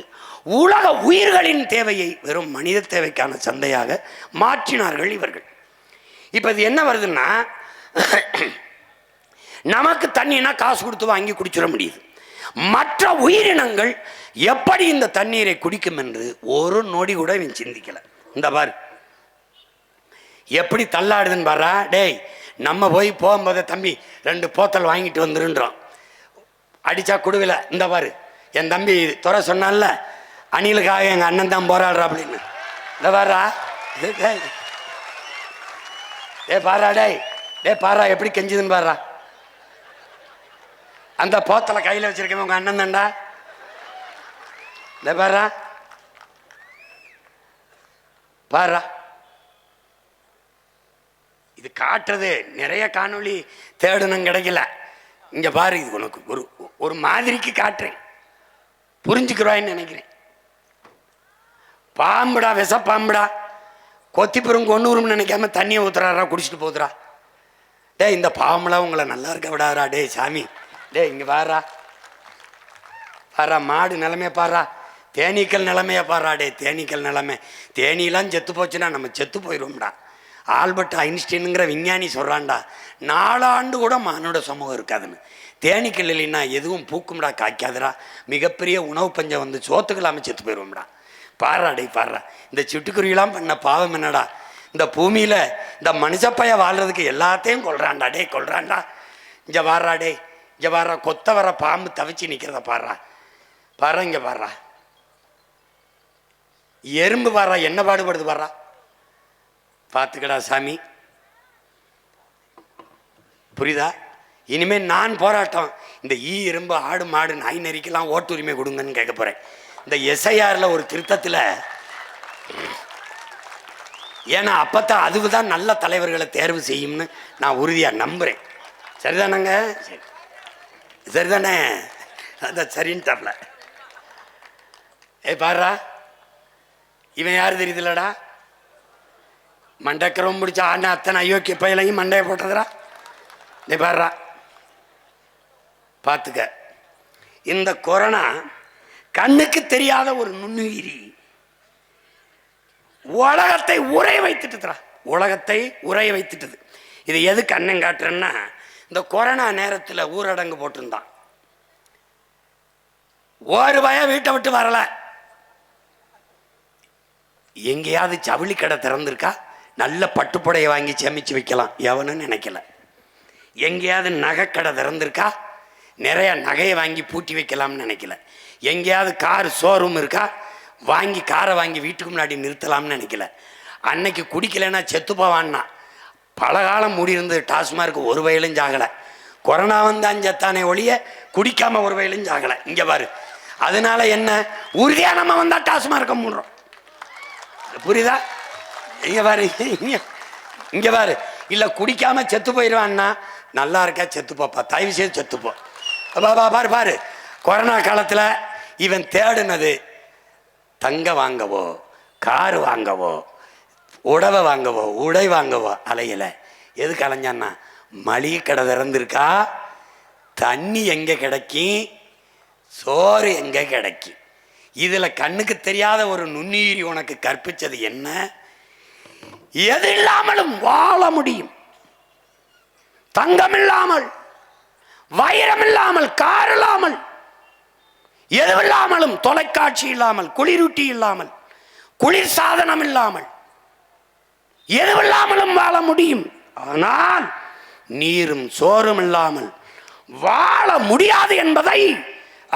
உலக உயிர்களின் தேவையை வெறும் மனித தேவைக்கான சந்தையாக மாற்றினார்கள் இவர்கள். இப்போ இது என்ன வருதுன்னா, நமக்கு தண்ணினா காசு கொடுத்து வாங்கி குடிச்சிட முடியுது. மற்ற உயிரினங்கள் எப்படி இந்த தண்ணீரை குடிக்கும் என்று ஒரு நொடி கூட இவன் சிந்திக்கல. இந்த பாரு எப்படி தள்ளாடுதுன்னு பாரா. டேய், நம்ம போய் போகும்போது தம்பி 2 போத்தல் வாங்கிட்டு வந்துருன்றோம். அடிச்சா குடுவில. இந்த பாரு என் தம்பி துறை சொன்னான்ல, அணிலுக்காக எங்க அண்ணன் தான் போராடுறா அப்படின்னு. இந்த பாரா, டே பாரா, டே பாரா எப்படி கெஞ்சுதுன்னு பாரா. அந்த போத்தலை கையில் வச்சிருக்கேன் உங்க அண்ணன் தான்டா. இந்த பாரா பாரா, இது காட்டுறது நிறைய காணொளி தேடணும் கிடைக்கல. இங்க பாரு, இது உனக்கு ஒரு மாதிரிக்கு காட்டுறேன், புரிஞ்சுக்கிறான்னு நினைக்கிறேன். பாம்புடா, விஷ பாம்புடா, கொத்திப்புறம் கொன்னூறும் நினைக்காம தண்ணியை ஊத்துறாரா, குடிச்சிட்டு போதுரா. டே இந்த பாம்புலாம் உங்களை நல்லா இருக்க விடாரா. டே சாமி, டே இங்க பாரா பாரா, மாடு நிலைமைய பாரா, தேனீக்கள் நிலைமைய பாரா. டே தேனீக்கள் நிலைமை, தேனீலாம் செத்து போச்சுன்னா நம்ம செத்து போயிடுவோம்டா. ஆல்பர்ட் ஐன்ஸ்டீனுங்கிற விஞ்ஞானி சொல்கிறான்டா, 4 ஆண்டு கூட மானோட சமூகம் இருக்காதுன்னு. தேனீக்கள் இல்லைன்னா எதுவும் பூக்கும்டா, காய்க்காதுடா. மிகப்பெரிய உணவு பஞ்சம் வந்து சோத்துக்கலாமல் செத்து போயிடுவோம்டா. பாரா டே பாரா, இந்த சிட்டுக்குருவிலாம் பண்ண பாவம் என்னடா. இந்த பூமியில் இந்த மனுஷப்பைய வாழ்றதுக்கு எல்லாத்தையும் கொள்றான்டா. டே கொள்றான்டா. இங்கே வாரா, டே இங்கே வாரா, கொத்த வர பாம்பு தவிச்சு நிற்கிறத பாரா. பாரா இங்கே பாரா, எறும்பு பாரா என்ன பாடுபடுது பாரா. பார்த்துக்கடா சாமி, புரியுதா? இனிமேல் நான் போராட்டம், இந்த எறும்பு ஆடு மாடு நாய் நரிக்கெல்லாம் ஓட்டுரிமை கொடுங்கன்னு கேட்க போறேன். இந்த எஸ்ஐஆர்ல ஒரு திருத்தத்தில், ஏன்னா அப்பத்தான் அதுதான் நல்ல தலைவர்களை தேர்வு செய்யும்னு நான் உறுதியாக நம்புறேன். சரிதானங்க? சரி, சரிதானே? அதான் சரின்னு தரல. பாரா, இவன் யாரு தெரியுதுல்லடா, மண்டக்கரம் முடிச்சா ஆனா அத்தனை அயோக்கிய பயிலையும் மண்டையை போட்டதுரா. நீ பாடுறா, பார்த்துக்க. இந்த கொரோனா கண்ணுக்கு தெரியாத ஒரு நுண்ணுயிரி உலகத்தை உரைய வைத்துட்டுறா, உலகத்தை உரைய வைத்துட்டது. இது எது கண்ணன் காட்டுறேன்னா, இந்த கொரோனா நேரத்தில் ஊரடங்கு போட்டிருந்தான். ஒரு பயம் வீட்டை விட்டு வரல. எங்கேயாவது ஜவுளி கடை திறந்திருக்கா, நல்ல பட்டுப்புடையை வாங்கி சேமிச்சு வைக்கலாம் எவனும் நினைக்கல. எங்கேயாவது நகைக்கடை திறந்திருக்கா, நிறைய நகையை வாங்கி பூட்டி வைக்கலாம்னு நினைக்கல. எங்கேயாவது கார் ஷோரூம் இருக்கா, வாங்கி காரை வாங்கி வீட்டுக்கு முன்னாடி நிறுத்தலாம்னு நினைக்கல. அன்னைக்கு குடிக்கலைன்னா செத்து போவான்னா பல காலம் மூடி இருந்தது டாஸ்மார்க், ஒரு வயலும் ஜாகலை. கொரோனா வந்தான் செத்தானே ஒழிய குடிக்காம ஒரு வயலும் ஜாகலை. இங்க பாரு, அதனால என்ன, உறுதியா நம்ம வந்தா டாஸ்மார்க்க மூடுறோம். புரியுதா? இங்க பாரு, இங்க பாரு, இல்ல குடிக்காம செத்து போயிடுவான்னா நல்லா இருக்கா செத்து போப்பா, தயவு செய்து செத்துப்போ. பாரு பாரு, கொரோனா காலத்துல இவன் தேடுனது தங்க வாங்கவோ, காரு வாங்கவோ, உடவை வாங்கவோ, உடை வாங்கவோ அலையல. எதுக்கு அலைஞ்சான்னா, மளிகை கடை திறந்திருக்கா, தண்ணி எங்க கிடைக்கும், சோறு எங்க கிடைக்கும். இதுல கண்ணுக்கு தெரியாத ஒரு நுண்ணுயிரி உனக்கு கற்பிச்சது என்ன, எது இல்லாமலும் வாழ முடியும். தங்கம் இல்லாமல், வைரம் இல்லாமல், கார் இல்லாமல், எதுவில்லாமலும், தொலைக்காட்சி இல்லாமல், குளிரூட்டி இல்லாமல், குளிர் சாதனம் இல்லாமல், எதுவில்லாமலும் வாழ முடியும். ஆனால் நீரும் சோறும் இல்லாமல் வாழ முடியாது என்பதை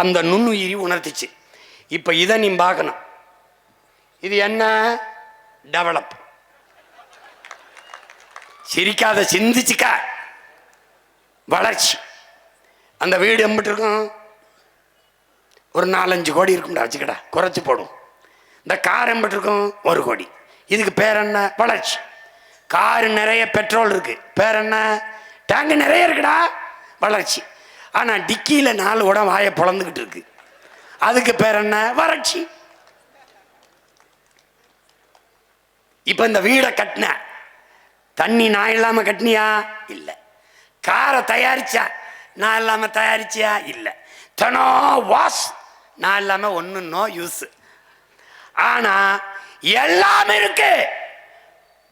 அந்த நுண்ணுயிரி உணர்த்திச்சு. இப்ப இதை நீ பார்க்கணும். இது என்ன டெவலப், சிரிக்காத, சிந்திச்சுக்க. வளர்ச்சி. அந்த வீடு எம்பிட்டு இருக்கும், ஒரு 4-5 கோடி இருக்கும்டா வச்சுக்கடா, குறைச்சி போடும். இந்த கார் எம்பிட்டு இருக்கும், 1 கோடி. இதுக்கு பேர் என்ன, வளர்ச்சி. காரு நிறைய பெட்ரோல் இருக்கு, பேர் என்ன, டேங்க் நிறைய இருக்குடா, வளர்ச்சி. ஆனா டிக்கியில 4 உடம் வாயை பொழந்துக்கிட்டு இருக்கு, அதுக்கு பேர் என்ன, வறட்சி. இப்ப இந்த வீடை கட்டின தண்ணி நான் இல்லாம கட்டினியா, இல்ல. காரை தயாரிச்சா நான் இல்லாம தயாரிச்சியா, இல்ல. தனோ வாஸ் நான் இல்லாம ஒண்ணு நோ யூஸ். ஆனா எல்லாம் இருக்கு,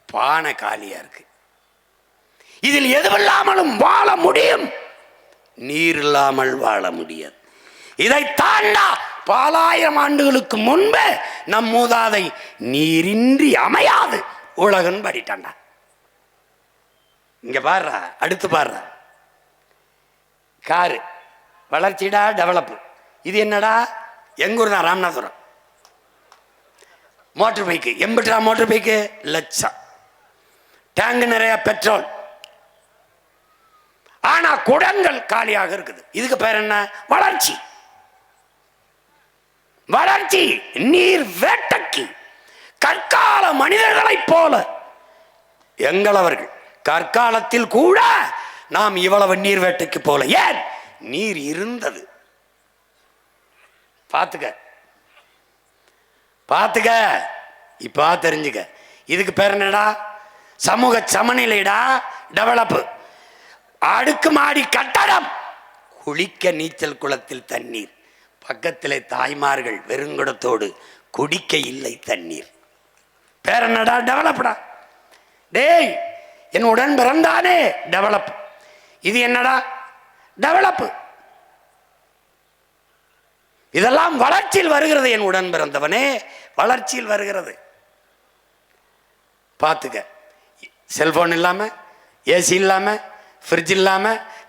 பானை காலியா இருக்கு. இதில் எதுவில்லாமலும் வாழ முடியும், நீர் இல்லாமல் வாழ முடியாது. இதை தாண்டா பலாயிரம் ஆண்டுகளுக்கு முன்பு நம் மூதாதை நீரின்றி அமையாது உலகன் படிட்டாண்டா. இங்க பாடுற, அடுத்து பாடுற, காரு வளர்ச்சிடா டெவலப். இது என்னடா? எங்கூர் தான், ராமநாதபுரம். மோட்டர் பைக்கு எம்பிட்டா? மோட்டர் பைக்கு லட்சம், டேங்க் நிறைய பெட்ரோல், ஆனா குடங்கள் காலியாக இருக்குது. இதுக்கு பேர் என்ன? வளர்ச்சி. வளர்ச்சி நீர் வேட்டைக்கு கற்கால மனிதர்களைப் போல எங்களவர்கள் கற்காலத்தில் கூட நாம் இவ்வளவு நீர் வேட்டைக்கு போல. ஏன்? நீர் இருந்தது. பாத்துக்க பாத்துக்க, இப்ப தெரிஞ்சுக்க. இதுக்கு பேர் என்னடா? சமூக சமநிலைடா, டெவலப். அடுக்குமாடி கட்டடம், குளிக்க நீச்சல் குளத்தில் தண்ணீர், பக்கத்திலே தாய்மார்கள் வெறுங்குடத்தோடு குடிக்க இல்லை தண்ணீர். பேர் என்னடா? டெவலப்டா. டேய், என் உடன் பிறந்தானே டெவலப். இது என்னடா? டெவலப். இதெல்லாம் வளர்ச்சியில் வருகிறது. என் உடன் பிறந்தவனே, வளர்ச்சியில் வருகிறது. பார்த்துக்க. செல்போன் இல்லாம, ஏசி இல்லாம, ஃப்ரிட்ஜ் இல்லாம,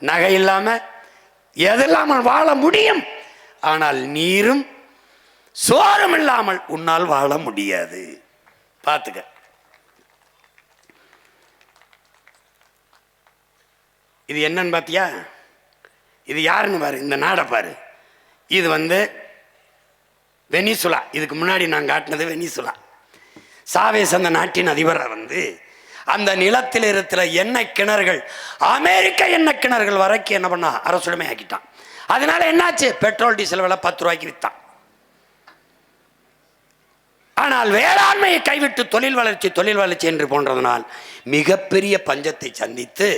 நகை இல்லாம எதெல்லாம் வாழ முடியும். ஆனால் நீரும் சோறும் இல்லாமல் உன்னால் வாழ முடியாது. பார்த்துக்க. இது என்னன்னு பாத்தியா? இது யாருன்னு பாரு, இந்த நாடை பாரு. இது வெனிசுலா. இதுக்கு முன்னாடி நான் காட்டினது வெனிசுலா. சாவேஸ் அந்த நாட்டின் அதிபரை அந்த நிலத்தில் இருக்கிற எண்ணெய் கிணறுகள், அமெரிக்க எண்ணெய் கிணறுகள் வரைக்கும் என்ன பண்ணா? அரசுடைமை ஆக்கிட்டான். அதனால என்னாச்சு? பெட்ரோல் டீசல் விலை 10 ரூபாய்க்கு வித்தான். ஆனால் வேளாண்மையை கைவிட்டு தொழில் வளர்ச்சி என்று போன்றதனால் மிகப்பெரிய பஞ்சத்தை சந்தித்து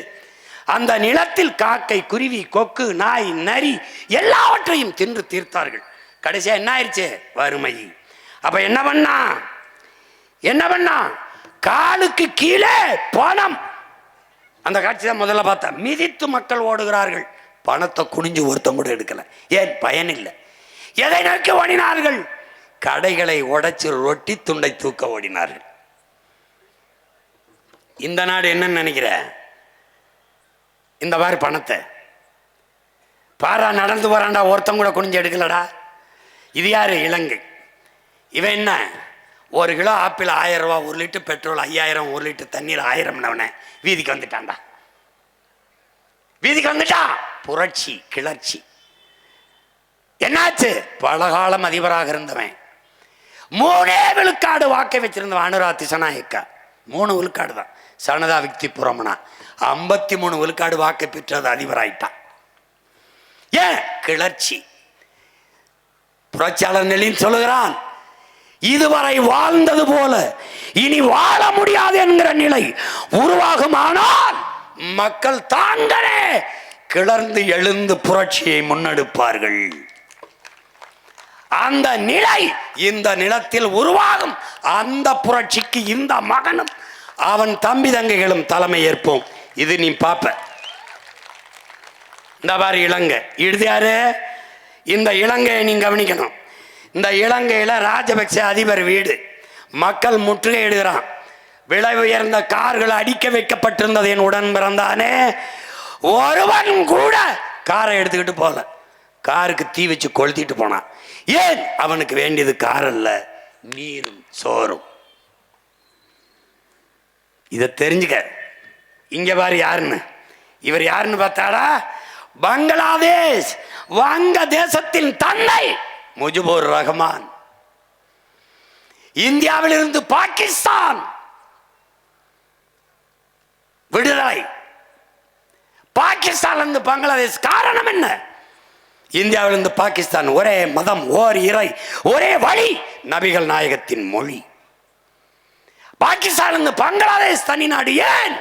அந்த நிலத்தில் காக்கை, குருவி, கொக்கு, நாய், நரி எல்லாவற்றையும் தின்று தீர்த்தார்கள். கடைசியா என்ன ஆயிடுச்சு? வறுமை. அப்ப என்ன பண்ணா? காலுக்கு கீழே பணம். அந்த காட்சி தான் முதல்ல பார்த்தா. மிதித்து மக்கள் ஓடுகிறார்கள். பணத்தை குனிஞ்சு ஒருத்தம் கூட எடுக்கல. ஏன்? பயன் இல்லை. எதை நோக்கி ஓடினார்கள்? கடைகளை உடைச்சு ரொட்டி துண்டை தூக்க ஓடினார்கள். இந்த நாடு என்னன்னு நினைக்கிற? இந்த மாதிரி பணத்தை பாரா நடந்து போறான்டா, ஒருத்தம் கூட குனிஞ்சு எடுக்கலடா. இது யாரு? இலங்கை. இவன் என்ன? 1 கிலோ ஆப்பிள் 1000 ரூபா, 1 லிட்டர் பெட்ரோல் 5000, 1 லிட்டர் தண்ணீர் 1000. வீதிக்கு வந்துட்டான்டா. வீதிக்கு வந்துட்டா. புரட்சி, கிளர்ச்சி. என்னாச்சு? பலகாலம் அதிபராக இருந்தவன், 3 விழுக்காடு வாக்கை வச்சிருந்தவன் அனுரா திசநாயக்கா. 3 விழுக்காடு தான். சனதா விக்தி புரமணா 53 விழுக்காடு வாக்கை பெற்றது, அதிபராயிட்டான். ஏன்? கிளர்ச்சி. புரட்சியாளர் நெல்லின் சொல்லுகிறான், இதுவரை வாழ்ந்தது போல இனி வாழ முடியாது என்கிற நிலை உருவாகுமானால் மக்கள் தாங்களே கிளர்ந்து எழுந்து புரட்சியை முன்னெடுப்பார்கள். அந்த நிலை இந்த நிலத்தில் உருவாகும். அந்த புரட்சிக்கு இந்த மகனும் அவன் தம்பி தங்கைகளும் தலைமை ஏற்போம். இது நீ பாப்ப. இந்த மாதிரி இலங்கை இறுதியாரு. இந்த இலங்கையை நீ கவனிக்கணும். இந்த இலங்கையில ராஜபக்சே அதிபர் வீடு மக்கள் முற்றுகையிடுகிறான். விலை உயர்ந்த கார்கள் அடிக்க வைக்கப்பட்டிருந்தது. என் உடன் பிறந்தானே, ஒருவன் கூட காரை எடுத்துக்கிட்டு போல. காருக்கு தீ வச்சு கொளுத்திட்டு போனான். ஏன்? அவனுக்கு வேண்டியது கார் அல்ல, நீரும் சோறும். இதை தெரிஞ்சுக்க. இங்க பாரு யாருன்னு. இவர் யாருன்னு பார்த்தாடா? பங்களாதேஷ் வங்க தேசத்தின் தன்னை முஜிபுர் ரஹ்மான். இந்தியாவில் இருந்து பாகிஸ்தான் விடுதலை, பாகிஸ்தான் இருந்து பங்களாதேஷ். காரணம் என்ன? இந்தியாவிலிருந்து பாகிஸ்தான் ஒரே மதம், ஓர் இறை, ஒரே வழி, நபிகள் நாயகத்தின் மொழி. பாகிஸ்தான் இருந்து பங்களாதேஷ் தனி நாடு. ஏன்?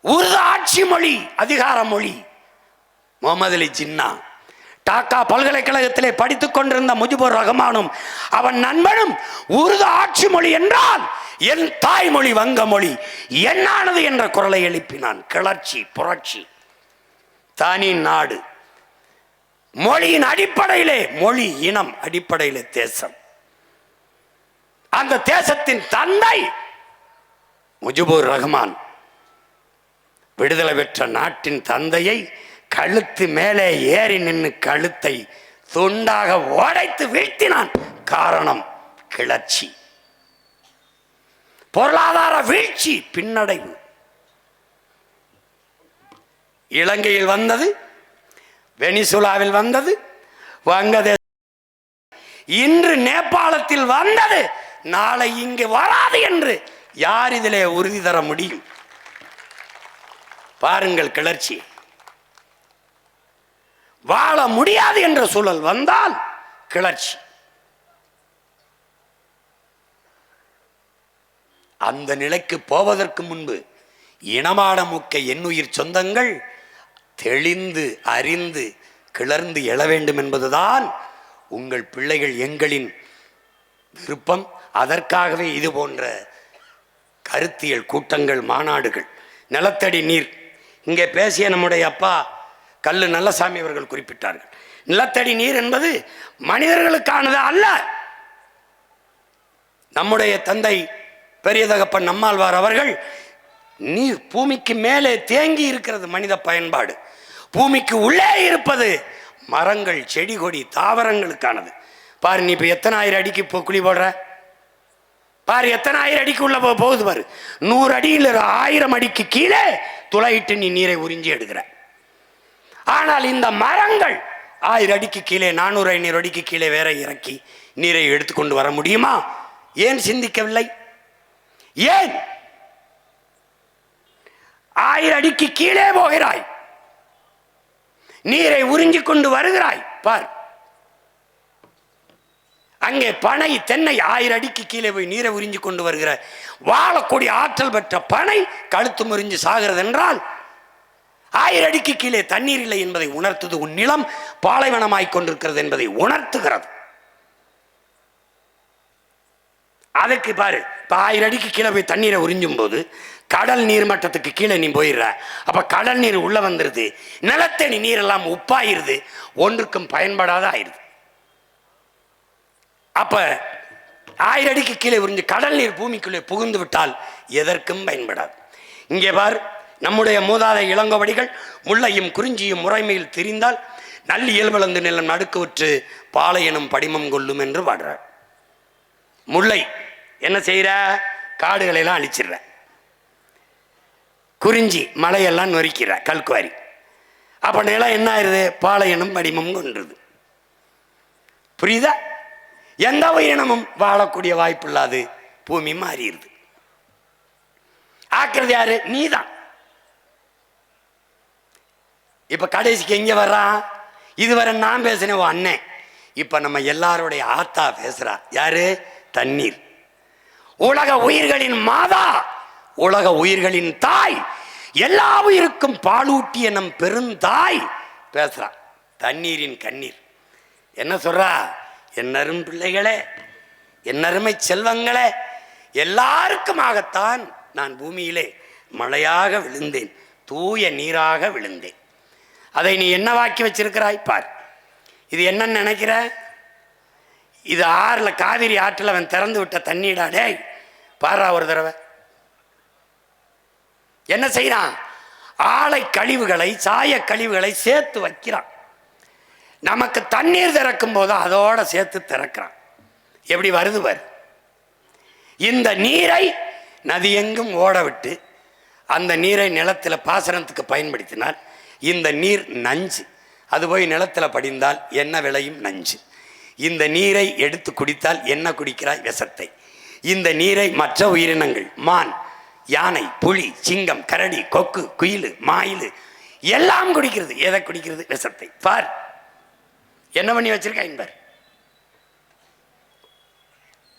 உருது ஆட்சி மொழி, அதிகார மொழி. முகமது அலி ஜின்னா டாக்கா பல்கலைக்கழகத்திலே படித்துக் கொண்டிருந்த முஜிபுர் ரஹ்மானும் அவன் நண்பனும் உருது ஆட்சி மொழி என்றால் என் தாய்மொழி வங்க மொழி என்னானது என்ற குரலை எழுப்பினான். கிளர்ச்சி, புரட்சி. தனி நாடு. மொழியின் அடிப்படையிலே, மொழி இனம் அடிப்படையிலே தேசம். அந்த தேசத்தின் தந்தை முஜிபுர் ரஹ்மான் விடுதலை பெற்ற நாட்டின் தந்தையை கழுத்து மேலே ஏறி நின்று கழுத்தை துண்டாக உடைத்து வீழ்த்தினான். காரணம் கிளர்ச்சி, பொருளாதார வீழ்ச்சி, பின்னடைவு. இலங்கையில் வந்தது, வெனிசுலாவில் வந்தது, வங்கதேச, இன்று நேபாளத்தில் வந்தது, நாளை இங்கு வராது என்று யார் இதிலே உறுதி தர முடியும்? பாருங்கள் கிளர்ச்சி. வாழ முடியாது என்ற சூழல் வந்தால் கிளர்ச்சி. அந்த நிலைக்கு போவதற்கு முன்பு இனமான முக்க என்னுயிர் சொந்தங்கள் தெளிந்து அறிந்து கிளர்ந்து எழ வேண்டும் என்பதுதான் உங்கள் பிள்ளைகள் எங்களின் விருப்பம். அதற்காகவே இது போன்ற கருத்தியல் கூட்டங்கள், மாநாடுகள். நிலத்தடி நீர், இங்கே பேசிய நம்முடைய அப்பா கல்லு நல்லசாமி அவர்கள் குறிப்பிட்டார்கள். நிலத்தடி நீர் என்பது மனிதர்களுக்கானது அல்ல. நம்முடைய தந்தை பெரிய தகப்பன் நம்மாழ்வார் அவர்கள், நீர் பூமிக்கு மேலே தேங்கி இருக்கிறது மனித பயன்பாடு, பூமிக்கு உள்ளே இருப்பது மரங்கள், செடி கொடி, தாவரங்களுக்கானது. பாரு, நீ இப்போ எத்தனை ஆயிரம் அடிக்கு இப்போ குழி போடுற பாரு, எத்தனை ஆயிரம் அடிக்கு உள்ள போகுது பாரு. 100 அடியில் 1000 அடிக்கு கீழே துளையிட்டு நீ நீரை உறிஞ்சி எடுக்கிற. ஆனால் இந்த மரங்கள் 1000 அடிக்கு கீழே, 400 500 அடிக்கு கீழே வேற இறக்கி நீரை எடுத்துக்கொண்டு வர முடியுமா? ஏன் சிந்திக்கவில்லை? ஏன் 1000 அடிக்கு கீழே போகிறாய், நீரை உறிஞ்சி கொண்டு வருகிறாய். பார், அங்கே பனை, தென்னை 1000 அடிக்கு கீழே போய் நீரை உறிஞ்சி கொண்டு வருகிற வாழக்கூடிய ஆற்றல் பெற்ற பனை கழுத்து முறிஞ்சு சாகிறது என்றால் 1000 அடிக்கு கீழே தண்ணீர் இல்லை என்பதை உணர்த்துது. உன் நிலம் பாலைவனமாய் கொண்டிருக்கிறது என்பதை உணர்த்துகிறது. அதுக்கு பாரு, இப்ப 1000 அடிக்கு கீழே போய் தண்ணீரை உறிஞ்சும் போது கடல் நீர் மட்டத்துக்கு கீழே நீ போயிடுற. அப்ப கடல் நீர் உள்ள வந்துருது, நிலத்தடி நீரெல்லாம் உப்பாயிருது, ஒன்றுக்கும் பயன்படாத ஆயிருது. அப்ப 1000 அடிக்கு கீழே உறிஞ்சு கடல் நீர் பூமிக்குள்ளே புகுந்து விட்டால் எதற்கும் பயன்படாது. இங்கே பார், நம்முடைய மூதாதை இளங்கோவடிகள் முல்லையும் குறிஞ்சியும் முறைமையில் திரிந்தால் நல்ல இயல்பளந்து நிலம் நடுக்குவிற்று பாலை எனும் படிமம் கொள்ளும் என்று பாடுறார். முல்லை என்ன செய்யற? காடுகளை எல்லாம் அழிச்சிடுற. குறிஞ்சி மலையெல்லாம் நொறுக்கிற, கல்குவாரி. அப்ப நிலம் என்ன ஆயிருது? பாலை எனும் படிமம் கொன்றுது. புரியுதா? எந்த உயிரினமும் வாழக்கூடிய வாய்ப்பு இல்லாது பூமி மாறிடுது. ஆக்குறது யாரு? நீதான். இப்ப கடைசிக்கு எங்க வர்றான்? இதுவரை நான் பேசினேன் அண்ணன், இப்ப நம்ம எல்லாருடைய ஆத்தா பேசுறா. யாரு? தண்ணீர். உலக உயிர்களின் மாதா, உலக உயிர்களின் தாய், எல்லா உயிருக்கும் பாலூட்டிய நம் பெருந்தாய் பேசுறா. தண்ணீரின் கண்ணீர் என்ன சொல்றா? என்னரும் பிள்ளைகளே, என்னருமை செல்வங்களே, எல்லாருக்குமாகத்தான் நான் பூமியிலே மழையாக விழுந்தேன், தூய நீராக விழுந்தேன். அதை நீ என்னவாக்கி வச்சிருக்கிறாய் பார். இது என்னன்னு நினைக்கிற? இது ஆறுல, காவிரி ஆற்றில் அவன் திறந்து விட்ட தண்ணீடாடே. பாரா ஒரு தடவை என்ன செய்யறான்? ஆலை கழிவுகளை, சாய கழிவுகளை சேர்த்து வைக்கிறான். நமக்கு தண்ணீர் திறக்கும் போது அதோட சேர்த்து திறக்கிறான். எப்படி வருது பாரு. இந்த நீரை நதி எங்கும் ஓட விட்டு அந்த நீரை நிலத்தில் பாசனத்துக்கு பயன்படுத்தினால் இந்த நீர் நஞ்சு. அது போய் நிலத்தில் படிந்தால் என்ன விளையும்? நஞ்சு. இந்த நீரை எடுத்து குடித்தால் என்ன குடிக்கிறாய்? விஷத்தை. இந்த நீரை மற்ற உயிரினங்கள், மான், யானை, புலி, சிங்கம், கரடி, கொக்கு, குயில், மாயில் எல்லாம் குடிக்கிறது. எதை குடிக்கிறது? விஷத்தை. பார் என்ன பண்ணி வச்சிருக்கா என்பர்.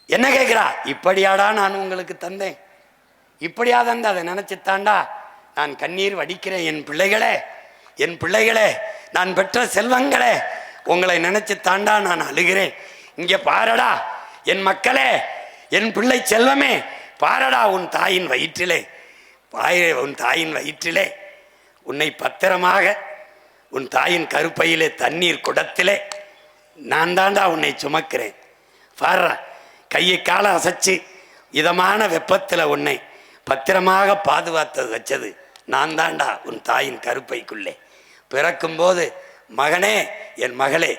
என்ன கேட்கிறா? இப்படியாடா நான் உங்களுக்கு தந்தேன், இப்படியா தந்த, அதை நினைச்சுத்தாண்டா நான் கண்ணீர் வடிக்கிறேன். என் பிள்ளைகளே, என் பிள்ளைகளே, நான் பெற்ற செல்வங்களே, உங்களை நினைச்சு தாண்டா நான் அழுகிறேன். இங்க பாரடா என் மக்களே, என் பிள்ளை செல்வமே, பாரடா உன் தாயின் வயிற்றிலே, உன் தாயின் வயிற்றிலே உன்னை பத்திரமாக உன் தாயின் கருப்பையிலே தண்ணீர் குடத்திலே நான் தாண்டா உன்னை சுமக்கிறேன். பாடுறா, கையை காலை அசைச்சு இதமான வெப்பத்தில் உன்னை பத்திரமாக பாதுகாத்து வச்சது நான் தாண்டா உன் தாயின் கருப்பைக்குள்ளே. பிறக்கும்போது மகனே, என் மகளே,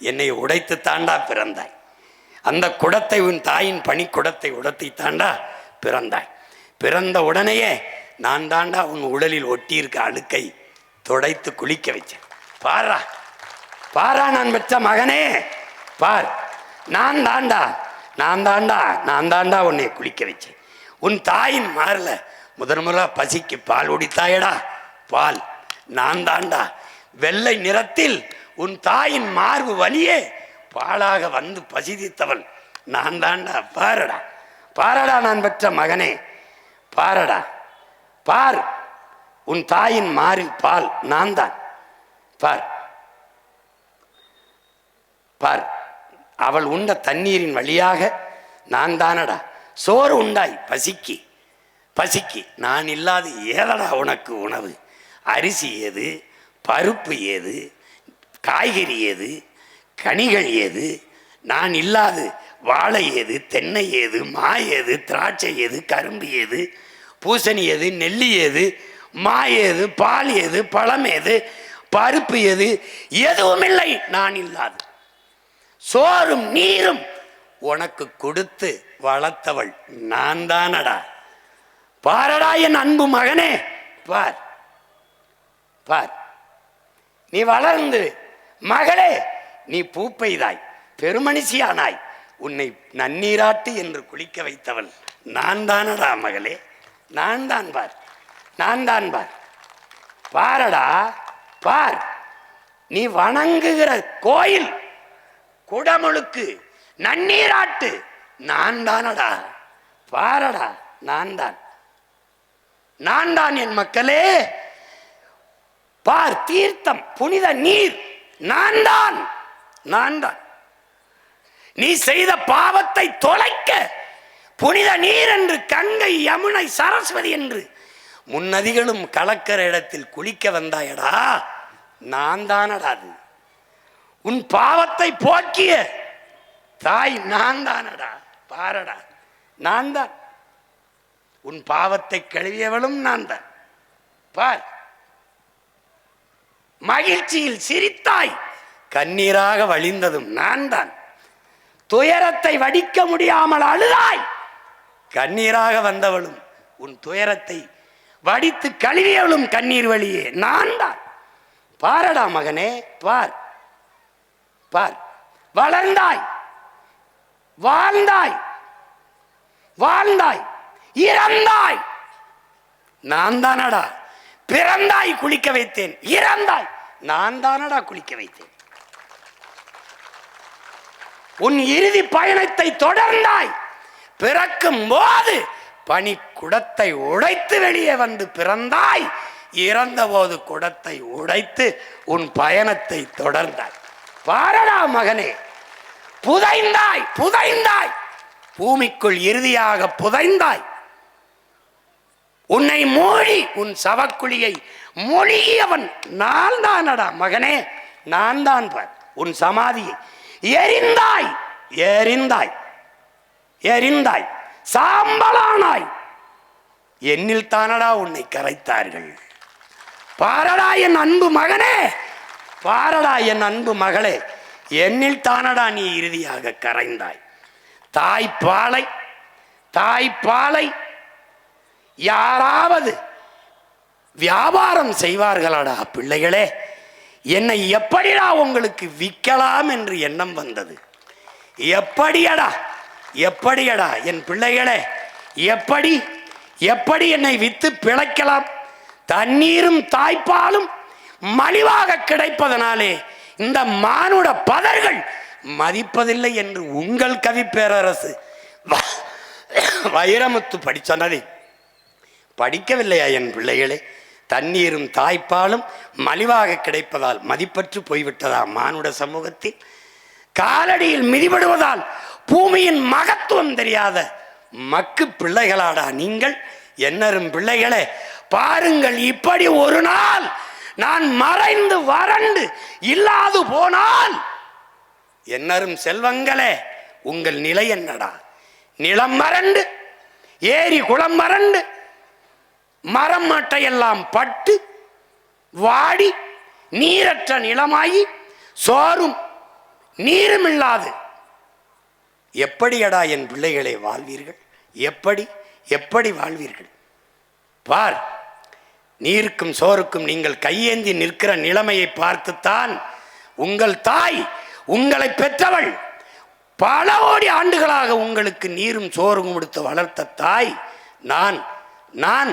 என்னை உடைத்து தாண்டா பிறந்தாய். அந்த குடத்தை, உன் தாயின் பனிக்குடத்தை உடைத்து தாண்டா பிறந்தாய். பிறந்த உடனேயே நான் தாண்டா உன் உடலில் ஒட்டியிருக்க அழுக்கை துடைத்து குளிக்க வச்சேன். பாரா பாரா, நான் பெற்ற மகனே பார், நான் தாண்டா உன்னை குளிக்க வச்சேன். உன் தாயின் மாறல முதன்முறை பசிக்கு பால் உடித்தாயடா, பால் நான் தாண்டா. வெள்ளை நிறத்தில் உன் தாயின் மார்பு வழியே பாலாக வந்து பசிதித்தவள் நான் தாண்டா. பாரடா பாரடா, நான் பெற்ற மகனே பாரடா, பார், உன் தாயின் மாறில் பால் நான் தான். பார் பார், அவள் உண்ட தண்ணீரின் வழியாக நான் தானடா சோறு உண்டாய் பசிக்கு. பசிக்கு நான் இல்லாது ஏதடா உனக்கு உணவு? அரிசி ஏது, பருப்பு ஏது, காய்கறி ஏது, கனிகள் ஏது? நான் இல்லாது வாழை ஏது, தென்னை ஏது, மா ஏது, திராட்சை ஏது, கரும்பு ஏது, பூசணி ஏது, நெல்லி ஏது, மா ஏது, பால் ஏது, பழம் ஏது, பருப்பு ஏது? எதுவும் இல்லை நான் இல்லாது. சோறும் நீரும் உனக்கு கொடுத்து வளர்த்தவள் நான் தானடா. பாரடா என் அன்பு மகனே, பார் பார், நீ வளர்ந்து மகளே நீ பூப்பெய்தாய், பெருமனுஷியானாய், உன்னை நன்னீராட்டு என்று குளிக்க வைத்தவள் நான் தானடா மகளே, நான் தான். பார், நான் தான். பார், பாரடா பார், நீ வணங்குகிற கோயில் குடமுழுக்கு நன்னீராட்டு நான் தானடா. பாரடா, நான் தான், நான் தான் என் மக்களே. பார், தீர்த்தம் புனித நீர் நான் தான், நான் தான். நீ செய்த பாவத்தை தொலைக்க புனித நீர் என்று கங்கை, யமுனை, சரஸ்வதி என்று முன்னதிகளும் கலக்கிற இடத்தில் குளிக்க வந்தாயடா, நான் தானடா. அது உன் பாவத்தை போக்கிய தாய் நான் தானடா. பாரடா, நான் தான். உன் பாவத்தை கழுவியவளும் நான் தான். பார், மகிழ்ச்சியில் சிரித்தாய், கண்ணீராக வழிந்ததும் நான் தான். துயரத்தை வடிக்க முடியாமல் அழுதாய், கண்ணீராக வந்தவளும் உன் துயரத்தை வடித்து கழுவியவளும் கண்ணீர் வழியே நான் தான். பாரடா மகனே, பார் பார், வளர்ந்தாய், வாழ்ந்தாய், வாழ்ந்தாய், இறந்தாய், நான் தானடா. பிறந்தாய், குளிக்க வைத்தேன், இறந்தாய், நான் தானடா குளிக்க வைத்தேன். உன் இறுதி பயணத்தை தொடர்ந்தாய், பிறக்கும் போது பனி குடத்தை உடைத்து வெளியே வந்து பிறந்தாய், இறந்த போது குடத்தை உடைத்து உன் பயணத்தை தொடர்ந்தாய். பாரடா மகனே, புதைந்தாய், புதைந்தாய், பூமிக்குள் இறுதியாக புதைந்தாய். உன்னை மூழ்கி உன் சவக்குழியை மொழிகியவன் நான் தானடா மகனே, நான் தான். பார், உன் சமாதியை எரிந்தாய், எரிந்தாய், எரிந்தாய், சாம்பலானாய், என்னில் தானடா உன்னை கரைத்தார்கள். பாரடா என் அன்பு மகனே, பாரடா என் அன்பு மகளே, என்னில் தானடா நீ இறுதியாக கரைந்தாய். தாய்ப்பாலை, தாய்ப்பாலை யாராவது வியாபாரம் செய்வார்களாடா பிள்ளைகளே? என்னை எப்படிடா உங்களுக்கு விற்கலாம் என்று எண்ணம் வந்தது? எப்படியடா, எப்படியடா என் பிள்ளைகளே, எப்படி எப்படி என்னை வித்து பிழைக்கலாம்? தண்ணீரும் தாய்ப்பாலும் மலிவாக கிடைப்பதனாலே இந்த மானுட பதர்கள் மதிப்பதில்லை என்று உங்கள் கவி பேரரசு வைரமுத்து படிச்சனதை படிக்கவில்லையா என் பிள்ளைகளே? தண்ணீரும் தாய்ப்பாலும் மலிவாக கிடைப்பதால் மதிப்பற்று போய்விட்டதா மானுட சமூகத்தில்? காலடியில் மிதிபடுவதால் பூமியின் மகத்துவம் தெரியாத மக்கு பிள்ளைகளாடா நீங்கள்? என்னரும் பிள்ளைகளே, பாருங்கள், இப்படி ஒரு நாள் நான் மறைந்து வறண்டு இல்லாது போனால் என்னரும் செல்வங்களே உங்கள் நிலை என்னடா? நிலம் வறண்டு, ஏரி குளம் வறண்டு, மரம் மட்டையெல்லாம் பட்டு வாடி நீரற்ற நிலமாகி சோறும் நீரும் இல்லாது எப்படியடா என் பிள்ளைகளை வாழ்வீர்கள்? எப்படி எப்படி வாழ்வீர்கள்? பார், நீருக்கும் சோறுக்கும் நீங்கள் கையேந்தி நிற்கிற நிலைமையை பார்த்துத்தான் உங்கள் தாய், உங்களை பெற்றவள், பல கோடி ஆண்டுகளாக உங்களுக்கு நீரும் சோறும் கொடுத்து வளர்த்த தாய் நான் நான்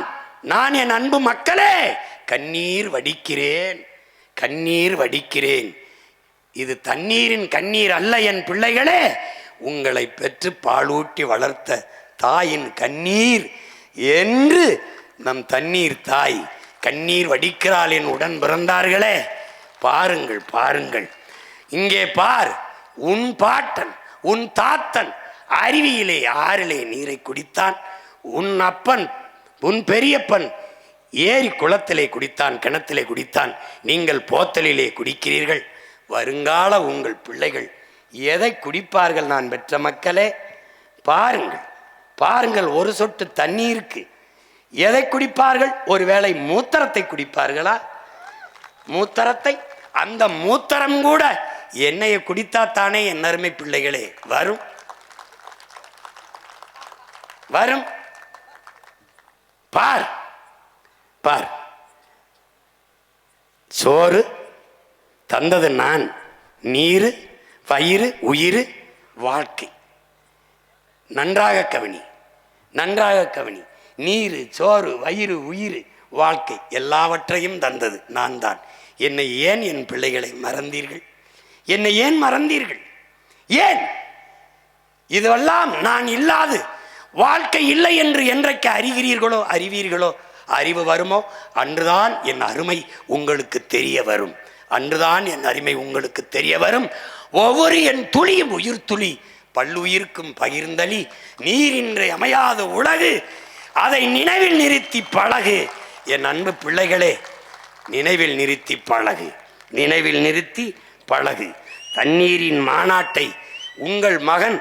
நான் என் அன்பு மக்களே கண்ணீர் வடிக்கிறேன், கண்ணீர் வடிக்கிறேன். இது தண்ணீரின் கண்ணீர் அல்ல என் பிள்ளைகளே, உங்களை பெற்று பாலூட்டி வளர்த்த தாயின் கண்ணீர் என்று நம் தண்ணீர் தாய் கண்ணீர் வடிக்கிறாள் என் உடன் பிறந்தார்களே. பாருங்கள் பாருங்கள், இங்கே பார், உன் பாட்டன் உன் தாத்தன் அருவியிலே ஆறிலே நீரை குடித்தான், உன் அப்பன் உன் பெரியப்பன் ஏரி குளத்திலே குடித்தான், கிணத்திலே குடித்தான், நீங்கள் போத்தலிலே குடிக்கிறீர்கள். வருங்கால உங்கள் பிள்ளைகள் எதை குடிப்பார்கள்? நான் பெற்ற மக்களே பாருங்கள் பாருங்கள், ஒரு சொட்டு தண்ணீருக்கு எதை குடிப்பார்கள்? ஒருவேளை மூத்திரத்தை குடிப்பார்களா? மூத்திரத்தை, அந்த மூத்திரம் கூட எண்ணெயை குடித்தா தானே என் அருமை பிள்ளைகளே வரும் வரும். பார் பார், சோறு தந்தது நான், நீர் வயிறு உயிர் வாழ்க்கை. நன்றாக கவனி, நன்றாக கவனி. நீர் சோறு வயிறு உயிர் வாழ்க்கை எல்லாவற்றையும் தந்தது நான் தான். என்னை ஏன் என் பிள்ளைகளை மறந்தீர்கள்? என்னை ஏன் மறந்தீர்கள்? ஏன்? இதெல்லாம் நான் இல்லாது வாழ்க்கை இல்லை என்று என்றைக்கு அறிகிறீர்களோ அறிவீர்களோ, அறிவு வருமோ அன்றுதான் என் அருமை உங்களுக்கு தெரிய வரும், அன்றுதான் என் அருமை உங்களுக்கு தெரிய வரும். ஒவ்வொரு என் துளியும் உயிர் துளி பல்லுயிர்க்கும் பகிர்ந்தளி நீரின்றி அமையாத உலகு, அதை நினைவில் நிறுத்தி பழகு என் அன்பு பிள்ளைகளே, நினைவில் நிறுத்தி பழகு, நினைவில் நிறுத்தி பழகு. தண்ணீரின் மாநாட்டை உங்கள் மகன்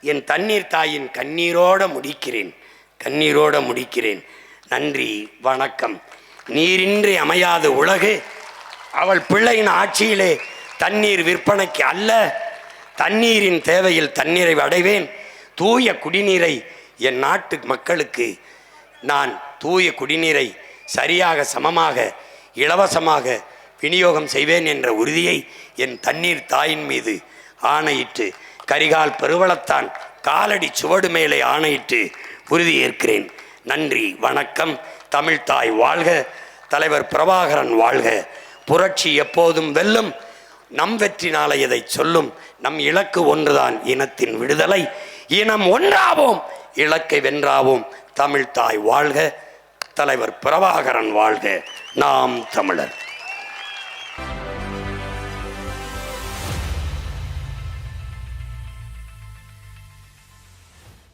என் தண்ணீர் தாயின் கண்ணீரோட முடிக்கிறேன், கண்ணீரோட முடிக்கிறேன். நன்றி, வணக்கம். நீரின்றி அமையாத உலகு, அவள் பிள்ளையின் ஆட்சியிலே தண்ணீர் விற்பனைக்கு அல்ல, தண்ணீரின் தேவையில் தண்ணீரை அடைவேன். தூய குடிநீரை என் நாட்டு மக்களுக்கு நான் தூய குடிநீரை சரியாக சமமாக இலவசமாக விநியோகம் செய்வேன் என்ற உறுதியை என் தண்ணீர் தாயின் மீது ஆணையிட்டு, கரிகால் பெருவளத்தான் காலடி சுவடு மேலே ஆணையிட்டு உறுதியேற்கிறேன். நன்றி, வணக்கம். தமிழ் தாய் வாழ்க, தலைவர் பிரபாகரன் வாழ்க. புரட்சி எப்போதும் வெல்லும், நம் வெற்றி நாளை எதை சொல்லும். நம் இலக்கு ஒன்றுதான், இனத்தின் விடுதலை. இனம் ஒன்றாவோம், இலக்கை வென்றாவோம். தமிழ் தாய் வாழ்க, தலைவர் பிரபாகரன் வாழ்க. நாம் தமிழர்.